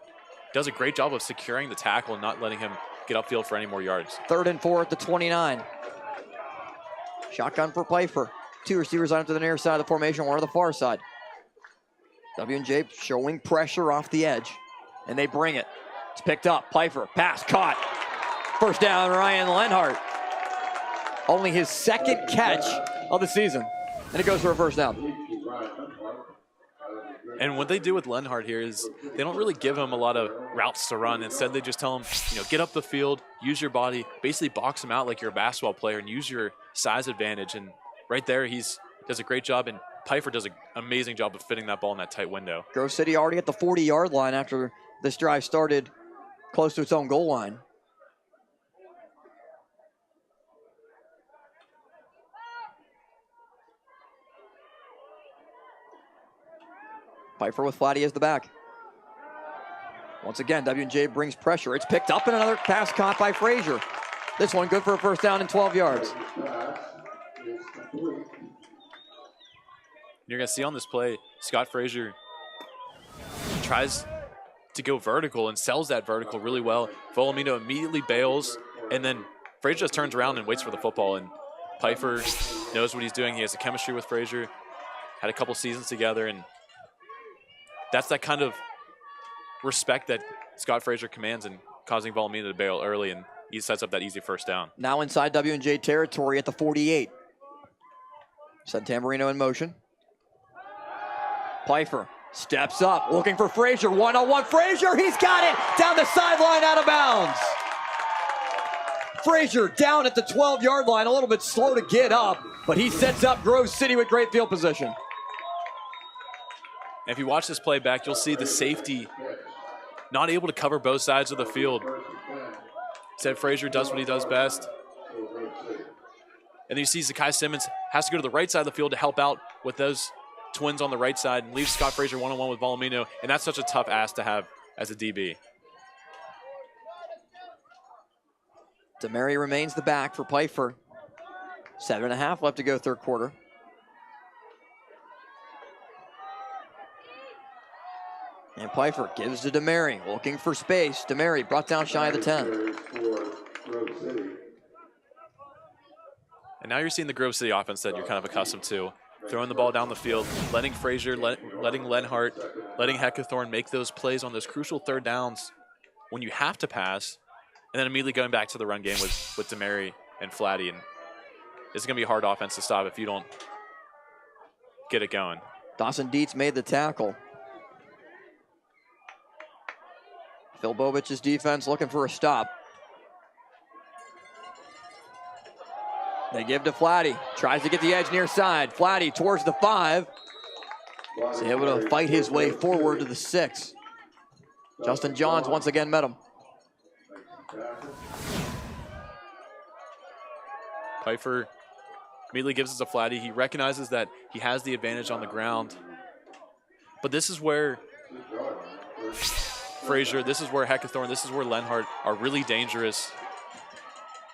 does a great job of securing the tackle and not letting him get upfield for any more yards. 3rd and 4 at the 29. Shotgun for Pfeiffer. 2 receivers on to the near side of the formation, 1 on the far side. W&J showing pressure off the edge, and they bring it. It's picked up. Pfeiffer, pass, caught. 1st down, Ryan Lenhart. Only his 2nd catch of the season, and it goes for a 1st down. And what they do with Lenhart here is they don't really give him a lot of routes to run. Instead, they just tell him, get up the field, use your body, basically box him out like you're a basketball player and use your size advantage. And right there, does a great job, and Pfeiffer does an amazing job of fitting that ball in that tight window. Grove City already at the 40-yard line after this drive started close to its own goal line. Pfeiffer with Flatty as the back. Once again, W&J brings pressure. It's picked up, and another pass caught by Frazier. This one good for a 1st down and 12 yards. You're going to see on this play, Scott Frazier tries to go vertical and sells that vertical really well. Volumino immediately bails, and then Frazier just turns around and waits for the football. And Pfeiffer knows what he's doing. He has a chemistry with Frazier, had a couple seasons together, and that's that kind of respect that Scott Frazier commands and causing Volumino to bail early, and he sets up that easy 1st down. Now inside W&J territory at the 48. Sent Tamburino in motion. Pfeiffer steps up, looking for Frazier. 1-on-1, Frazier, he's got it! Down the sideline, out of bounds. Frazier down at the 12-yard line, a little bit slow to get up, but he sets up Grove City with great field position. And if you watch this play back, you'll see the safety not able to cover both sides of the field. Instead, Frazier does what he does best. And then you see Zakai Simmons has to go to the right side of the field to help out with those twins on the right side and leaves Scott Frazier 1-on-1 with Volumino, and that's such a tough ask to have as a DB. DeMary remains the back for Pfeiffer. 7.5 left to go 3rd quarter. And Pfeiffer gives to DeMary, looking for space. DeMary brought down shy of the 10. And now you're seeing the Grove City offense that you're kind of accustomed to. Throwing the ball down the field, letting Frazier, letting Lenhart, letting Heckathorn make those plays on those crucial 3rd downs when you have to pass, and then immediately going back to the run game with DeMary and Flatty. And it's going to be a hard offense to stop if you don't get it going. Dawson Dietz made the tackle. Filbovich's defense looking for a stop. They give to Flatty. Tries to get the edge near side. Flatty towards the 5. He's able to fight his way forward to the 6. Justin Johns once again met him. Pfeiffer immediately gives us a Flatty. He recognizes that he has the advantage on the ground. But this is where Frazier, this is where Heckathorn, this is where Lenhart are really dangerous,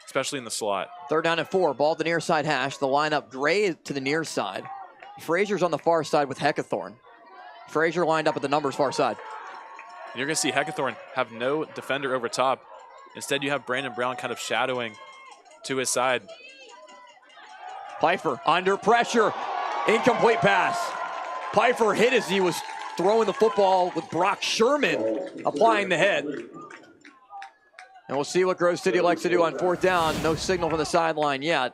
especially in the slot. 3rd down and 4. Ball at the near side hash. The lineup, Gray to the near side. Frazier's on the far side with Heckathorn. Frazier lined up at the numbers far side. You're going to see Heckathorn have no defender over top. Instead, you have Brandon Brown kind of shadowing to his side. Pfeiffer under pressure. Incomplete pass. Pfeiffer hit as he was throwing the football with Brock Sherman applying the hit. And we'll see what Grove City likes to do on 4th down. No signal from the sideline yet.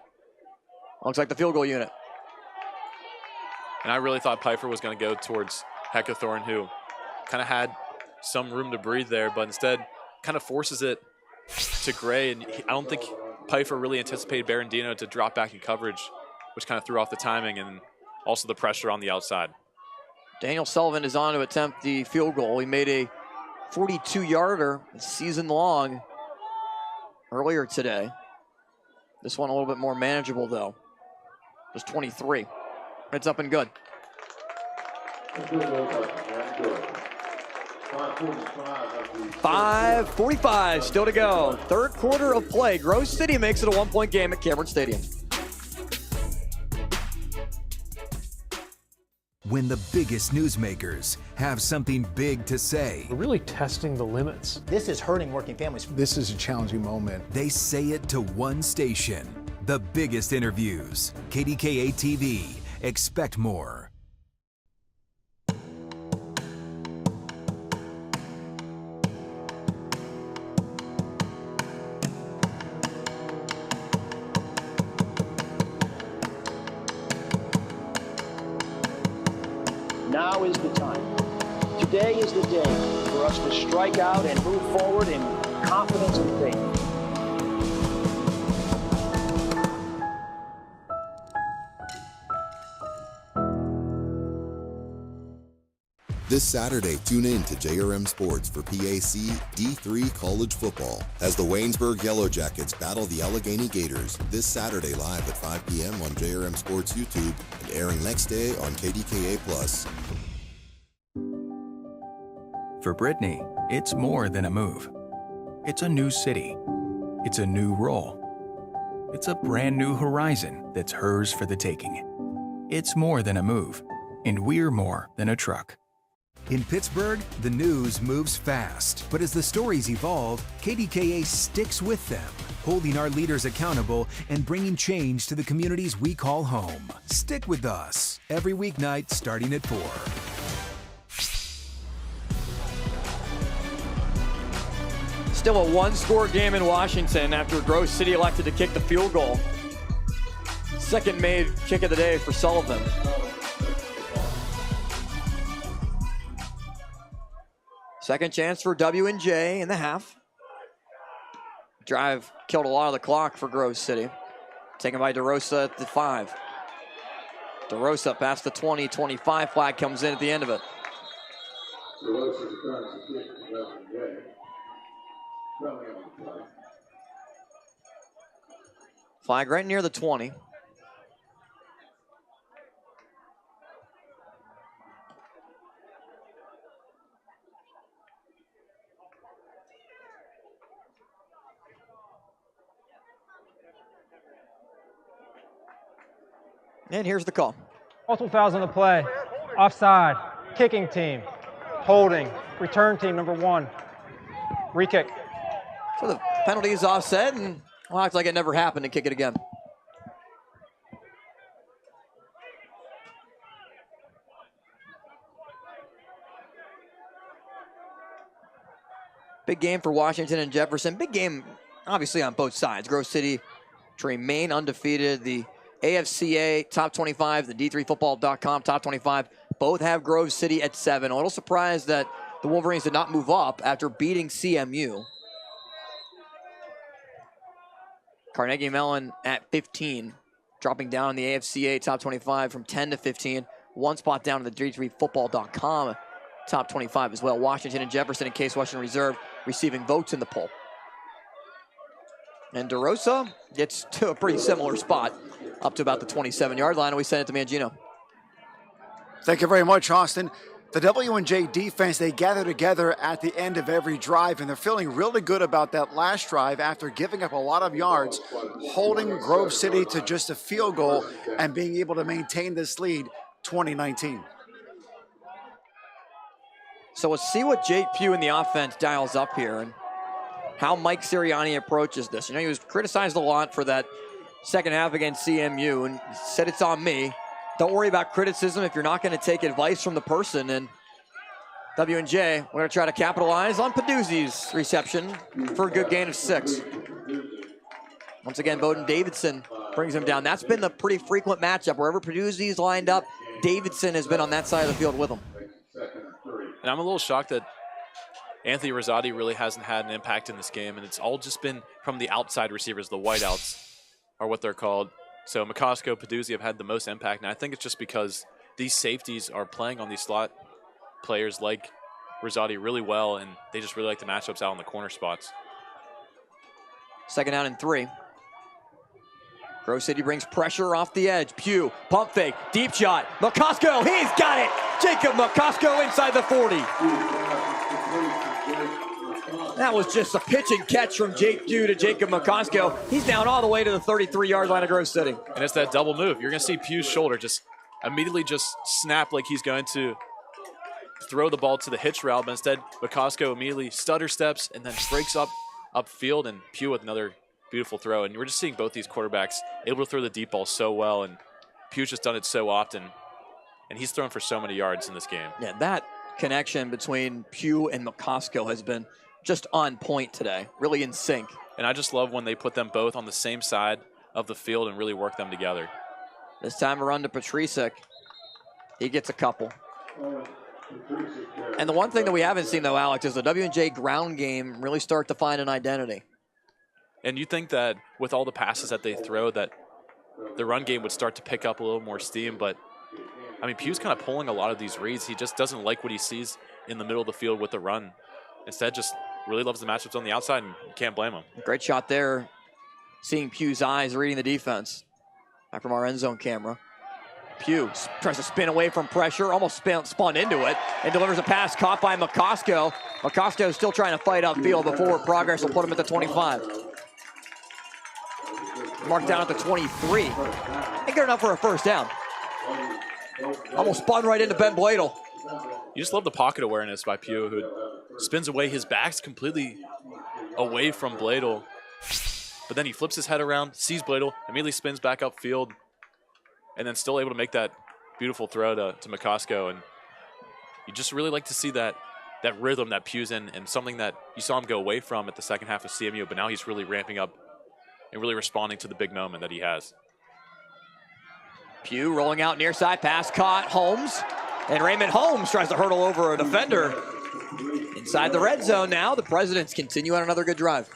Looks like the field goal unit. And I really thought Pfeiffer was going to go towards Heckathorn, who kind of had some room to breathe there, but instead kind of forces it to Gray. And I don't think Pfeiffer really anticipated Berendino to drop back in coverage, which kind of threw off the timing and also the pressure on the outside. Daniel Sullivan is on to attempt the field goal. He made a 42-yarder season long earlier today. This one a little bit more manageable though. Just 23. It's up and good. 5:45 still to go. 3rd quarter of play. Grove City makes it a 1-point game at Cameron Stadium. When the biggest newsmakers have something big to say, We're really testing the limits. This is hurting working families. This is a challenging moment. they say it to one station. The biggest interviews. KDKA TV. Expect more. Now is the time. Today is the day for us to strike out and move forward in confidence and faith. This Saturday, tune in to JRM Sports for PAC D3 college football as the Waynesburg Yellow Jackets battle the Allegheny Gators this Saturday live at 5 p.m. on JRM Sports YouTube and airing next day on KDKA+. For Brittany, it's more than a move. It's a new city. It's a new role. It's a brand new horizon that's hers for the taking. It's more than a move, and we're more than a truck. In Pittsburgh, the news moves fast, but as the stories evolve, KDKA sticks with them, holding our leaders accountable and bringing change to the communities we call home. Stick with us every weeknight starting at 4. Still a 1-score game in Washington after Grove City elected to kick the field goal. 2nd made kick of the day for Sullivan. Second chance for W&J in the half. Drive killed a lot of the clock for Grove City. Taken by DeRosa at the 5. DeRosa past the 20, 25 flag comes in at the end of it. Flag right near the 20. And here's the call. Multiple fouls on the play. Offside. Kicking team. Holding. Return team number 1. Re-kick. So the penalty is offset, and we'll act like it never happened and kick it again. Big game for Washington and Jefferson. Big game, obviously, on both sides. Grove City to remain undefeated. The AFCA top 25, the D3football.com top 25, both have Grove City at 7. A little surprised that the Wolverines did not move up after beating CMU. Carnegie Mellon at 15, dropping down in the AFCA top 25 from 10 to 15. One spot down in the D3Football.com top 25 as well. Washington and Jefferson and Case Western Reserve receiving votes in the poll. And DeRosa gets to a pretty similar spot, up to about the 27-yard line, and we send it to Mangino. Thank you very much, Austin. The W&J defense, they gather together at the end of every drive, and they're feeling really good about that last drive after giving up a lot of yards, holding Grove City to just a field goal and being able to maintain this lead 2019. So we'll see what Jake Pugh in the offense dials up here and how Mike Sirianni approaches this. You know, he was criticized a lot for that second half against CMU and said it's on me. Don't worry about criticism if you're not going to take advice from the person. And W&J, we're going to try to capitalize on Peduzzi's reception for a good gain of 6. Once again, Bowden Davidson brings him down. That's been the pretty frequent matchup. Wherever Peduzzi's lined up, Davidson has been on that side of the field with him. And I'm a little shocked that Anthony Rosati really hasn't had an impact in this game, and it's all just been from the outside receivers. The wideouts are what they're called. So McCosco, Peduzzi have had the most impact, and I think it's just because these safeties are playing on these slot players like Rosati really well, and they just really like the matchups out in the corner spots. Second down and 3. Grove City brings pressure off the edge. Pugh, pump fake, deep shot. McCosco, he's got it! Jacob McCosco inside the 40. That was just a pitch and catch from Jake Pugh to Jacob McCosco. He's down all the way to the 33-yard line of Grove City. And it's that double move. You're going to see Pugh's shoulder just immediately just snap like he's going to throw the ball to the hitch route, but instead McCosco immediately stutter steps and then breaks upfield, and Pugh with another beautiful throw. And we're just seeing both these quarterbacks able to throw the deep ball so well, and Pugh's just done it so often. And he's thrown for so many yards in this game. Yeah, that connection between Pugh and McCosco has been just on point today, really in sync. And I just love when they put them both on the same side of the field and really work them together. This time a run to Patrisek. He gets a couple. And the one thing that we haven't seen, though, Alex, is the W&J ground game really start to find an identity. And you think that with all the passes that they throw, that the run game would start to pick up a little more steam, but I mean, Pugh's kind of pulling a lot of these reads. He just doesn't like what he sees in the middle of the field with the run. Instead, just really loves the matchups on the outside, and you can't blame him. Great shot there. Seeing Pugh's eyes, reading the defense. Back from our end zone camera. Pugh tries to spin away from pressure, almost spun into it, and delivers a pass caught by McCosco. McCosco is still trying to fight upfield before progress will put him at the 25. Marked down at the 23. Ain't good enough for a first down. Almost spun right into Ben Bladel. You just love the pocket awareness by Pugh, who spins away. His back's completely away from Bladel. But then he flips his head around, sees Bladel, immediately spins back upfield, and then still able to make that beautiful throw to McCosco. And you just really like to see that rhythm that Pugh's in, and something that you saw him go away from at the second half of CMU, but now he's really ramping up and really responding to the big moment that he has. Pugh rolling out near side, pass caught, Holmes. And Raymond Holmes tries to hurdle over a defender. Inside the red zone now, the Presidents continue on another good drive.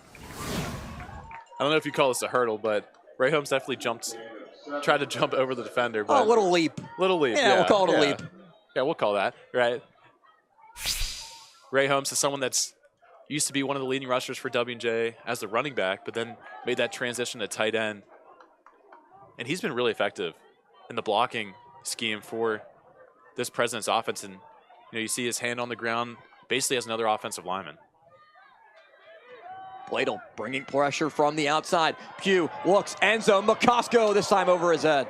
I don't know if you call this a hurdle, but Ray Holmes definitely tried to jump over the defender. But a little leap. Little leap, yeah. We'll call it a leap. Yeah, we'll call that, right? Ray Holmes is someone that's used to be one of the leading rushers for W&J as the running back, but then made that transition to tight end. And he's been really effective in the blocking scheme for this President's offense. And you see his hand on the ground basically as another offensive lineman. Bladel bringing pressure from the outside. Pugh looks, end zone. McCosco this time over his head.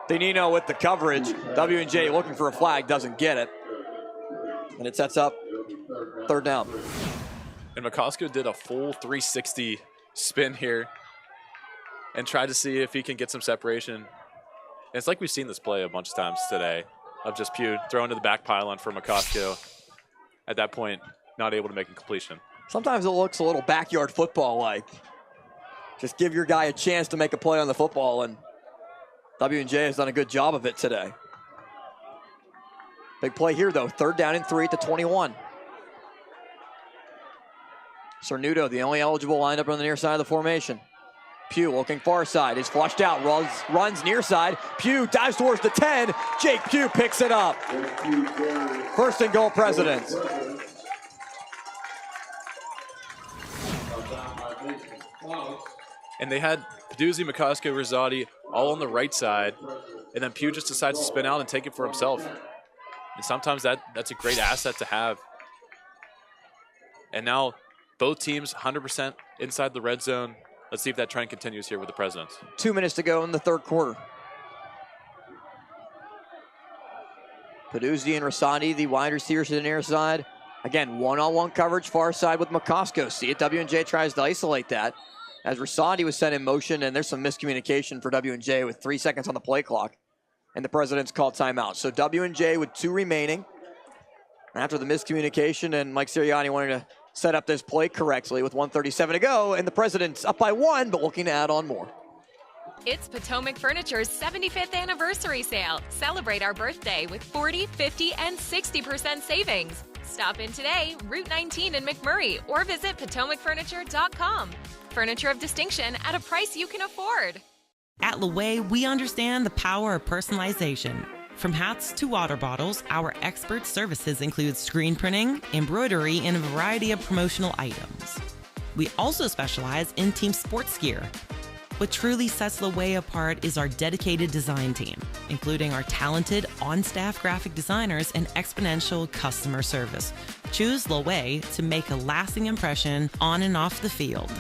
Denino with the coverage. W&J looking for a flag, doesn't get it. And it sets up third down. And McCosco did a full 360 spin here and tried to see if he can get some separation. And it's like we've seen this play a bunch of times today, of just Pugh throwing to the back pylon for McCosco. At that point, not able to make a completion. Sometimes it looks a little backyard football-like. Just give your guy a chance to make a play on the football, and W&J has done a good job of it today. Big play here, though. Third down and 3 at the 21. Cernudo, the only eligible lineup on the near side of the formation. Pugh looking far side, is flushed out, runs near side. Pugh dives towards the 10. Jake Pugh picks it up. First and goal, Presidents. And they had Peduzzi, McCosker, Rosati all on the right side, and then Pugh just decides to spin out and take it for himself. And sometimes that's a great asset to have. And now both teams 100% inside the red zone. Let's see if that trend continues here with the Presidents. 2 minutes to go in the third quarter. Peduzzi and Rosati, the wide receivers to the near side. Again, one-on-one coverage, far side with McCosker. See it, W&J tries to isolate that. As Rosati was set in motion, and there's some miscommunication for W&J with 3 seconds on the play clock. And the Presidents called timeout. So W&J with 2 remaining. After the miscommunication, and Mike Sirianni wanted to set up this play correctly with 1:37 to go, and the Presidents up by 1, but looking to add on more. It's Potomac Furniture's 75th anniversary sale. Celebrate our birthday with 40, 50, and 60% savings. Stop in today, Route 19 in McMurray, or visit PotomacFurniture.com. Furniture of distinction at a price you can afford. At Loewe, we understand the power of personalization. From hats to water bottles, our expert services include screen printing, embroidery, and a variety of promotional items. We also specialize in team sports gear. What truly sets Loewe apart is our dedicated design team, including our talented on-staff graphic designers and exponential customer service. Choose Loewe to make a lasting impression on and off the field.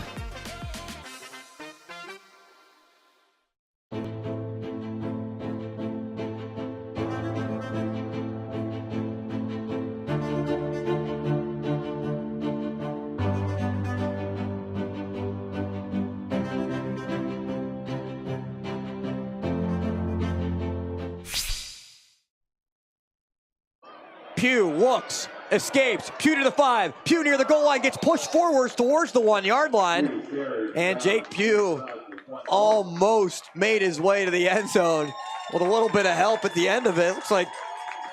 Pugh looks, escapes, Pugh to the 5, Pugh near the goal line, gets pushed forwards towards the 1-yard line, and Jake Pugh almost made his way to the end zone with a little bit of help at the end of it. Looks like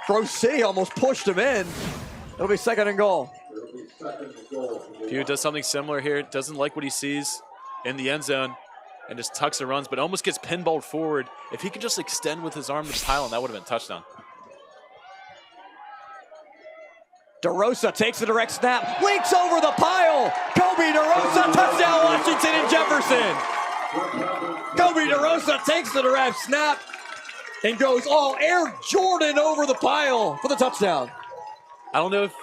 Grove City almost pushed him in. It'll be second and goal. Pugh does something similar here, doesn't like what he sees in the end zone, and just tucks and runs, but almost gets pinballed forward. If he could just extend with his arm to the pylon, that would have been a touchdown. DeRosa takes the direct snap, leaks over the pile. Kobe DeRosa, touchdown Washington and Jefferson. Kobe DeRosa takes the direct snap and goes all Air Jordan over the pile for the touchdown. I don't know if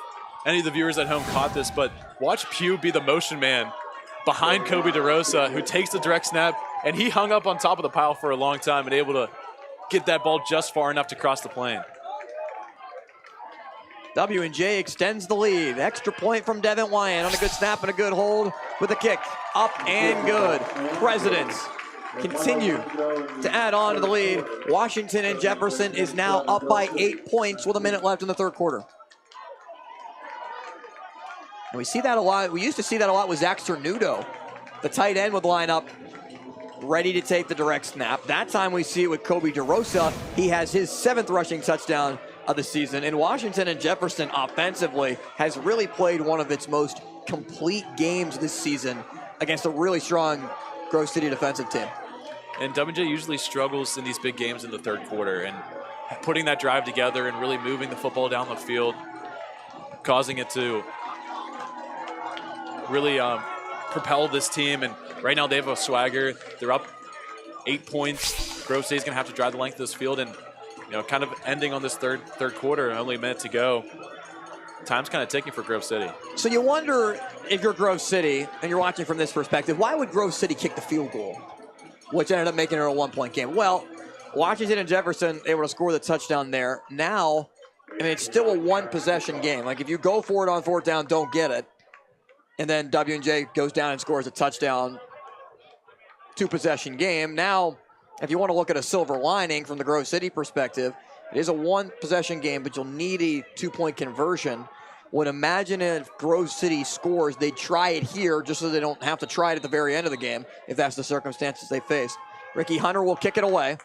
any of the viewers at home caught this, but watch Pugh be the motion man behind Kobe DeRosa, who takes the direct snap, and he hung up on top of the pile for a long time and able to get that ball just far enough to cross the plane. W&J extends the lead. Extra point from Devin Wyan on a good snap and a good hold with a kick. Up and good. Presidents continue to add on to the lead. Washington and Jefferson is now up by 8 points with a minute left in the third quarter. And we see that a lot. We used to see that a lot with Zach Cernudo. The tight end would line up ready to take the direct snap. That time we see it with Kobe DeRosa. He has his 7th rushing touchdown of the season. And Washington and Jefferson offensively has really played one of its most complete games this season against a really strong Grove City defensive team. And W&J usually struggles in these big games in the third quarter, and putting that drive together and really moving the football down the field, causing it to really propel this team. And right now they have a swagger. They're up 8 points. Grove City's going to have to drive the length of this field, and kind of ending on this third quarter, only a minute to go. Time's kind of ticking for Grove City. So you wonder, if you're Grove City and you're watching from this perspective, why would Grove City kick the field goal, which ended up making it a 1-point game? Well, Washington and Jefferson able to score the touchdown there. Now, it's still a 1-possession game. Like, if you go for it on 4th down, don't get it, and then W&J goes down and scores a touchdown, 2-possession game. Now, if you want to look at a silver lining from the Grove City perspective, it is a 1-possession game, but you'll need a 2-point conversion. Would imagine if Grove City scores, they try it here just so they don't have to try it at the very end of the game if that's the circumstances they face. Ricky Hunter will kick it away.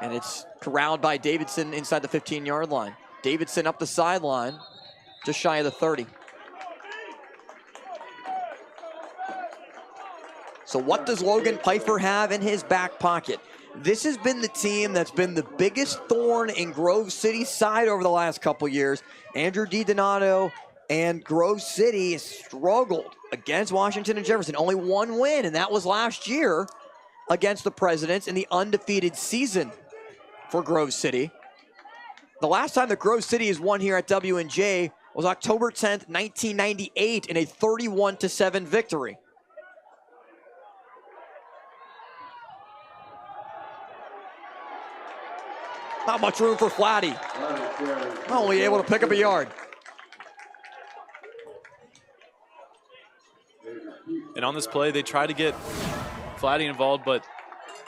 And it's corralled by Davidson inside the 15-yard line. Davidson up the sideline, just shy of the 30. So what does Logan Pfeiffer have in his back pocket? This has been the team that's been the biggest thorn in Grove City's side over the last couple years. Andrew DiDonato and Grove City struggled against Washington and Jefferson. Only one win, and that was last year against the Presidents in the undefeated season for Grove City. The last time that Grove City has won here at W&J was October 10th, 1998 in a 31-7 victory. Not much room for Flatty. Only able to pick up a yard. And on this play, they try to get Flatty involved, but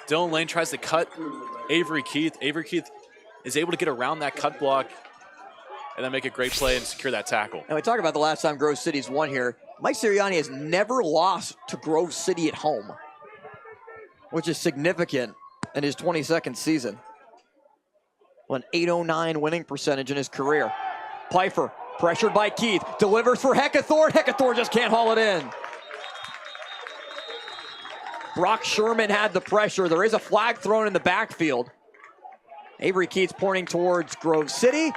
Dylan Lane tries to cut Avery Keith. Avery Keith is able to get around that cut block and then make a great play and secure that tackle. And we talk about the last time Grove City's won here. Mike Sirianni has never lost to Grove City at home, which is significant in his 22nd season. An 809 winning percentage in his career. Pfeiffer, pressured by Keith, delivers for Heckathorn. Heckathorn just can't haul it in. Brock Sherman had the pressure. There is a flag thrown in the backfield. Avery Keith's pointing towards Grove City.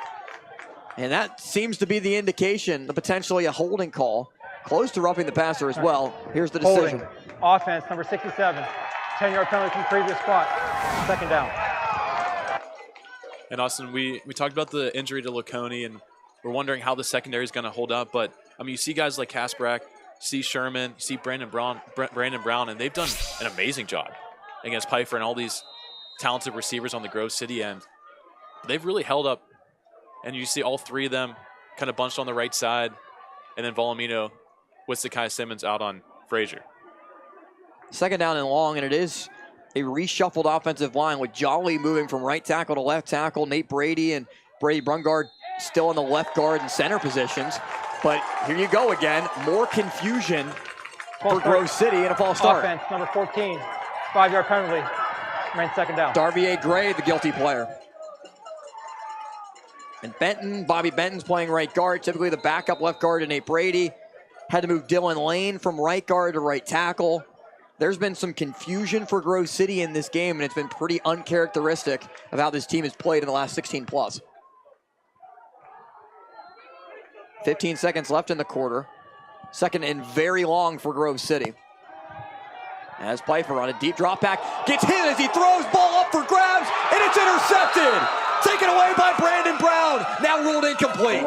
And that seems to be the indication, potentially a holding call. Close to roughing the passer as well. Here's the decision. Holding. Offense, number 67. 10-yard penalty from previous spot. Second down. And Austin, we talked about the injury to Laconey, and we're wondering how the secondary is going to hold up. But, I mean, you see guys like Kasprack, see Sherman, see Brandon Brown, and they've done an amazing job against Pfeiffer and all these talented receivers on the Grove City end. They've really held up, and you see all three of them kind of bunched on the right side, and then Volumino with Sakai Simmons out on Frazier. Second down and long, and it is a reshuffled offensive line with Jolly moving from right tackle to left tackle. Nate Brady and Brady Brungard still in the left guard and center positions. But here you go again. More confusion for Grove City and a false start. Offense, number 14. 5-yard penalty. Remains second down. Darvier Gray, the guilty player. And Benton, Bobby Benton's playing right guard. Typically the backup left guard to Nate Brady. Had to move Dylan Lane from right guard to right tackle. There's been some confusion for Grove City in this game, and it's been pretty uncharacteristic of how this team has played in the last 16 plus. 15 seconds left in the quarter. Second and very long for Grove City. As Pfeiffer on a deep drop back, gets hit as he throws, ball up for grabs, and it's intercepted. Taken away by Brandon Brown, now ruled incomplete.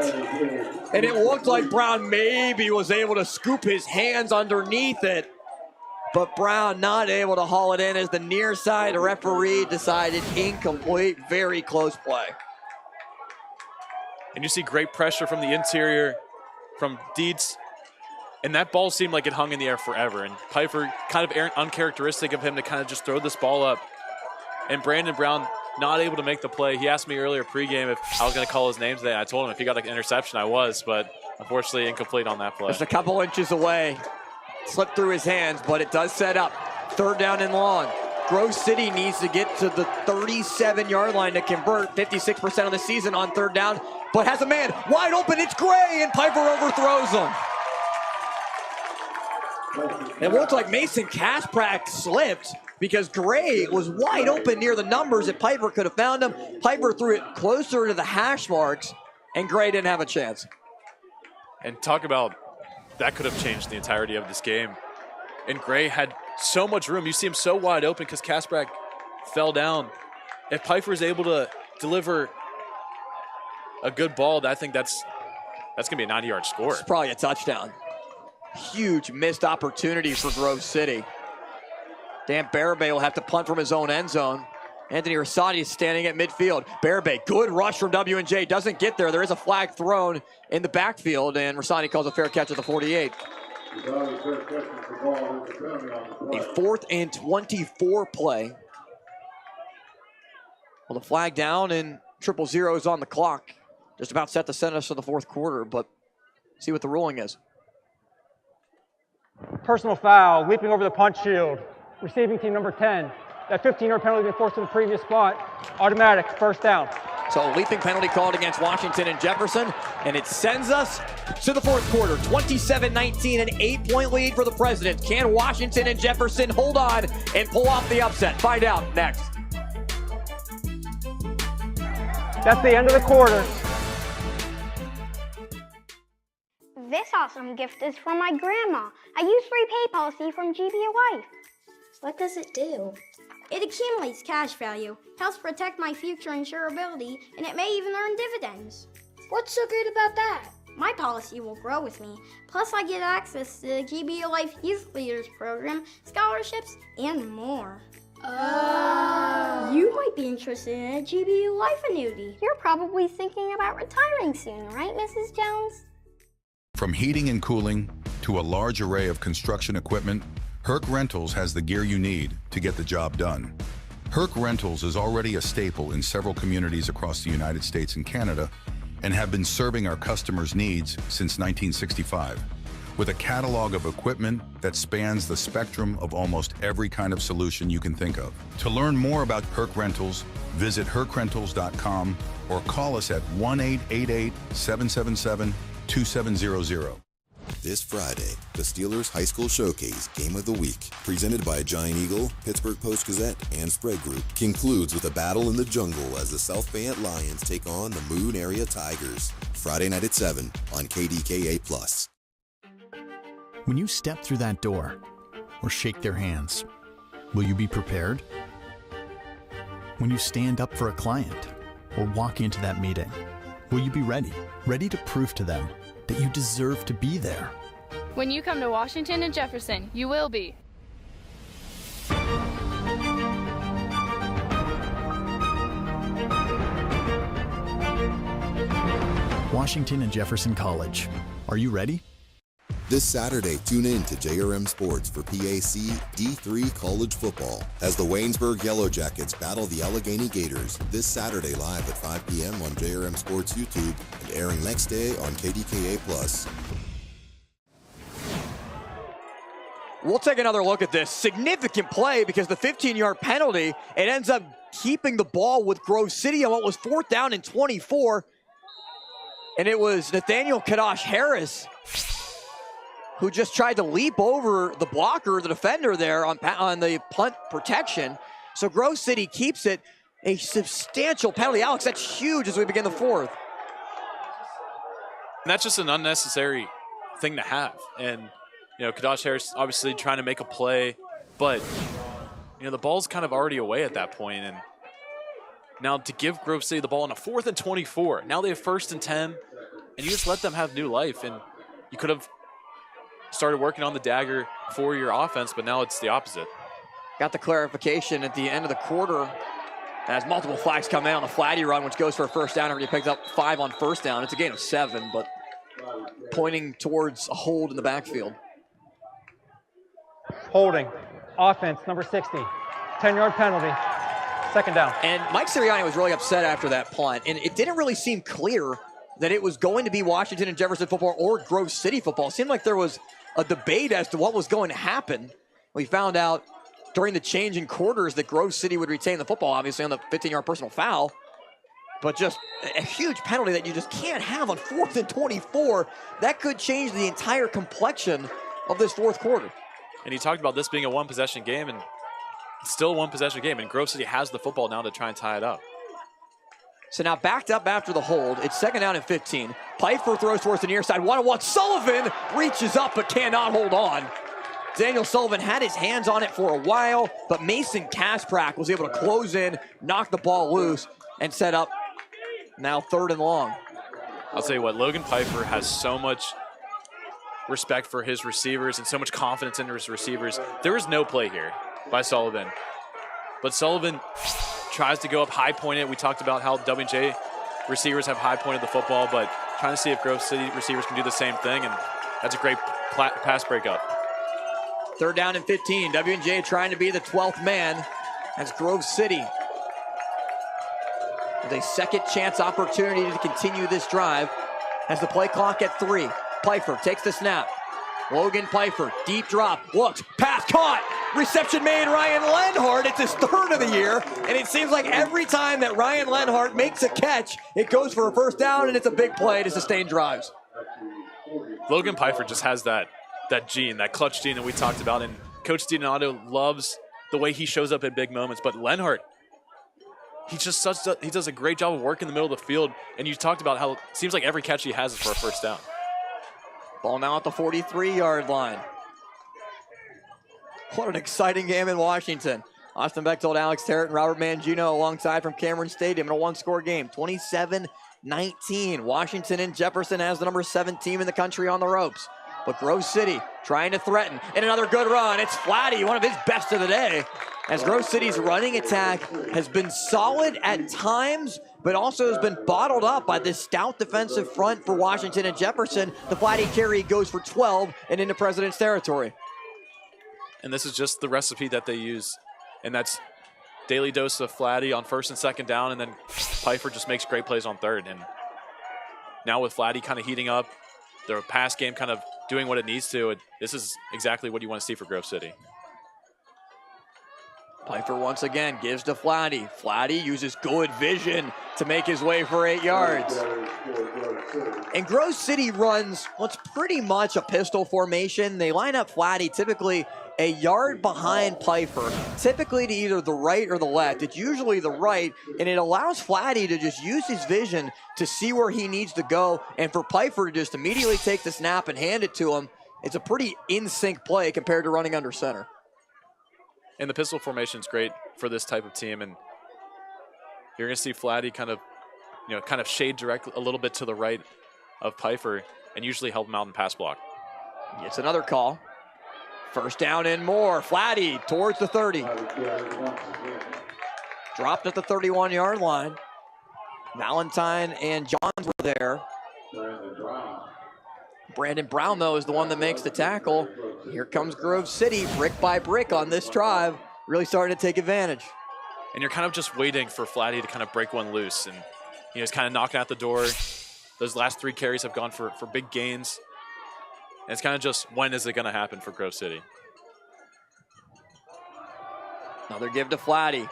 And it looked like Brown maybe was able to scoop his hands underneath it, but Brown not able to haul it in as the near side referee decided incomplete. Very close play. And you see great pressure from the interior from Dietz. And that ball seemed like it hung in the air forever. And Pfeiffer, kind of uncharacteristic of him to kind of just throw this ball up. And Brandon Brown not able to make the play. He asked me earlier pregame if I was going to call his name today. I told him if he got an interception, I was. But unfortunately, incomplete on that play. Just a couple inches away. Slipped through his hands, but it does set up. Third down and long. Grove City needs to get to the 37-yard line to convert 56% of the season on third down, but has a man wide open. It's Gray, and Pfeiffer overthrows him. It looked like Mason Kasprack slipped because Gray was wide open near the numbers that Pfeiffer could have found him. Pfeiffer threw it closer to the hash marks, and Gray didn't have a chance. And talk about that could have changed the entirety of this game. And Gray had so much room. You see him so wide open because Kasprack fell down. If Pfeiffer is able to deliver a good ball, I think that's going to be a 90-yard score. It's probably a touchdown. Huge missed opportunity for Grove City. Dan Barabay will have to punt from his own end zone. Anthony Rosati is standing at midfield. Barabay, good rush from W&J, doesn't get there. There is a flag thrown in the backfield, and Rosati calls a fair catch at the 48. A 4th and 24 play. Well, the flag down and 000 is on the clock. Just about set to send us to the fourth quarter, but see what the ruling is. Personal foul, leaping over the punch shield. Receiving team number 10. That 15-yard penalty been forced to the previous spot. Automatic, first down. So a leaping penalty called against Washington and Jefferson, and it sends us to the fourth quarter. 27-19, an 8-point lead for the Presidents. Can Washington and Jefferson hold on and pull off the upset? Find out next. That's the end of the quarter. This awesome gift is from my grandma. I use free pay policy from GB Life. What does it do? It accumulates cash value, helps protect my future insurability, and it may even earn dividends. What's so great about that? My policy will grow with me. Plus, I get access to the GB Life Youth Leaders Program, scholarships, and more. Oh. You might be interested in a GB Life annuity. You're probably thinking about retiring soon, right, Mrs. Jones? From heating and cooling to a large array of construction equipment, Herc Rentals has the gear you need to get the job done. Herc Rentals is already a staple in several communities across the United States and Canada and have been serving our customers' needs since 1965. With a catalog of equipment that spans the spectrum of almost every kind of solution you can think of. To learn more about Herc Rentals, visit hercrentals.com or call us at 1-888-777-2700. This Friday, the Steelers High School Showcase Game of the Week, presented by Giant Eagle, Pittsburgh Post-Gazette, and Spread Group, concludes with a battle in the jungle as the South Fayette Lions take on the Moon Area Tigers. Friday night at 7 on KDKA+. When you step through that door or shake their hands, will you be prepared? When you stand up for a client or walk into that meeting, will you be ready to prove to them that you deserve to be there? When you come to Washington and Jefferson, you will be. Washington and Jefferson College. Are you ready? This Saturday, tune in to JRM Sports for PAC D3 college football as the Waynesburg Yellow Jackets battle the Allegheny Gators this Saturday live at 5 p.m. on JRM Sports YouTube and airing next day on KDKA+. We'll take another look at this. Significant play because the 15-yard penalty, it ends up keeping the ball with Grove City on what was 4th down and 24. And it was Nathaniel Kadosh Harris who just tried to leap over the blocker, the defender there on the punt protection. So Grove City keeps it. A substantial penalty. Alex, that's huge as we begin the fourth. And that's just an unnecessary thing to have. And, you know, Kadosh Harris obviously trying to make a play, but, you know, the ball's kind of already away at that point. And now to give Grove City the ball on a 4th and 24, now they have 1st and 10, and you just let them have new life. And you could have started working on the dagger for your offense, but now it's the opposite. Got the clarification at the end of the quarter as multiple flags come in on the Flatty run, which goes for a first down. Already picked up 5 on first down. It's a gain of 7, but pointing towards a hold in the backfield. Holding. Offense, number 60. 10-yard penalty. 2nd down. And Mike Sirianni was really upset after that punt, and it didn't really seem clear that it was going to be Washington and Jefferson football or Grove City football. It seemed like there was a debate as to what was going to happen. We found out during the change in quarters that Grove City would retain the football, obviously on the 15-yard personal foul. But just a huge penalty that you just can't have on 4th and 24. That could change the entire complexion of this fourth quarter. And he talked about this being a one-possession game, and it's still a one-possession game, and Grove City has the football now to try and tie it up. So now backed up after the hold. It's 2nd down and 15. Pfeiffer throws towards the near side. 1-on-1. Sullivan reaches up but cannot hold on. Daniel Sullivan had his hands on it for a while, but Mason Kasprak was able to close in, knock the ball loose, and set up now 3rd and long. I'll tell you what, Logan Pfeiffer has so much respect for his receivers and so much confidence in his receivers. There was no play here by Sullivan, but Sullivan tries to go up high point it. We talked about how W&J receivers have high pointed the football, but trying to see if Grove City receivers can do the same thing, and that's a great pass breakup. 3rd down and 15. W&J trying to be the 12th man as Grove City with a second chance opportunity to continue this drive as the play clock at 3. Pfeiffer takes the snap. Logan Pfeiffer, deep drop, looks, pass caught. reception made Ryan Lenhart. It's his third of the year, and it seems like every time that Ryan Lenhart makes a catch, it goes for a first down, and it's a big play to sustain drives. Logan Pfeiffer just has that gene, that clutch gene that we talked about, and Coach DiDonato loves the way he shows up at big moments. But Lenhart, he does a great job of work in the middle of the field, and you talked about how it seems like every catch he has is for a first down. Ball now at the 43-yard line. What an exciting game in Washington. Austin Bechtold, Alex Terrett, and Robert Mangino alongside from Cameron Stadium in a one-score game, 27-19. Washington and Jefferson has the number 7 team in the country on the ropes. But Grove City trying to threaten, and another good run. It's Flatty, one of his best of the day. As Grove City's running attack has been solid at times, but also has been bottled up by this stout defensive front for Washington and Jefferson. The Flatty carry goes for 12 and into President's territory. And this is just the recipe that they use. And that's daily dose of Flatty on first and second down, and then Pfeiffer just makes great plays on third. And now with Flatty kind of heating up, their pass game kind of doing what it needs to, this is exactly what you want to see for Grove City. Pfeiffer once again gives to Flatty. Flatty uses good vision to make his way for 8 yards. And Grove City runs what's pretty much a pistol formation. They line up Flatty typically a yard behind Pfeiffer, typically to either the right or the left. It's usually the right, and it allows Flatty to just use his vision to see where he needs to go, and for Pfeiffer to just immediately take the snap and hand it to him. It's a pretty in-sync play compared to running under center. And the pistol formation is great for this type of team, and you're going to see Flatty kind of shade direct a little bit to the right of Pfeiffer and usually help him out in pass block. Gets another call. First down and more. Flatty towards the 30. Dropped at the 31-yard line. Valentine and Johns were there. Brandon Brown, though, is the one that makes the tackle. Here comes Grove City, brick by brick on this drive, really starting to take advantage. And you're kind of just waiting for Flatty to kind of break one loose, and he's kind of knocking out the door. Those last 3 carries have gone for big gains. And it's kind of just, when is it going to happen for Grove City? Another give to Flatty.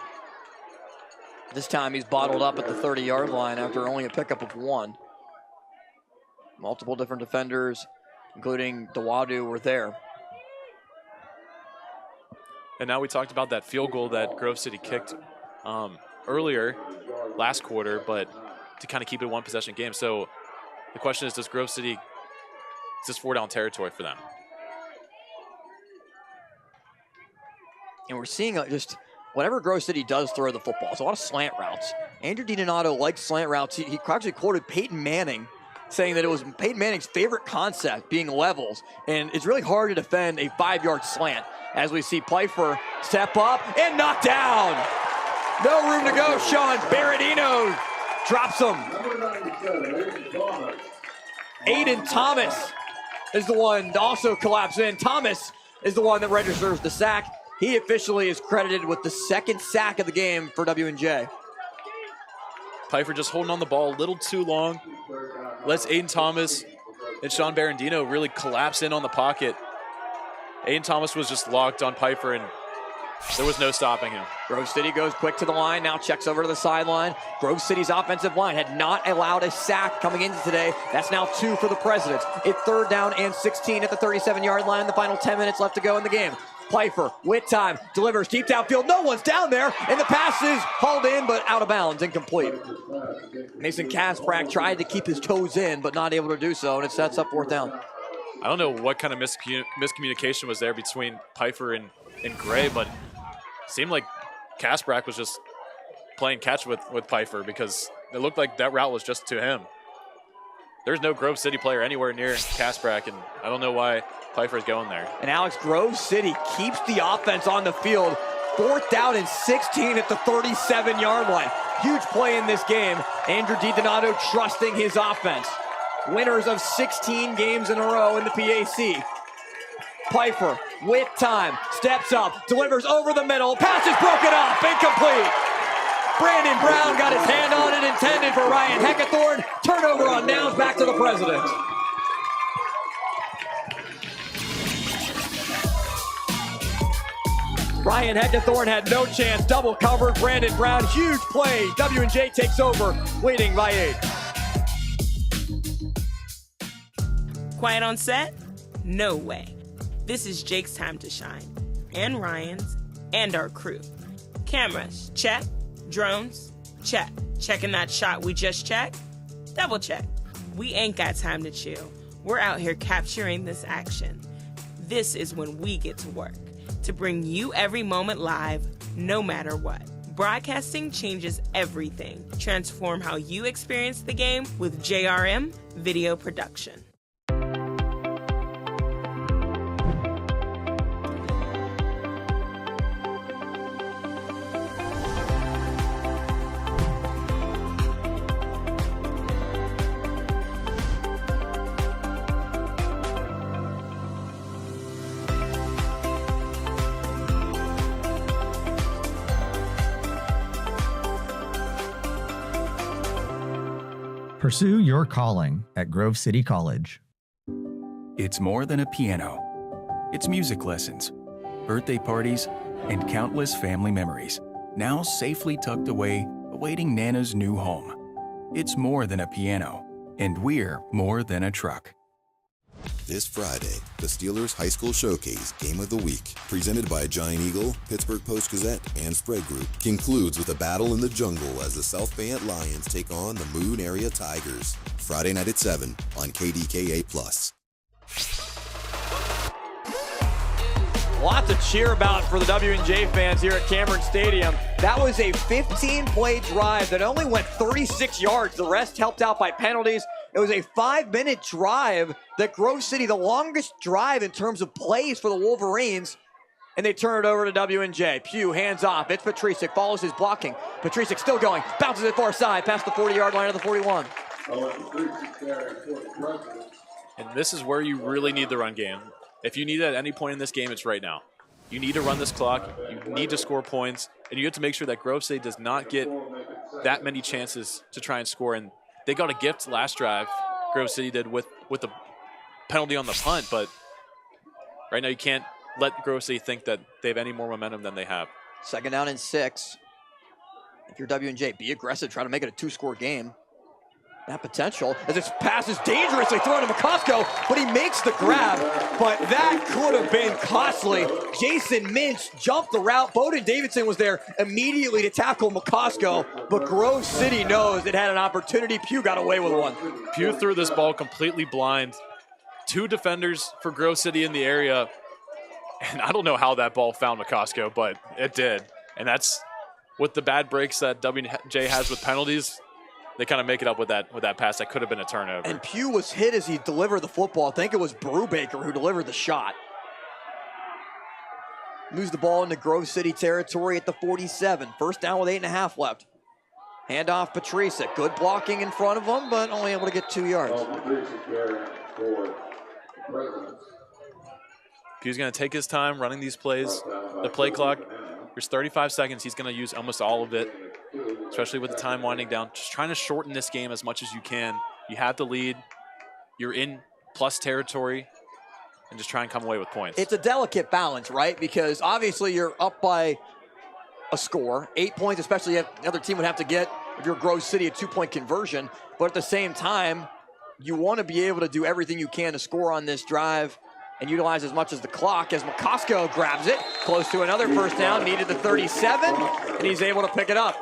This time he's bottled up at the 30-yard line after only a pickup of 1. Multiple different defenders, including Dawadu, were there. And now we talked about that field goal that Grove City kicked earlier, last quarter, but to kind of keep it a one-possession game. So the question is, does Grove City, is this 4-down territory for them? And we're seeing just whenever Grove City does throw the football, it's a lot of slant routes. Andrew DiDonato likes slant routes. He actually quoted Peyton Manning saying that it was Peyton Manning's favorite concept being levels, and it's really hard to defend a 5-yard slant. As we see Pfeiffer step up and knock down. No room to go. Sean Berardino drops him. Aiden Thomas is the one to also collapse in. Thomas is the one that registers the sack. He officially is credited with the 2nd sack of the game for W&J. Pfeiffer just holding on the ball a little too long. Lets Aiden Thomas and Sean Berardino really collapse in on the pocket. Aiden Thomas was just locked on Pfeiffer, and there was no stopping him. Grove City goes quick to the line, now checks over to the sideline. Grove City's offensive line had not allowed a sack coming into today. That's now 2 for the Presidents. It's 3rd down and 16 at the 37-yard line. The final 10 minutes left to go in the game. Pfeiffer, with time, delivers deep downfield. No one's down there, and the pass is hauled in, but out of bounds, incomplete. Mason Kasprak tried to keep his toes in, but not able to do so, and it sets up 4th down. I don't know what kind of miscommunication was there between Pfeiffer and Gray, but it seemed like Kasprak was just playing catch with Pfeiffer, because it looked like that route was just to him. There's no Grove City player anywhere near Kasprak, and I don't know why Pfeiffer is going there. And Alex, Grove City keeps the offense on the field. 4th down and 16 at the 37-yard line. Huge play in this game. Andrew DiDonato trusting his offense. Winners of 16 games in a row in the PAC. Pfeiffer, with time, steps up, delivers over the middle. Pass is broken up, incomplete. Brandon Brown got his hand on it, intended for Ryan Heckathorn. Turnover on downs, back to the Presidents. Ryan head to Thorne had no chance. Double covered. Brandon Brown, huge play. W&J takes over, leading by 8. Quiet on set? No way. This is Jake's time to shine, and Ryan's, and our crew. Cameras, check. Drones, check. Checking that shot we just checked? Double check. We ain't got time to chill. We're out here capturing this action. This is when we get to work, to bring you every moment live, no matter what. Broadcasting changes everything. Transform how you experience the game with JRM Video Production. Pursue your calling at Grove City College. It's more than a piano. It's music lessons, birthday parties, and countless family memories, now safely tucked away, awaiting Nana's new home. It's more than a piano, and we're more than a truck. This Friday, the Steelers High School Showcase Game of the Week, presented by Giant Eagle, Pittsburgh Post-Gazette, and Spread Group, concludes with a battle in the jungle as the South Fayette Lions take on the Moon Area Tigers. Friday night at 7 on KDKA+. A lot to cheer about for the W&J fans here at Cameron Stadium. That was a 15-play drive that only went 36 yards. The rest helped out by penalties. It was a 5-minute drive that Grove City, the longest drive in terms of plays for the Wolverines, and they turn it over to W&J. Pugh hands off. It's Patricic, follows his blocking. Patricic still going, bounces it far side, past the 40-yard line of the 41. And this is where you really need the run game. If you need it at any point in this game, it's right now. You need to run this clock, you need to score points, and you have to make sure that Grove City does not get that many chances to try and score. And they got a gift last drive, Grove City did, with the penalty on the punt, but right now you can't let Grove City think that they have any more momentum than they have. 2nd down and 6. If you're W&J, be aggressive, try to make it a 2-score game. That potential, as this pass is dangerously thrown to McCosco, but he makes the grab, but that could have been costly. Jason Minch jumped the route. Bowden Davidson was there immediately to tackle McCosco, but Grove City knows it had an opportunity. Pugh got away with one. Pugh threw this ball completely blind. 2 defenders for Grove City in the area, and I don't know how that ball found McCosco, but it did. And that's with the bad breaks that W&J has with penalties. They kind of make it up with that pass that could have been a turnover. And Pugh was hit as he delivered the football. I think it was Brubaker who delivered the shot. Moves the ball into Grove City territory at the 47. 1st down with 8.5 left. Handoff Patricic. Good blocking in front of him, but only able to get 2 yards. Pugh's going to take his time running these plays. The play clock, there's 35 seconds. He's going to use almost all of it, especially with the time winding down. Just trying to shorten this game as much as you can. You have the lead. You're in plus territory, and just try and come away with points. It's a delicate balance, right? Because obviously you're up by a score. 8 points, especially if the other team would have to get, if you're Grove City, a 2-point conversion. But at the same time, you want to be able to do everything you can to score on this drive and utilize as much as the clock as McCosco grabs it. Close to another 1st down, needed the 37, and he's able to pick it up.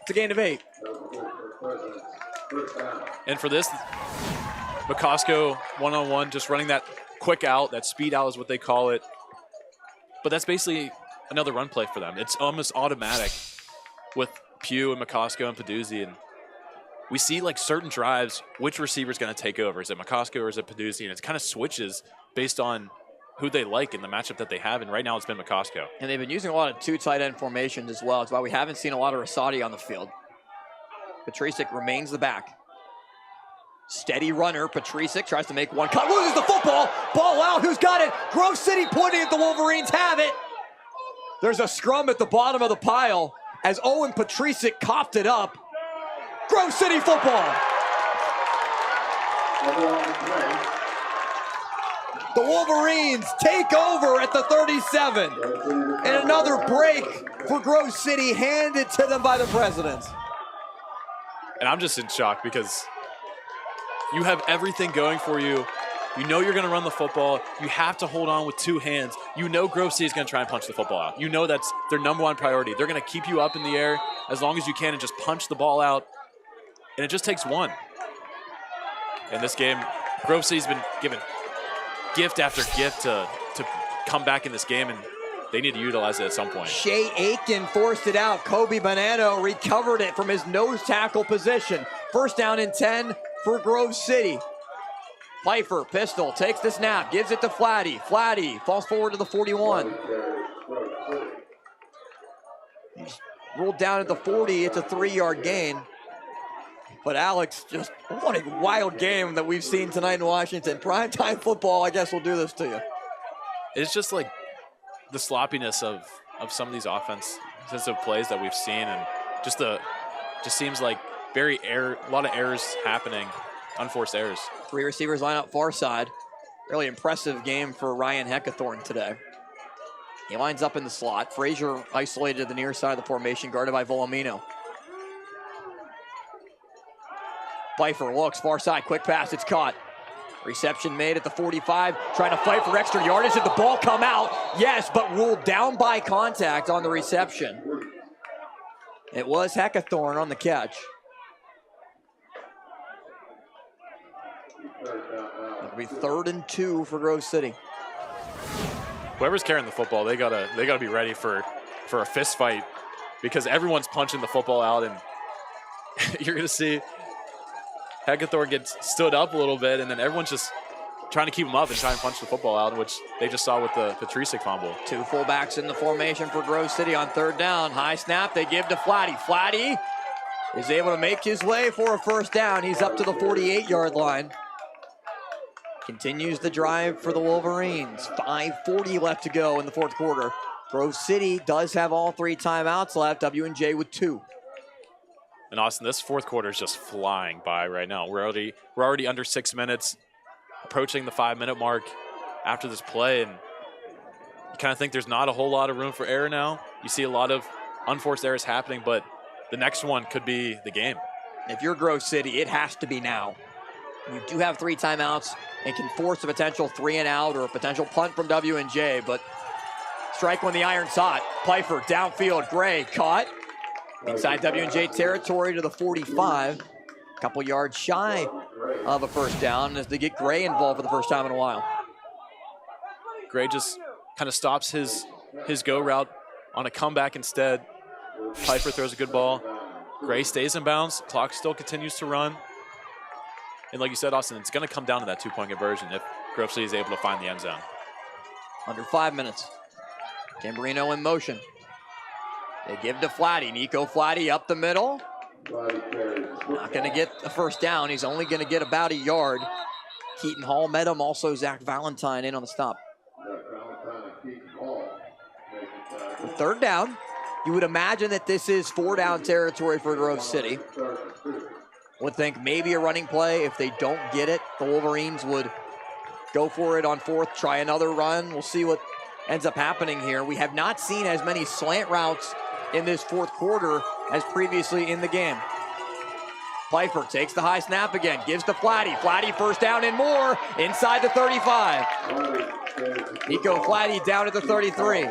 It's a gain of 8. And for this, McCosco one-on-one, just running that quick out, that speed out is what they call it. But that's basically another run play for them. It's almost automatic with Pugh and McCosco and Peduzzi. And we see like certain drives, which receiver is going to take over. Is it McCosco or is it Peduzzi? And it kind of switches based on who they like in the matchup that they have. And right now it's been McCosco. And they've been using a lot of 2 tight end formations as well. That's why we haven't seen a lot of Rosati on the field. Patricic remains the back. Steady runner. Patricic tries to make one cut. Loses the football. Ball out. Who's got it? Grove City pointing at the Wolverines. Have it. There's a scrum at the bottom of the pile as Owen Patricic coughed it up. Grove City football. The Wolverines take over at the 37. And another break for Grove City handed to them by the Presidents. And I'm just in shock because you have everything going for you. You know you're going to run the football. You have to hold on with two hands. You know Grove City is going to try and punch the football out. You know that's their number one priority. They're going to keep you up in the air as long as you can and just punch the ball out. And it just takes one. In this game, Grove City's been given gift after gift to come back in this game, and they need to utilize it at some point. Shea Aiken forced it out. Kobe Bonanno recovered it from his nose tackle position. First down and 10 for Grove City. Pfeiffer, pistol, takes the snap, gives it to Flatty. Flatty falls forward to the 41. He's rolled down at the 40. It's a 3-yard gain. But Alex, just what a wild game that we've seen tonight in Washington. Primetime football, I guess, will do this to you. It's just like the sloppiness of some of these offensive plays that we've seen, and just seems like a lot of errors happening, unforced errors. 3 receivers line up far side. Really impressive game for Ryan Heckathorn today. He lines up in the slot. Frazier isolated to the near side of the formation, guarded by Volumino. Pfeiffer looks far side, quick pass, it's caught. Reception made at the 45, trying to fight for extra yardage. Did the ball come out? Yes, but ruled down by contact on the reception. It was Heckathorn on the catch. It'll be 3rd and 2 for Grove City. Whoever's carrying the football, they gotta be ready for a fist fight, because everyone's punching the football out, and you're gonna see Heckathorn gets stood up a little bit, and then everyone's just trying to keep him up and try and punch the football out, which they just saw with the Patricic fumble. 2 fullbacks in the formation for Grove City on 3rd down. High snap, they give to Flatty. Flatty is able to make his way for a first down. He's up to the 48-yard line. Continues the drive for the Wolverines. 5:40 left to go in the 4th quarter. Grove City does have all 3 timeouts left. W&J with 2. And Austin, this 4th quarter is just flying by right now. We're already under 6 minutes, approaching the 5-minute mark after this play, and you kind of think there's not a whole lot of room for error now. You see a lot of unforced errors happening, but the next one could be the game. If you're Grove City, it has to be now. You do have 3 timeouts and can force a potential 3-and-out or a potential punt from W&J, but strike when the iron's hot. Pfeiffer downfield, Gray caught. Inside W&J territory to the 45. A couple yards shy of a first down as they get Gray involved for the first time in a while. Gray just kind of stops his go route on a comeback instead. Pfeiffer throws a good ball. Gray stays in bounds. Clock still continues to run. And like you said, Austin, it's going to come down to that 2-point conversion if Grove City is able to find the end zone. Under 5 minutes. Tamburino in motion. They give to Flatty. Nico Flatty up the middle. Not going to get a first down. He's only going to get about a yard. Keaton Hall met him. Also Zach Valentine in on the stop. For 3rd down, you would imagine that this is 4-down territory for Grove City. Would think maybe a running play. If they don't get it, the Wolverines would go for it on 4th, try another run. We'll see what ends up happening here. We have not seen as many slant routes in this 4th quarter as previously in the game. Pfeiffer takes the high snap again, gives to Flatty. Flatty first down and more inside the 35. Nico Flatty down at the 33.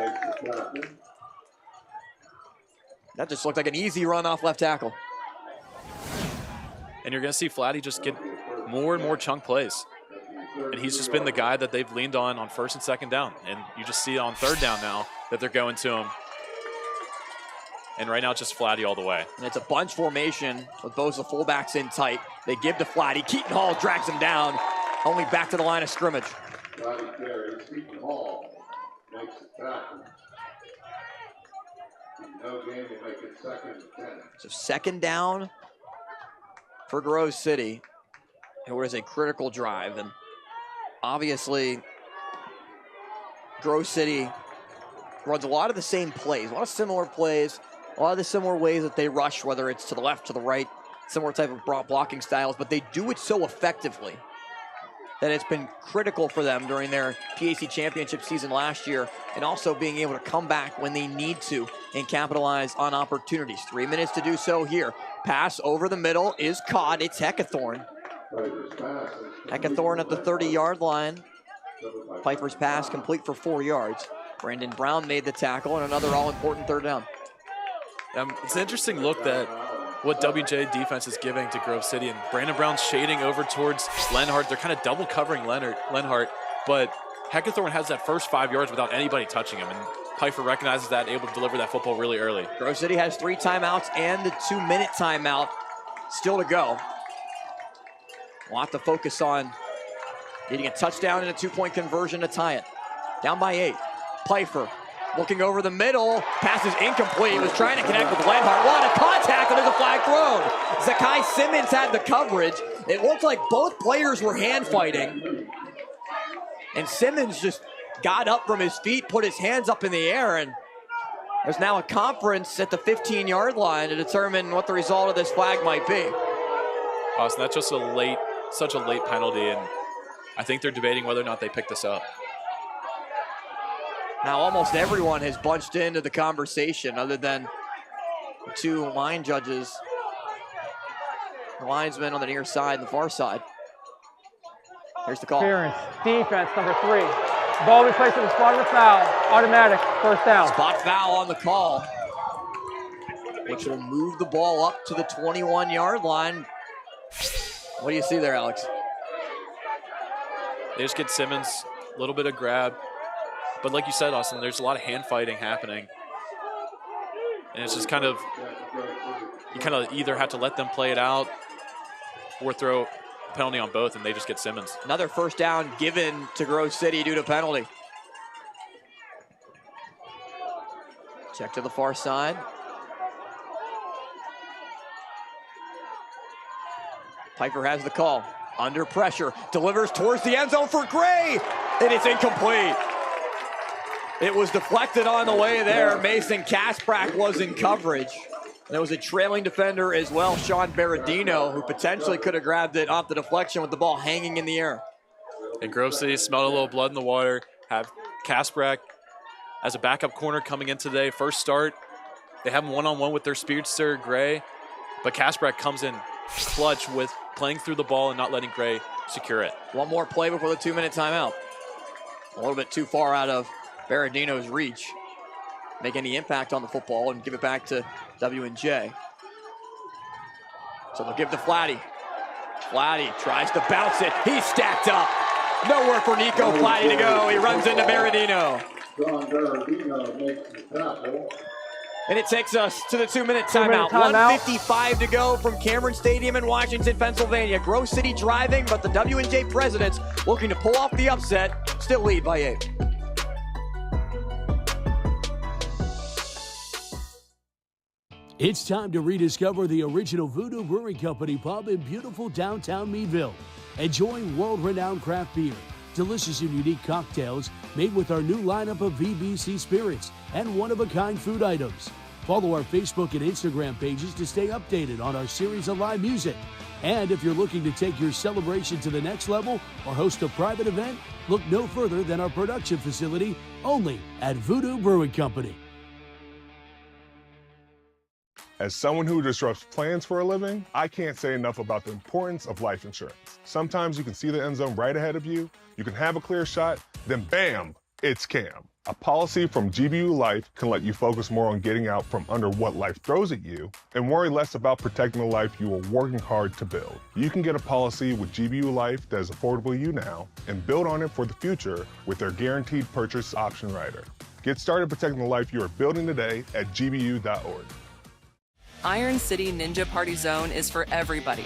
That just looked like an easy run off left tackle. And you're going to see Flatty just get more and more chunk plays. And he's just been the guy that they've leaned on 1st and 2nd down. And you just see it on 3rd down now that they're going to him. And right now it's just Flatty all the way. And it's a bunch formation with both the fullbacks in tight. They give to Flatty. Keaton Hall drags him down, only back to the line of scrimmage. Keaton Hall makes the tackle. No game will make it 2nd and 10. So 2nd down for Grove City. It was a critical drive, and obviously Grove City runs a lot of the same plays, a lot of similar plays, a lot of the similar ways that they rush, whether it's to the left, to the right, similar type of blocking styles, but they do it so effectively that it's been critical for them during their PAC championship season last year, and also being able to come back when they need to and capitalize on opportunities. 3 minutes to do so here. Pass over the middle is caught. It's Heckathorn. Heckathorn at the 30-yard line. Piper's pass complete for 4 yards. Brandon Brown made the tackle and another all-important third down. It's an interesting look that what WJ defense is giving to Grove City, and Brandon Brown's shading over towards Lenhart. They're kind of double covering Lenhart, but Heckathorn has that first 5 yards without anybody touching him, and Piper recognizes that, able to deliver that football really early. Grove City has 3 timeouts and the 2-minute timeout still to go. We'll have to focus on getting a touchdown and a 2-point conversion to tie it. Down by 8. Piper looking over the middle. Pass is incomplete. He was trying to connect with Lenhart. What a contact, and there's a flag thrown. Zakai Simmons had the coverage. It looked like both players were hand fighting. And Simmons just got up from his feet, put his hands up in the air, and there's now a conference at the 15-yard line to determine what the result of this flag might be. Austin, that's just such a late penalty, and I think they're debating whether or not they pick this up. Now almost everyone has bunched into the conversation other than the 2 line judges. The linesmen on the near side and the far side. Here's the call. Clearance, defense, number 3. Ball will be placed at the spot of the foul. Automatic, first down. Spot foul on the call, which will move the ball up to the 21-yard line. What do you see there, Alex? They just get Simmons, a little bit of grab. But like you said, Austin, there's a lot of hand fighting happening. And it's just you kind of either have to let them play it out or throw a penalty on both, and they just get Simmons. Another first down given to Grove City due to penalty. Check to the far side. Piper has the call. Under pressure, delivers towards the end zone for Gray, and it's incomplete. It was deflected on the way there. Mason Kasprak was in coverage. There was a trailing defender as well, Sean Berardino, who potentially could have grabbed it off the deflection with the ball hanging in the air. And Grove City smelled a little blood in the water. Have Kasprak as a backup corner coming in today. First start, they have him one-on-one with their speedster, Gray. But Kasprak comes in clutch with playing through the ball and not letting Gray secure it. One more play before the 2-minute timeout. A little bit too far out of Berardino's reach. Make any impact on the football and give it back to W&J. So they'll give to Flatty. Flatty tries to bounce it. He's stacked up. Nowhere for Nico Flatty to go. He runs into Berardino. And it takes us to the 2-minute timeout. 1:55 to go from Cameron Stadium in Washington, Pennsylvania. Grove City driving, but the W&J Presidents looking to pull off the upset. Still lead by 8. It's time to rediscover the original Voodoo Brewing Company pub in beautiful downtown Meadville. Enjoy world-renowned craft beer, delicious and unique cocktails made with our new lineup of VBC spirits and one-of-a-kind food items. Follow our Facebook and Instagram pages to stay updated on our series of live music. And if you're looking to take your celebration to the next level or host a private event, look no further than our production facility, only at Voodoo Brewing Company. As someone who disrupts plans for a living, I can't say enough about the importance of life insurance. Sometimes you can see the end zone right ahead of you, you can have a clear shot, then bam, it's Cam. A policy from GBU Life can let you focus more on getting out from under what life throws at you and worry less about protecting the life you are working hard to build. You can get a policy with GBU Life that is affordable to you now and build on it for the future with their guaranteed purchase option rider. Get started protecting the life you are building today at gbu.org. Iron City Ninja Party Zone is for everybody.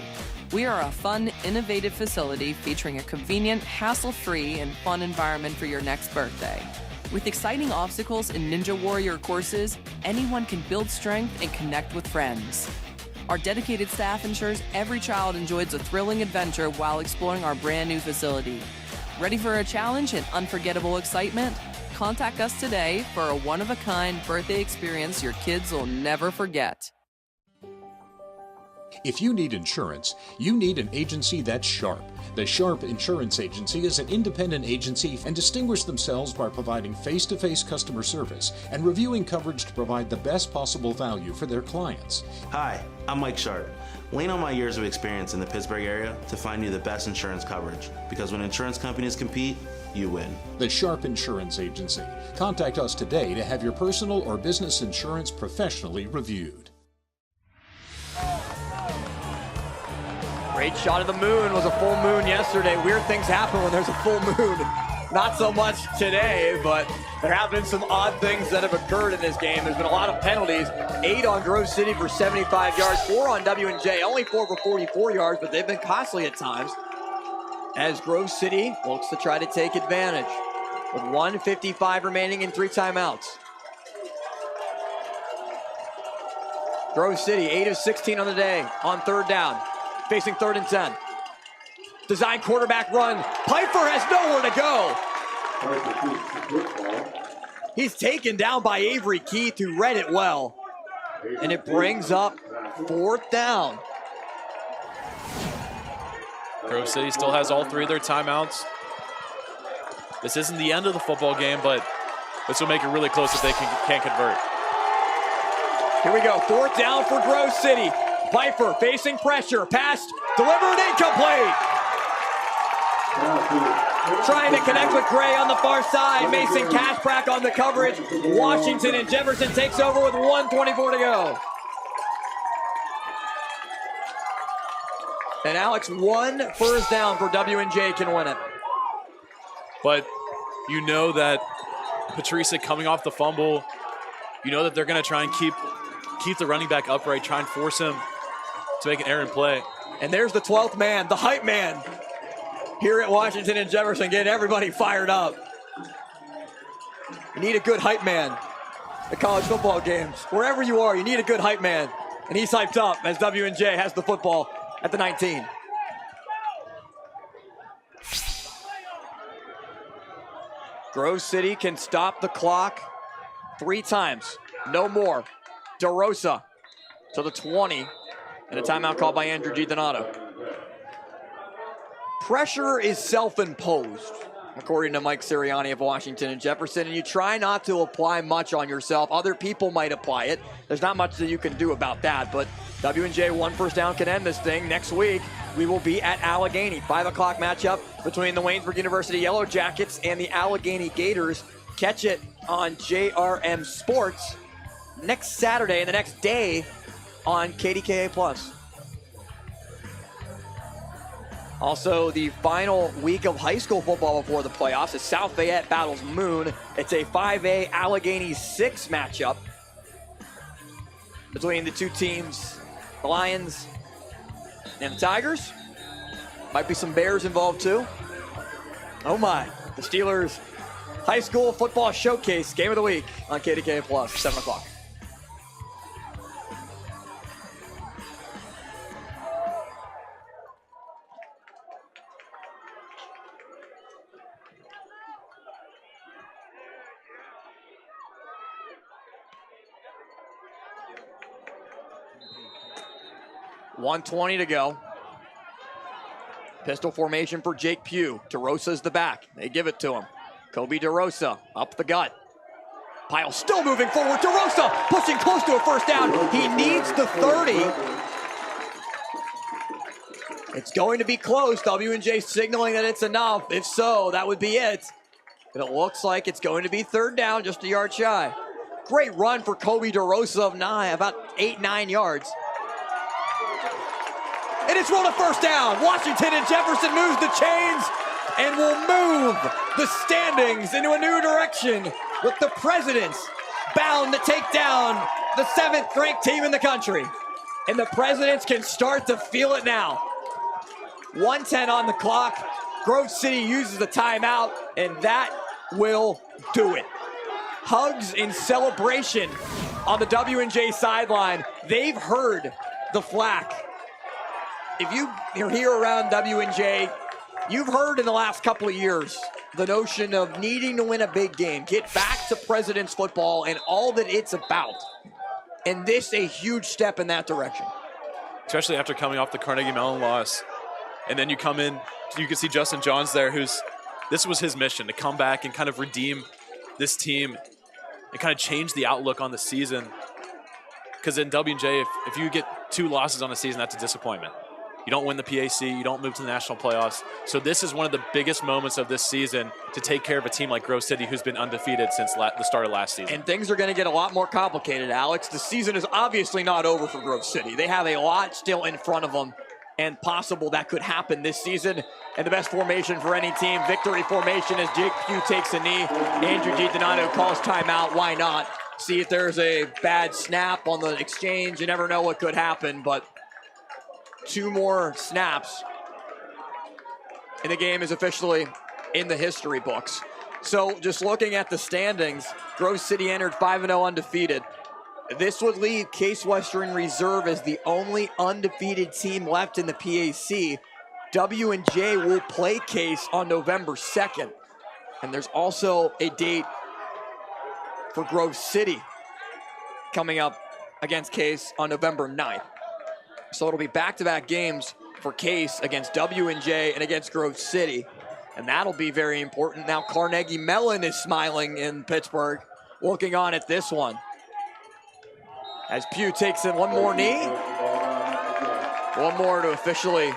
We are a fun, innovative facility featuring a convenient, hassle-free, and fun environment for your next birthday. With exciting obstacles and Ninja Warrior courses, anyone can build strength and connect with friends. Our dedicated staff ensures every child enjoys a thrilling adventure while exploring our brand new facility. Ready for a challenge and unforgettable excitement? Contact us today for a one-of-a-kind birthday experience your kids will never forget. If you need insurance, you need an agency that's sharp. The Sharp Insurance Agency is an independent agency and distinguish themselves by providing face-to-face customer service and reviewing coverage to provide the best possible value for their clients. Hi, I'm Mike Sharp. Lean on my years of experience in the Pittsburgh area to find you the best insurance coverage, because when insurance companies compete, you win. The Sharp Insurance Agency. Contact us today to have your personal or business insurance professionally reviewed. Great shot of the moon. Was a full moon yesterday. Weird things happen when there's a full moon. Not so much today, but there have been some odd things that have occurred in this game. There's been a lot of penalties. 8 on Grove City for 75 yards, 4 on W&J, only 4 for 44 yards, but they've been costly at times. As Grove City looks to try to take advantage with 1:55 remaining and 3 timeouts. Grove City, 8 of 16 on the day on 3rd down. Facing 3rd and 10. Design quarterback run. Piper has nowhere to go. He's taken down by Avery Keith, who read it well. And it brings up 4th down. Grove City still has all 3 of their timeouts. This isn't the end of the football game, but this will make it really close if they can't convert. Here we go, 4th down for Grove City. Piper facing pressure, pass delivered, incomplete. Trying to connect with Gray on the far side. Mason Kasprack on the coverage. Washington and Jefferson takes over with 1:24 to go. And Alex, 1 first down for W&J can win it. But you know that Patricia coming off the fumble, you know that they're going to try and keep the running back upright, try and force him to make an errant play. And there's the 12th man, the hype man, here at Washington and Jefferson, getting everybody fired up. You need a good hype man at college football games. Wherever you are, you need a good hype man. And he's hyped up as W&J has the football at the 19. Grove City can stop the clock 3 times, no more. DeRosa to the 20, and a timeout called by Andrew G. Donato. Pressure is self-imposed, according to Mike Sirianni of Washington and Jefferson, and you try not to apply much on yourself. Other people might apply it. There's not much that you can do about that, but W&J 1 first down can end this thing. Next week, we will be at Allegheny. 5 o'clock matchup between the Waynesburg University Yellow Jackets and the Allegheny Gators. Catch it on JRM Sports next Saturday and the next day on KDKA+. Also, the final week of high school football before the playoffs is South Fayette battles Moon. It's a 5A Allegheny 6 matchup between the 2 teams, the Lions and the Tigers. Might be some Bears involved too. Oh my, the Steelers High School Football Showcase Game of the Week on KDKA+, 7 o'clock. .120 to go. Pistol formation for Jake Pugh. DeRosa's the back. They give it to him. Kobe DeRosa up the gut. Pyle still moving forward. DeRosa pushing close to a first down. He needs the 30. It's going to be close. W&J signaling that it's enough. If so, that would be it. But it looks like it's going to be 3rd down, just a yard shy. Great run for Kobe DeRosa of about 8-9 yards. And it's rolled a first down. Washington and Jefferson moves the chains and will move the standings into a new direction with the Presidents bound to take down the 7th ranked team in the country. And the Presidents can start to feel it now. 1:10 on the clock. Grove City uses the timeout, and that will do it. Hugs in celebration on the W&J sideline. They've heard the flack. If you're here around W&J, you've heard in the last couple of years the notion of needing to win a big game, get back to President's football and all that it's about. And this a huge step in that direction. especially after coming off the Carnegie Mellon loss. And then you come in, you can see Justin Johns there, this was his mission, to come back and kind of redeem this team and kind of change the outlook on the season. Because in W&J, if you get 2 losses on a season, that's a disappointment. You don't win the PAC, you don't move to the national playoffs. So this is one of the biggest moments of this season to take care of a team like Grove City, who's been undefeated since the start of last season. And things are going to get a lot more complicated, Alex. The season is obviously not over for Grove City. They have a lot still in front of them, and possible that could happen this season. And the best formation for any team, victory formation, as Jake Pugh takes a knee. Andrew DiDonato calls timeout. Why not? See if there's a bad snap on the exchange. You never know what could happen, but 2 more snaps, and the game is officially in the history books. So just looking at the standings, Grove City entered 5-0 undefeated. This would leave Case Western Reserve as the only undefeated team left in the PAC. W&J will play Case on November 2nd. And there's also a date for Grove City coming up against Case on November 9th. So it'll be back-to-back games for Case against W&J and against Grove City. And that'll be very important. Now Carnegie Mellon is smiling in Pittsburgh, looking on at this one. As Pugh takes in one more knee. One more to officially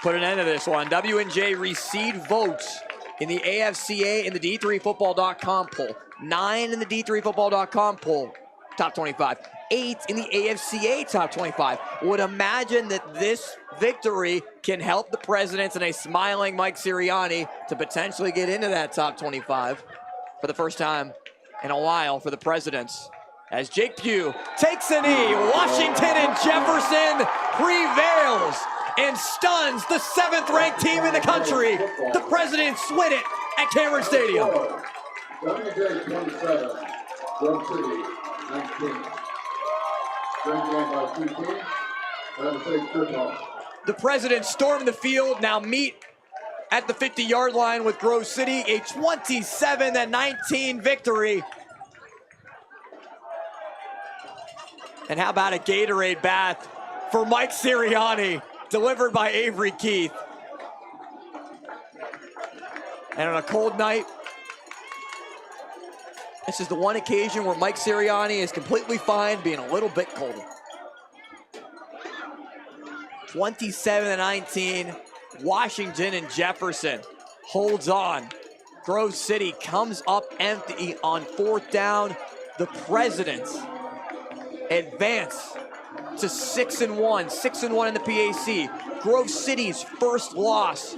put an end to this one. W&J received votes in the AFCA and the D3Football.com poll. 9 in the D3Football.com poll, top 25. 8 in the AFCA top 25. Would imagine that this victory can help the Presidents and a smiling Mike Sirianni to potentially get into that top 25 for the first time in a while for the Presidents. As Jake Pugh takes a knee, Washington and Jefferson prevails and stuns the 7th-ranked team in the country. The Presidents win it at Cameron Stadium. W&J 27, Grove City 19. The Presidents storm the field, now meet at the 50-yard line with Grove City, a 27-19 victory. And how about a Gatorade bath for Mike Sirianni, delivered by Avery Keith. And on a cold night, this is the one occasion where Mike Sirianni is completely fine being a little bit colder. 27-19, Washington and Jefferson holds on. Grove City comes up empty on 4th down. The Presidents advance to 6-1, 6-1 in the PAC. Grove City's first loss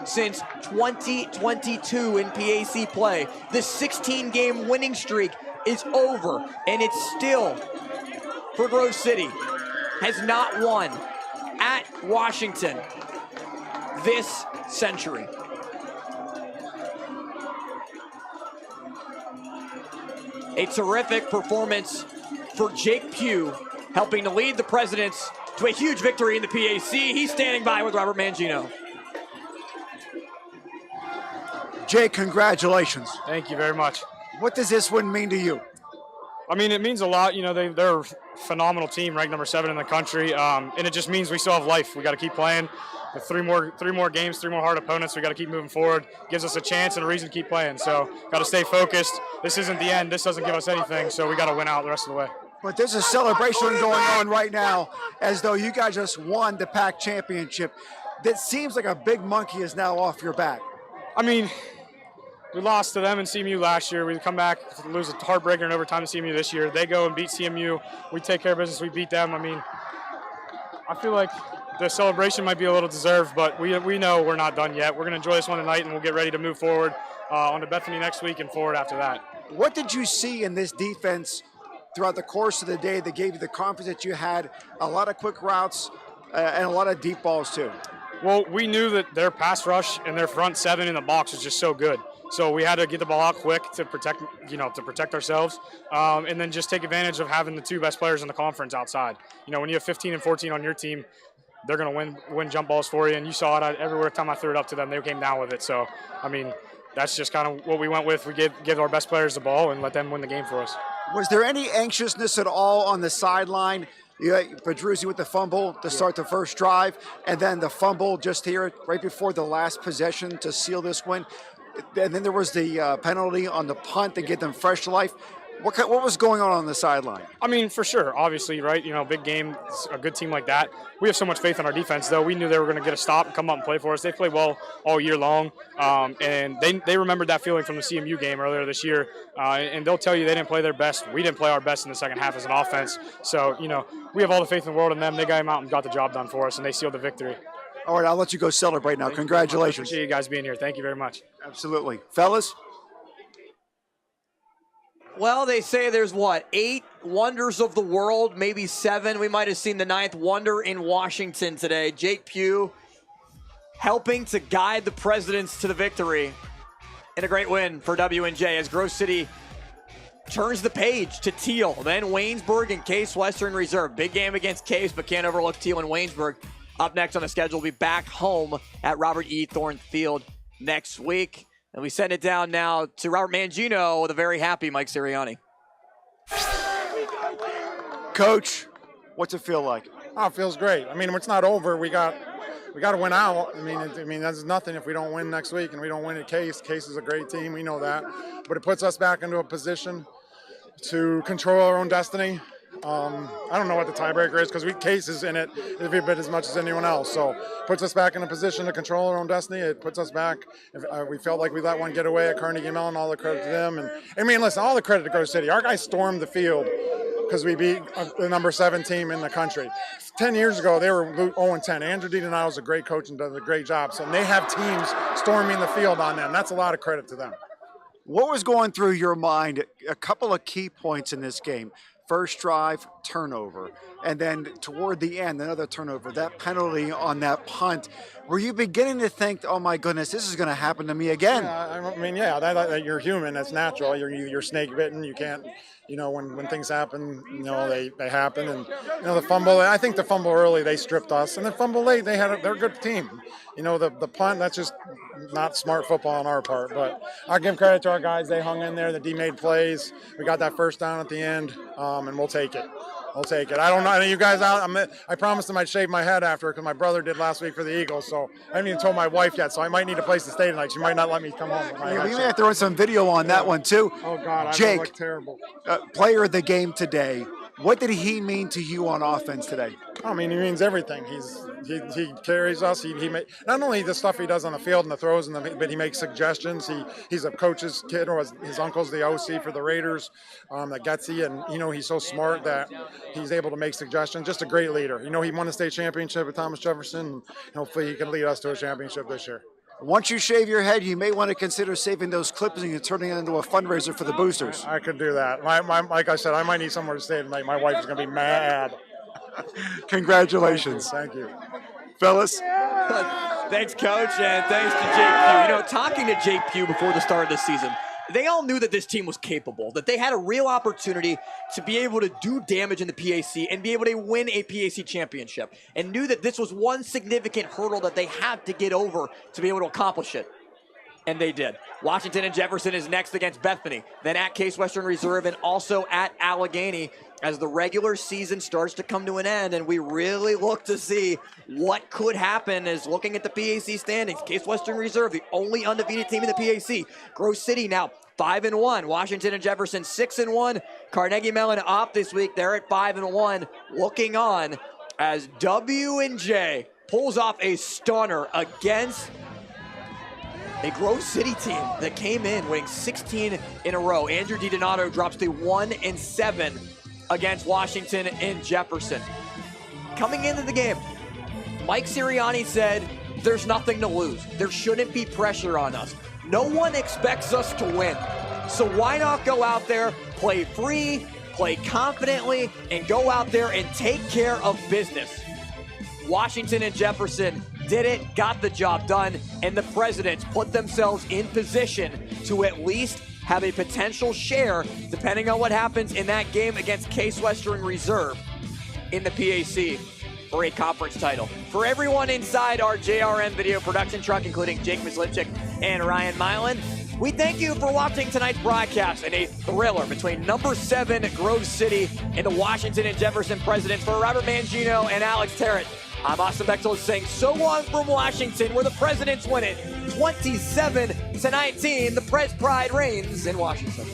since 2022 in PAC play. The 16-game winning streak is over, and it's still, for Grove City, has not won at Washington this century. A terrific performance for Jake Pugh, helping to lead the Presidents to a huge victory in the PAC. He's standing by with Robert Mangino. Jake, congratulations. Thank you very much. What does this win mean to you? I mean, it means a lot. You know, they're a phenomenal team, ranked number 7 in the country, and it just means we still have life. We got to keep playing. With 3 more games, 3 more hard opponents. We got to keep moving forward. Gives us a chance and a reason to keep playing. So, got to stay focused. This isn't the end. This doesn't give us anything. So, we got to win out the rest of the way. But there's a celebration going on right now, as though you guys just won the PAC championship. That seems like a big monkey is now off your back. I mean, we lost to them in CMU last year. We come back to lose a heartbreaker in overtime to CMU this year. They go and beat CMU. We take care of business. We beat them. I mean, I feel like the celebration might be a little deserved, but we know we're not done yet. We're going to enjoy this one tonight, and we'll get ready to move forward on to Bethany next week and forward after that. What did you see in this defense throughout the course of the day that gave you the confidence that you had? A lot of quick routes and a lot of deep balls too. Well, we knew that their pass rush and their front 7 in the box was just so good. So we had to get the ball out quick to protect ourselves, and then just take advantage of having the 2 best players in the conference outside. You know, when you have 15 and 14 on your team, they're going to win jump balls for you, and you saw it every time I threw it up to them. They came down with it. So, I mean, that's just kind of what we went with. We give our best players the ball and let them win the game for us. Was there any anxiousness at all on the sideline You got Pedruzzi with the fumble to start the first drive, and then the fumble just here right before the last possession to seal this win. And then there was the penalty on the punt to get them fresh to life. What was going on the sideline? I mean, for sure, obviously, right? Big game, a good team like that. We have so much faith in our defense, though. We knew they were going to get a stop and come up and play for us. They played well all year long, and they remembered that feeling from the CMU game earlier this year, and they'll tell you they didn't play their best. We didn't play our best in the second half as an offense. So, we have all the faith in the world in them. They got them out and got the job done for us, and they sealed the victory. All right, I'll let you go celebrate now. Congratulations. I appreciate you guys being here. Thank you very much. Absolutely. Fellas? Well, they say there's 8 wonders of the world, maybe 7. We might have seen the 9th wonder in Washington today. Jake Pugh helping to guide the Presidents to the victory in a great win for W&J as Grove City turns the page to Teal. Then Waynesburg and Case Western Reserve. Big game against Case, but can't overlook Teal and Waynesburg. Up next on the schedule, we'll be back home at Robert E. Thorne Field next week. And we send it down now to Robert Mangino with a very happy Mike Sirianni. Coach, what's it feel like? Oh, it feels great. I mean, it's not over. We got to win out. I mean, that's nothing if we don't win next week and we don't win at Case. Case is a great team. We know that. But it puts us back into a position to control our own destiny. I don't know what the tiebreaker is because Case is in it every bit as much as anyone else. So it puts us back in a position to control our own destiny. It puts us back. We felt like we let one get away at Carnegie Mellon. All the credit to them. And I mean, listen, all the credit to Grove City. Our guys stormed the field because we beat the number 7 team in the country. 10 years ago, they were 0-10. Andrew DiDonato is a great coach and does a great job. So they have teams storming the field on them. That's a lot of credit to them. What was going through your mind? A couple of key points in this game. First drive, turnover. And then toward the end, another turnover. That penalty on that punt. Were you beginning to think, oh my goodness, this is going to happen to me again? Yeah, I mean, that you're human. That's natural. You're snake bitten. You can't, when things happen, they happen. And, the fumble, I think the fumble early, they stripped us. And the fumble late, they're a good team. The punt, that's just not smart football on our part. But I'll give credit to our guys. They hung in there. The D made plays. We got that first down at the end, and we'll take it. I'll take it. I don't know. You guys out. I promised them I'd shave my head after because my brother did last week for the Eagles. So I haven't even told my wife yet. So I might need a place to stay tonight. She might not let me come home. We may have to run some video on that one too. Oh God, Jake, I look terrible. Player of the game today. What did he mean to you on offense today? I mean, he means everything. He carries us. He not only the stuff he does on the field and the throws, but he makes suggestions. He's a coach's kid, or his uncle's the OC for the Raiders, that Gutsy, and he's so smart that he's able to make suggestions. Just a great leader. He won the state championship at Thomas Jefferson. And hopefully, he can lead us to a championship this year. Once you shave your head, you may want to consider saving those clips and turning it into a fundraiser for the boosters. I could do that. Like I said, I might need somewhere to stay tonight. My wife is going to be mad. Congratulations. Thank you. Fellas. Thanks, Coach, and thanks to Jake Pugh. Talking to Jake Pugh before the start of this season, they all knew that this team was capable, that they had a real opportunity to be able to do damage in the PAC and be able to win a PAC championship, and knew that this was one significant hurdle that they had to get over to be able to accomplish it. And they did. Washington and Jefferson is next against Bethany, then at Case Western Reserve, and also at Allegheny as the regular season starts to come to an end, and we really look to see what could happen as looking at the PAC standings. Case Western Reserve, the only undefeated team in the PAC. Grove City now 5-1. Washington and Jefferson 6-1. Carnegie Mellon off this week. They're at 5-1. Looking on as W&J pulls off a stunner against a Grove City team that came in winning 16 in a row. Andrew DiDonato drops to 1-7 against Washington and Jefferson. Coming into the game, Mike Sirianni said, there's nothing to lose. There shouldn't be pressure on us. No one expects us to win. So why not go out there, play free, play confidently, and go out there and take care of business. Washington and Jefferson did it, got the job done, and the Presidents put themselves in position to at least have a potential share, depending on what happens in that game against Case Western Reserve in the PAC for a conference title. For everyone inside our JRM video production truck, including Jake Mislipchik and Ryan Milan, We thank you for watching tonight's broadcast and a thriller between number 7 Grove City and the Washington and Jefferson Presidents. For Robert Mangino and Alex Tarrant, I'm Austin Bechtold saying so long from Washington, where the Presidents win it 27-19. The Prez Pride reigns in Washington.